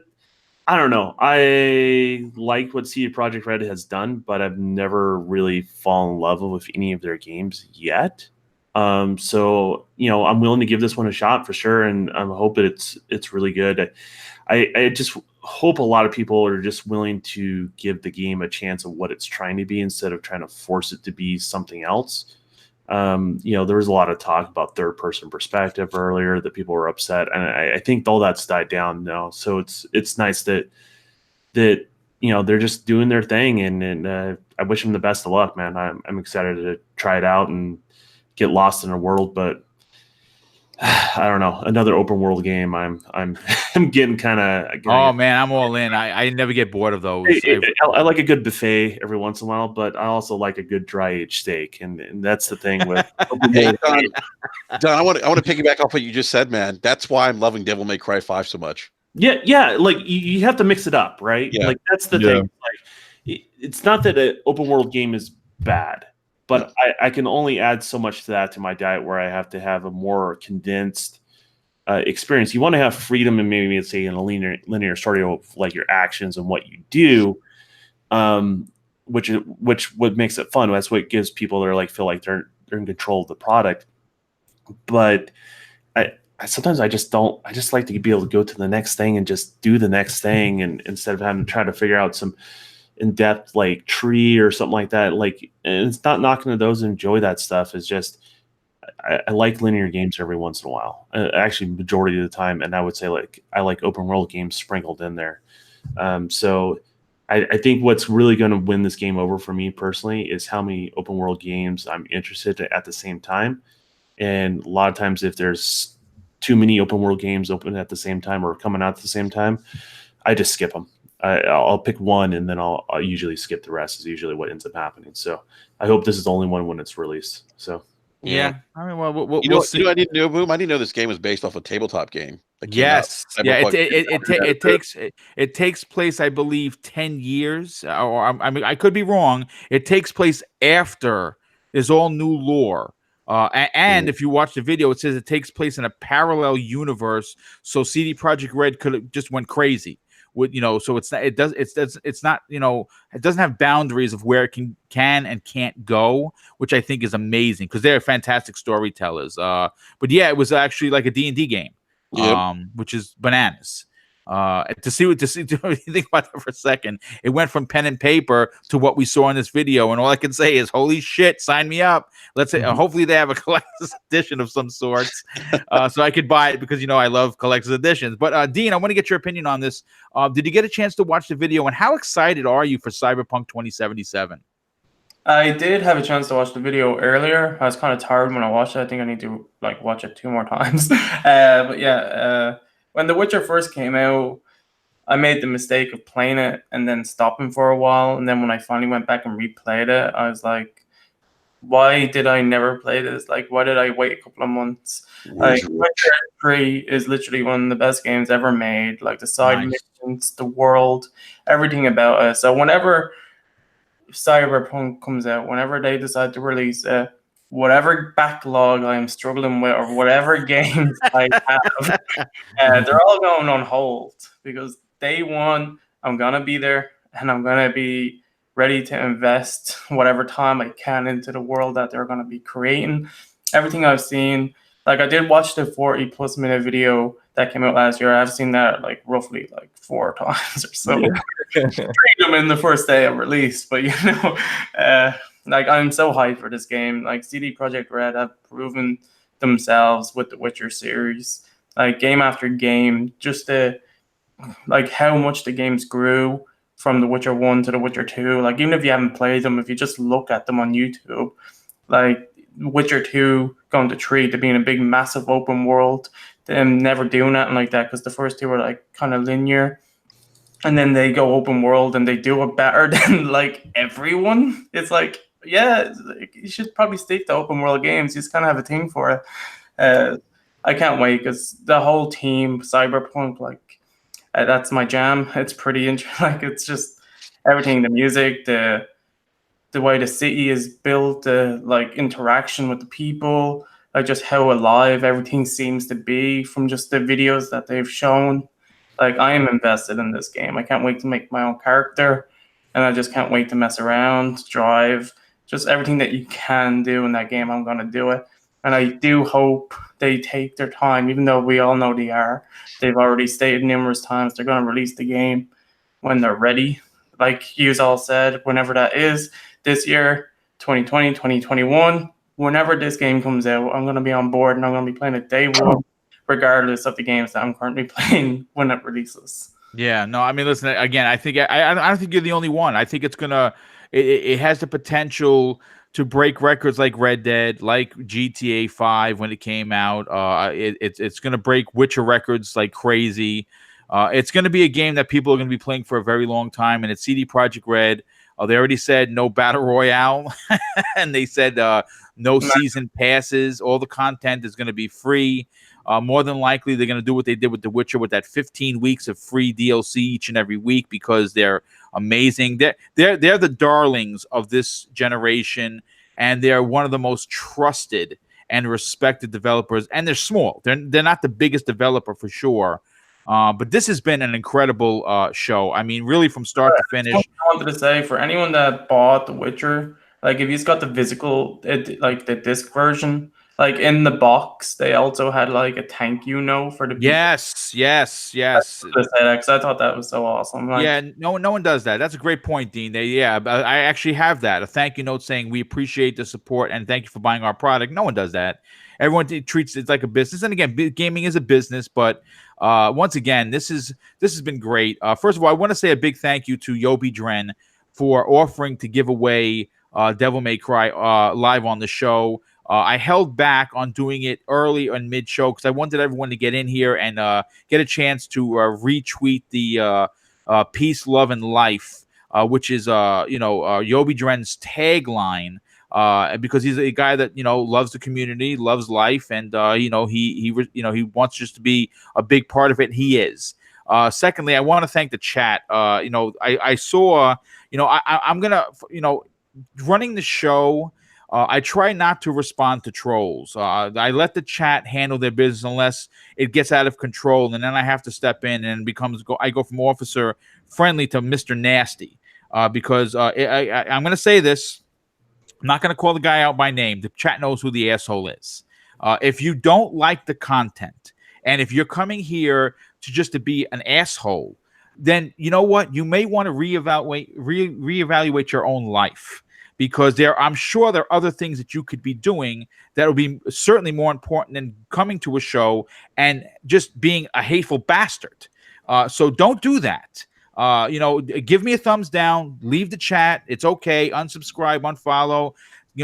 I don't know. I like what CD Projekt Red has done, but I've never really fallen in love with any of their games yet. So I'm willing to give this one a shot for sure, and I'm hoping it's really good. I just hope a lot of people are just willing to give the game a chance of what it's trying to be instead of trying to force it to be something else. There was a lot of talk about third-person perspective earlier that people were upset, and I think all that's died down now. So it's nice that they're just doing their thing, and I wish them the best of luck, man. I'm excited to try it out and get lost in a world, but I don't know, another open world game. I'm getting kind of. Oh man, I'm all in. I never get bored of those. I like a good buffet every once in a while, but I also like a good dry aged steak, and that's the thing with. Hey, Don, I want to piggyback off what you just said, man. That's why I'm loving Devil May Cry 5 so much. Yeah. Like you have to mix it up, right? Yeah. Like that's the thing. Like it's not that an open world game is bad, but I can only add so much to that to my diet where I have to have a more condensed experience. You want to have freedom and maybe say in a linear story of like your actions and what you do, which what makes it fun. That's what gives people that feel like they're in control of the product. But sometimes I just don't. I just like to be able to go to the next thing and just do the next thing, and instead of having to try to figure out some in-depth like tree or something like that. Like, and it's not knocking to those who enjoy that stuff. It's just I like linear games every once in a while. Actually, majority of the time, and I would say I like open world games sprinkled in there. So I think what's really going to win this game over for me personally is how many open world games I'm interested in at the same time. And a lot of times, if there's too many open world games open at the same time or coming out at the same time, I just skip them. I'll pick one and then I'll usually skip the rest. Is usually what ends up happening. So I hope this is the only one when it's released. So yeah, I mean, well, we'll see. I didn't know, Boom. I didn't know this game was based off a tabletop game. Yes, yeah. It takes place, I believe, 10 years. Or I mean, I could be wrong. It takes place after there's all new lore. And if you watch the video, it says it takes place in a parallel universe. So CD Projekt Red could have just went crazy with, so it's not, it doesn't have boundaries of where it can and can't go, which I think is amazing because they're fantastic storytellers. But yeah, it was actually like a D&D game, which is bananas. To think about that for a second, it went from pen and paper to what we saw in this video, and all I can say is, "Holy shit! Sign me up!" Let's say, hopefully they have a collector's edition of some sorts, so I could buy it because I love collector's editions. But Dean, I want to get your opinion on this. Did you get a chance to watch the video, and how excited are you for Cyberpunk 2077? I did have a chance to watch the video earlier. I was kind of tired when I watched it. I think I need to watch it 2 more times. But yeah. When The Witcher first came out, I made the mistake of playing it and then stopping for a while. And then when I finally went back and replayed it, I was like, why did I never play this? Like, why did I wait a couple of months? Witcher 3 is literally one of the best games ever made. Like, the side missions, the world, everything about it. So whenever Cyberpunk comes out, whenever they decide to release it, whatever backlog I'm struggling with or whatever games I have, they're all going on hold because day one, I'm going to be there and I'm going to be ready to invest whatever time I can into the world that they're going to be creating. Everything I've seen, I did watch the 40+ minute video that came out last year. I've seen that roughly 4 times or so. Treat them in the first day of release, but I'm so hyped for this game. CD Projekt Red have proven themselves with the Witcher series, game after game. Just how much the games grew from the Witcher 1 to the Witcher 2. Even if you haven't played them, if you just look at them on YouTube, Witcher 2 going to 3 to being a big, massive open world, them never doing anything like that because the first 2 were kind of linear. And then they go open world and they do it better than everyone. It's you should probably stick to open world games. You just kind of have a thing for it. I can't wait because the whole team, Cyberpunk, that's my jam. It's pretty interesting. It's just everything, the music, the way the city is built, the interaction with the people, just how alive everything seems to be from just the videos that they've shown. I am invested in this game. I can't wait to make my own character, and I just can't wait to mess around, drive, just everything that you can do in that game. I'm going to do it. And I do hope they take their time, even though we all know they are. They've already stated numerous times they're going to release the game when they're ready. Like you all said, whenever that is, this year, 2020, 2021, whenever this game comes out, I'm going to be on board and I'm going to be playing it day one, regardless of the games that I'm currently playing when it releases. Yeah, no, I mean, listen, again, I think I don't think you're the only one. I think it's gonna, it has the potential to break records like Red Dead, like GTA 5 when it came out. It's gonna break Witcher records like crazy. It's gonna be a game that people are gonna be playing for a very long time, and it's CD Projekt Red. They already said no battle royale, and they said no season passes. All the content is gonna be free. More than likely, they're going to do what they did with The Witcher with that 15 weeks of free DLC each and every week because they're amazing. They're the darlings of this generation, and they're one of the most trusted and respected developers. And they're small. They're not the biggest developer for sure. But this has been an incredible show. I mean, really from start to finish. I wanted to say for anyone that bought The Witcher, like if you've got the physical, like the disc version. Like in the box, they also had like a thank you note for the people. Yes. Because I thought that was so awesome. Like, yeah, no one does that. That's a great point, Dean. I actually have that, a thank you note saying we appreciate the support and thank you for buying our product. No one does that. Everyone treats it like a business. And again, gaming is a business, but once again, this has been great. First of all, I want to say a big thank you to Yobi Dren for offering to give away Devil May Cry live on the show. I held back on doing it early and mid-show because I wanted everyone to get in here and get a chance to retweet the Peace, Love, and Life, which is Yobi Dren's tagline, because he's a guy that loves the community, loves life, and he wants just to be a big part of it. And he is. Secondly, I want to thank the chat. I saw, I'm gonna, running the show. I try not to respond to trolls. I let the chat handle their business unless it gets out of control, and then I have to step in and I go from officer friendly to Mr. Nasty, because I'm going to say this. I'm not going to call the guy out by name. The chat knows who the asshole is. If you don't like the content, and if you're coming here to be an asshole, then you know what? You may want to reevaluate your own life. Because I'm sure there are other things that you could be doing that will be certainly more important than coming to a show and just being a hateful bastard. So don't do that. Give me a thumbs down, leave the chat. It's okay. Unsubscribe, unfollow,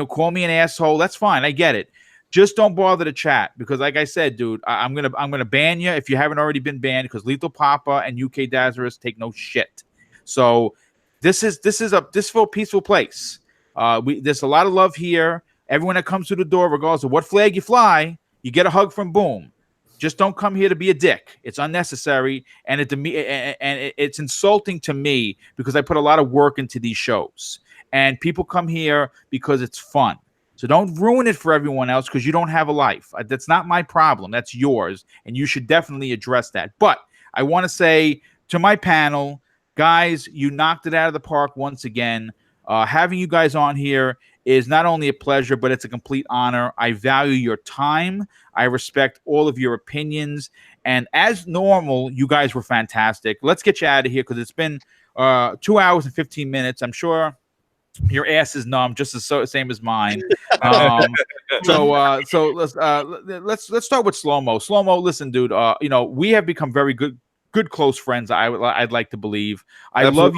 call me an asshole. That's fine. I get it. Just don't bother to chat because, like I said, dude, I'm gonna ban you if you haven't already been banned because Lethal Papa and UK Dazarus take no shit. So this is a peaceful place. There's a lot of love here. Everyone that comes through the door, regardless of what flag you fly, you get a hug from Boom. Just don't come here to be a dick. It's unnecessary, and it's insulting to me because I put a lot of work into these shows, and people come here because it's fun. So don't ruin it for everyone else because you don't have a life. That's not my problem. That's yours, and you should definitely address that. But I want to say to my panel, guys, you knocked it out of the park once again. Having you guys on here is not only a pleasure, but it's a complete honor. I value your time. I respect all of your opinions. And as normal, you guys were fantastic. Let's get you out of here because it's been 2 hours and 15 minutes. I'm sure your ass is numb, just the same as mine. So let's start with Slow-Mo. Slow-Mo, listen, dude. We have become very good close friends. I'd like to believe. I love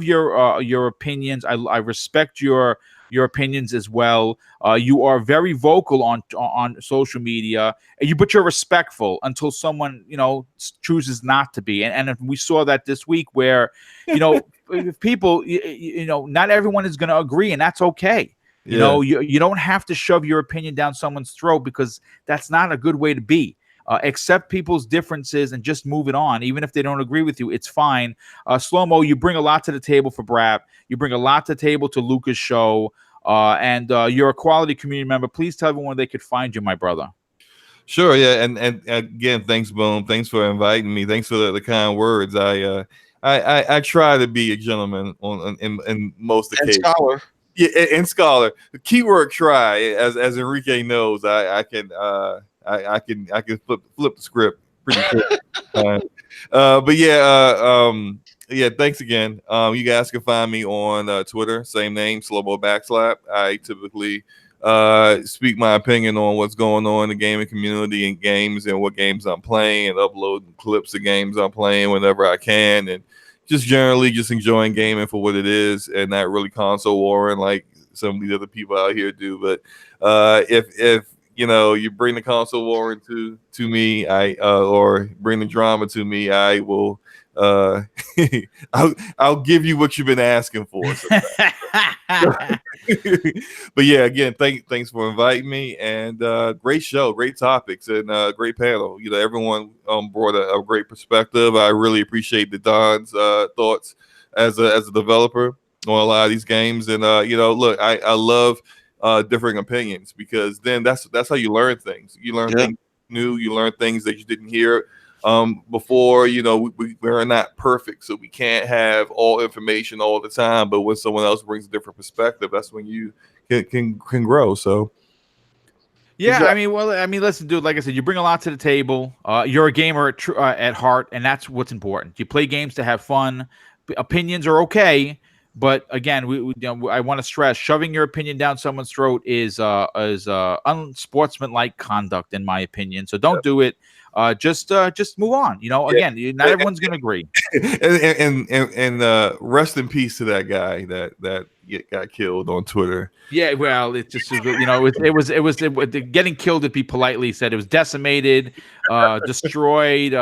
your opinions. I respect your opinions as well. You are very vocal on social media, but you're respectful until someone chooses not to be. And we saw that this week where people not everyone is going to agree, and that's okay. You don't have to shove your opinion down someone's throat because that's not a good way to be. Accept people's differences and just move it on. Even if they don't agree with you, it's fine. Slow-Mo, you bring a lot to the table for Brap. You bring a lot to the table to Luca's show. And you're a quality community member. Please tell everyone they could find you, my brother. Sure, yeah. And again, thanks, Boom. Thanks for inviting me. Thanks for the kind words. I try to be a gentleman in most occasions. And scholar. Yeah, and scholar. The keyword try, as Enrique knows, I can flip the script pretty quick. But yeah, thanks again. You guys can find me on Twitter, same name, Slow-Mo Backslap. I typically speak my opinion on what's going on in the gaming community and games and what games I'm playing, and uploading clips of games I'm playing whenever I can, and just generally just enjoying gaming for what it is, and not really console warring like some of the other people out here do. But if you bring the console warring to me, or bring the drama to me, I will. I'll give you what you've been asking for. But yeah, again, thanks for inviting me, and great show, great topics, and great panel. Everyone brought a great perspective. I really appreciate the Don's thoughts as a developer on a lot of these games, and look, I love differing opinions, because then that's how you learn things. You learn things new. You learn things that you didn't hear before. We're not perfect, so we can't have all information all the time. But when someone else brings a different perspective, that's when you can grow. So yeah, listen, dude. Like I said, you bring a lot to the table. You're a gamer at heart, and that's what's important. You play games to have fun. Opinions are okay, but again, I want to stress: shoving your opinion down someone's throat is unsportsmanlike conduct, in my opinion. So don't do it. Just move on. Again, not everyone's gonna agree. And rest in peace to that guy that got killed on Twitter. Yeah, well, it's just it was getting killed. If he politely said, it was decimated, destroyed,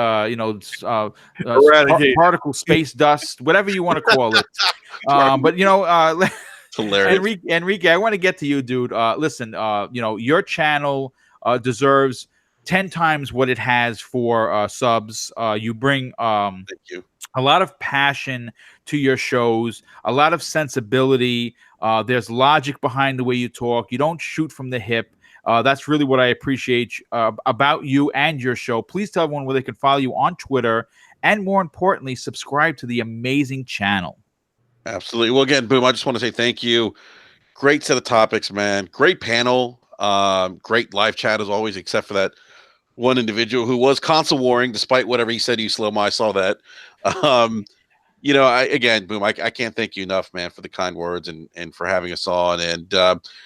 particle space dust, whatever you want to call it. But hilarious. Enrique, I want to get to you, dude. Listen, your channel deserves 10 times what it has for subs. You bring thank you. A lot of passion to your shows, a lot of sensibility. There's logic behind the way you talk. You don't shoot from the hip. That's really what I appreciate about you and your show. Please tell everyone where they can follow you on Twitter, and more importantly, subscribe to the amazing channel. Absolutely. Well, again, Boom, I just want to say thank you. Great set of topics, man. Great panel. Great live chat as always, except for that one individual who was console warring, despite whatever he said. You slow-mo, I saw that. Boom, I can't thank you enough, man, for the kind words and for having us on. And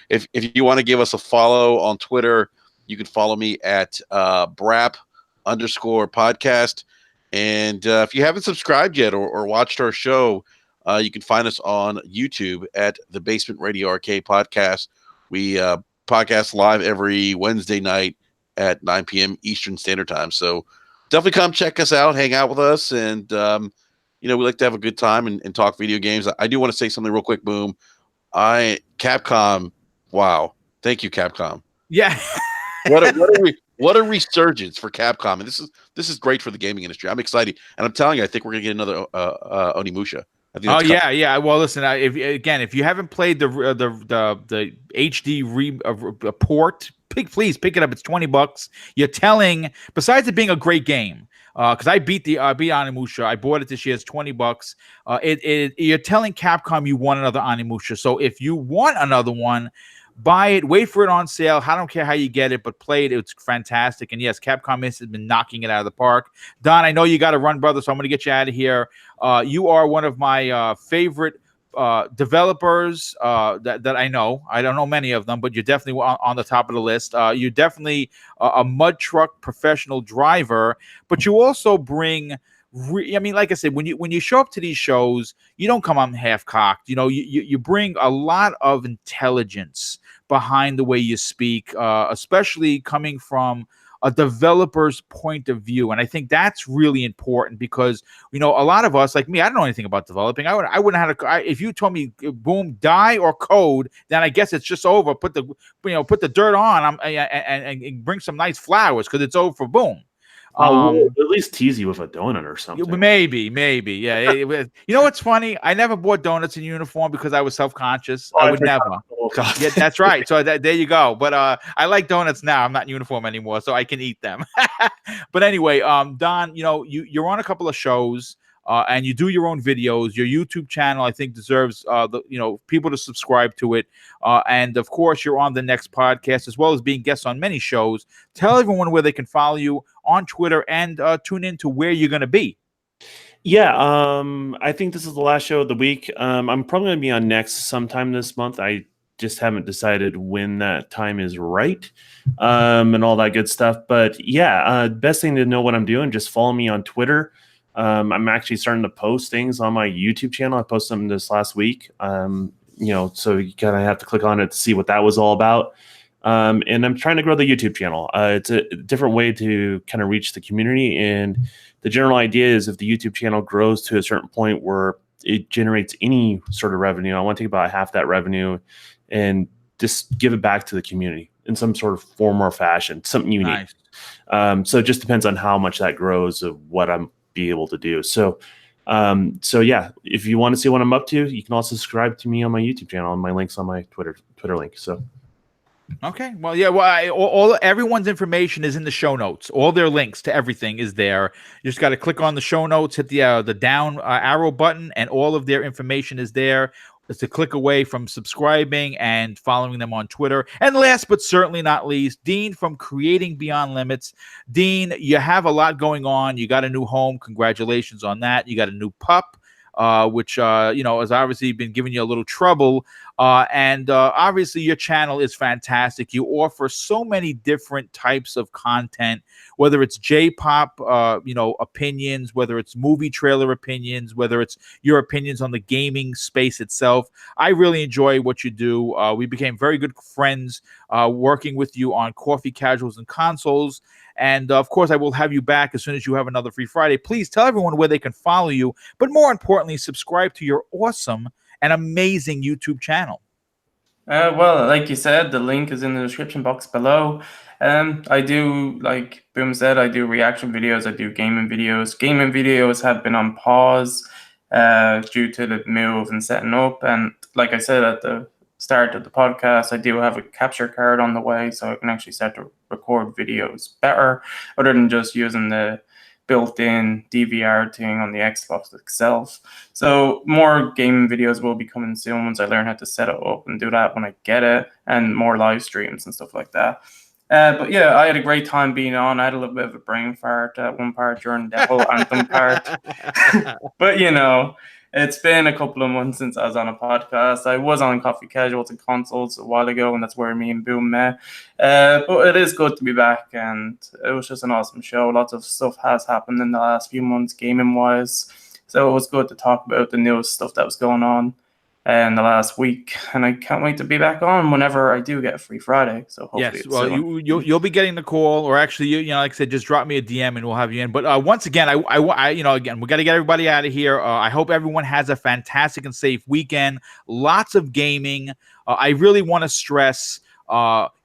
if you want to give us a follow on Twitter, you can follow me at @brap_podcast. And if you haven't subscribed yet or watched our show, you can find us on YouTube at the Basement Radio Arcade Podcast. We podcast live every Wednesday night at 9 p.m. Eastern Standard Time. So definitely come check us out, hang out with us, and we like to have a good time and talk video games. I do want to say something real quick, Boom. Capcom, wow. Thank you, Capcom. Yeah. What a resurgence for Capcom. And this is great for the gaming industry. I'm excited. And I'm telling you, I think we're gonna get another Onimusha. Oh yeah. Well, listen. If you haven't played the HD port, please pick it up. It's $20. You're telling, besides it being a great game, because I beat Onimusha. I bought it this year. It's $20. You're telling Capcom you want another Onimusha. So if you want another one, buy it. Wait for it on sale. I don't care how you get it, but play it. It's fantastic. And yes, Capcom has been knocking it out of the park. Don, I know you got to run, brother, so I'm going to get you out of here. You are one of my favorite developers that I know. I don't know many of them, but you're definitely on the top of the list. You're definitely a mud truck professional driver, but you also bring like I said, when you show up to these shows, you don't come on half-cocked. You bring a lot of intelligence behind the way you speak, especially coming from a developer's point of view. And I think that's really important because, a lot of us, like me, I don't know anything about developing. I wouldn't have to, if you told me, Boom, die or code, then I guess it's just over. Put the dirt on and bring some nice flowers because it's over for Boom. We'll at least tease you with a donut or something. Maybe, yeah. You know what's funny? I never bought donuts in uniform because I was self-conscious. I would never. Oh, God. Yeah, that's right. So there you go. But I like donuts now. I'm not in uniform anymore, so I can eat them. But anyway, Don, you're on a couple of shows. And you do your own videos. Your YouTube channel, I think, deserves people to subscribe to it. And of course, you're on the next podcast as well as being guests on many shows. Tell everyone where they can follow you on Twitter and tune in to where you're going to be. Yeah, I think this is the last show of the week. I'm probably going to be on next sometime this month. I just haven't decided when that time is right, and all that good stuff. But yeah, best thing to know what I'm doing, just follow me on Twitter. I'm actually starting to post things on my YouTube channel. I posted something this last week. So you kind of have to click on it to see what that was all about. And I'm trying to grow the YouTube channel. It's a different way to kind of reach the community. And the general idea is if the YouTube channel grows to a certain point where it generates any sort of revenue, I want to take about half that revenue and just give it back to the community in some sort of form or fashion, something unique. Nice. So it just depends on how much that grows of what I'm be able to do. So yeah, if you want to see what I'm up to, you can also subscribe to me on my YouTube channel, and my link's on my Twitter link. So. Okay. Well, yeah. Well, everyone's information is in the show notes. All their links to everything is there. You just got to click on the show notes, hit the down arrow button, and all of their information is there. It's a click away from subscribing and following them on Twitter. And last but certainly not least, Dean from Creating Beyond Limits. Dean, you have a lot going on. You got a new home. Congratulations on that. You got a new pup, which has obviously been giving you a little trouble. And obviously your channel is fantastic. You offer so many different types of content, whether it's J-pop, opinions, whether it's movie trailer opinions, whether it's your opinions on the gaming space itself. I really enjoy what you do. We became very good friends working with you on Coffee Casuals and Consoles. And of course, I will have you back as soon as you have another Free Friday. Please tell everyone where they can follow you, but more importantly, subscribe to your awesome and amazing YouTube channel. Well, like you said, the link is in the description box below. I do, like Boom said, I do reaction videos, I do gaming videos. Gaming videos have been on pause due to the move and setting up. And like I said at the start of the podcast, I do have a capture card on the way, so I can actually start to record videos better, other than just using the built-in DVR thing on the Xbox itself. So more gaming videos will be coming soon once I learn how to set it up and do that when I get it, and more live streams and stuff like that. But yeah, I had a great time being on. I had a little bit of a brain fart at one part during the whole Anthem part. But it's been a couple of months since I was on a podcast. I was on Coffee Casuals and Consoles a while ago, and that's where me and Boom met. But it is good to be back, and it was just an awesome show. Lots of stuff has happened in the last few months, gaming-wise. So it was good to talk about the newest stuff that was going on in the last week, and I can't wait to be back on whenever I do get a Free Friday. So hopefully, yes, well, you'll be getting the call, or actually, like I said, just drop me a DM and we'll have you in. But once again, again, we got to get everybody out of here. I hope everyone has a fantastic and safe weekend. Lots of gaming. I really want to stress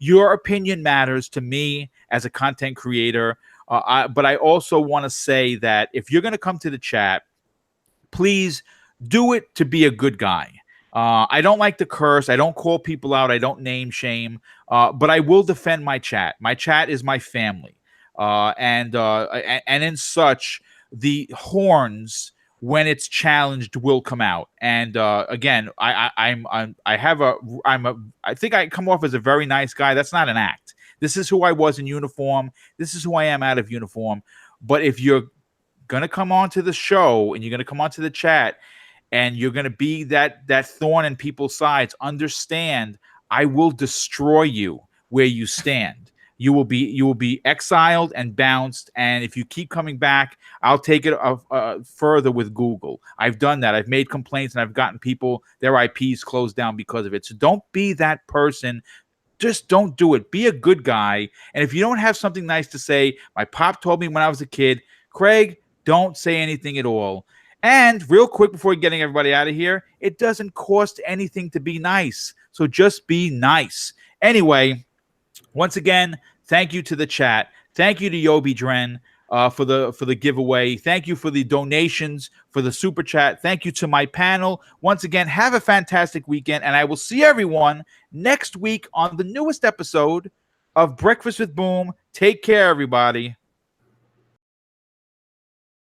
your opinion matters to me as a content creator. But I also want to say that if you're going to come to the chat, please do it to be a good guy. I don't like to curse. I don't call people out. I don't name shame. But I will defend my chat. My chat is my family. And in such, the horns, when it's challenged, will come out. And again, I think I come off as a very nice guy. That's not an act. This is who I was in uniform. This is who I am out of uniform. But if you're gonna come onto the show and you're gonna come onto the chat, and you're going to be that thorn in people's sides, understand, I will destroy you where you stand. You will be exiled and bounced. And if you keep coming back, I'll take it further with Google. I've done that. I've made complaints, and I've gotten people, their IPs closed down because of it. So don't be that person. Just don't do it. Be a good guy. And if you don't have something nice to say, my pop told me when I was a kid, Craig, don't say anything at all. And real quick, before getting everybody out of here, it doesn't cost anything to be nice. So just be nice. Anyway, once again, thank you to the chat. Thank you to Yobi Dren for the giveaway. Thank you for the donations, for the super chat. Thank you to my panel. Once again, have a fantastic weekend, and I will see everyone next week on the newest episode of Breakfast with Boom. Take care, everybody.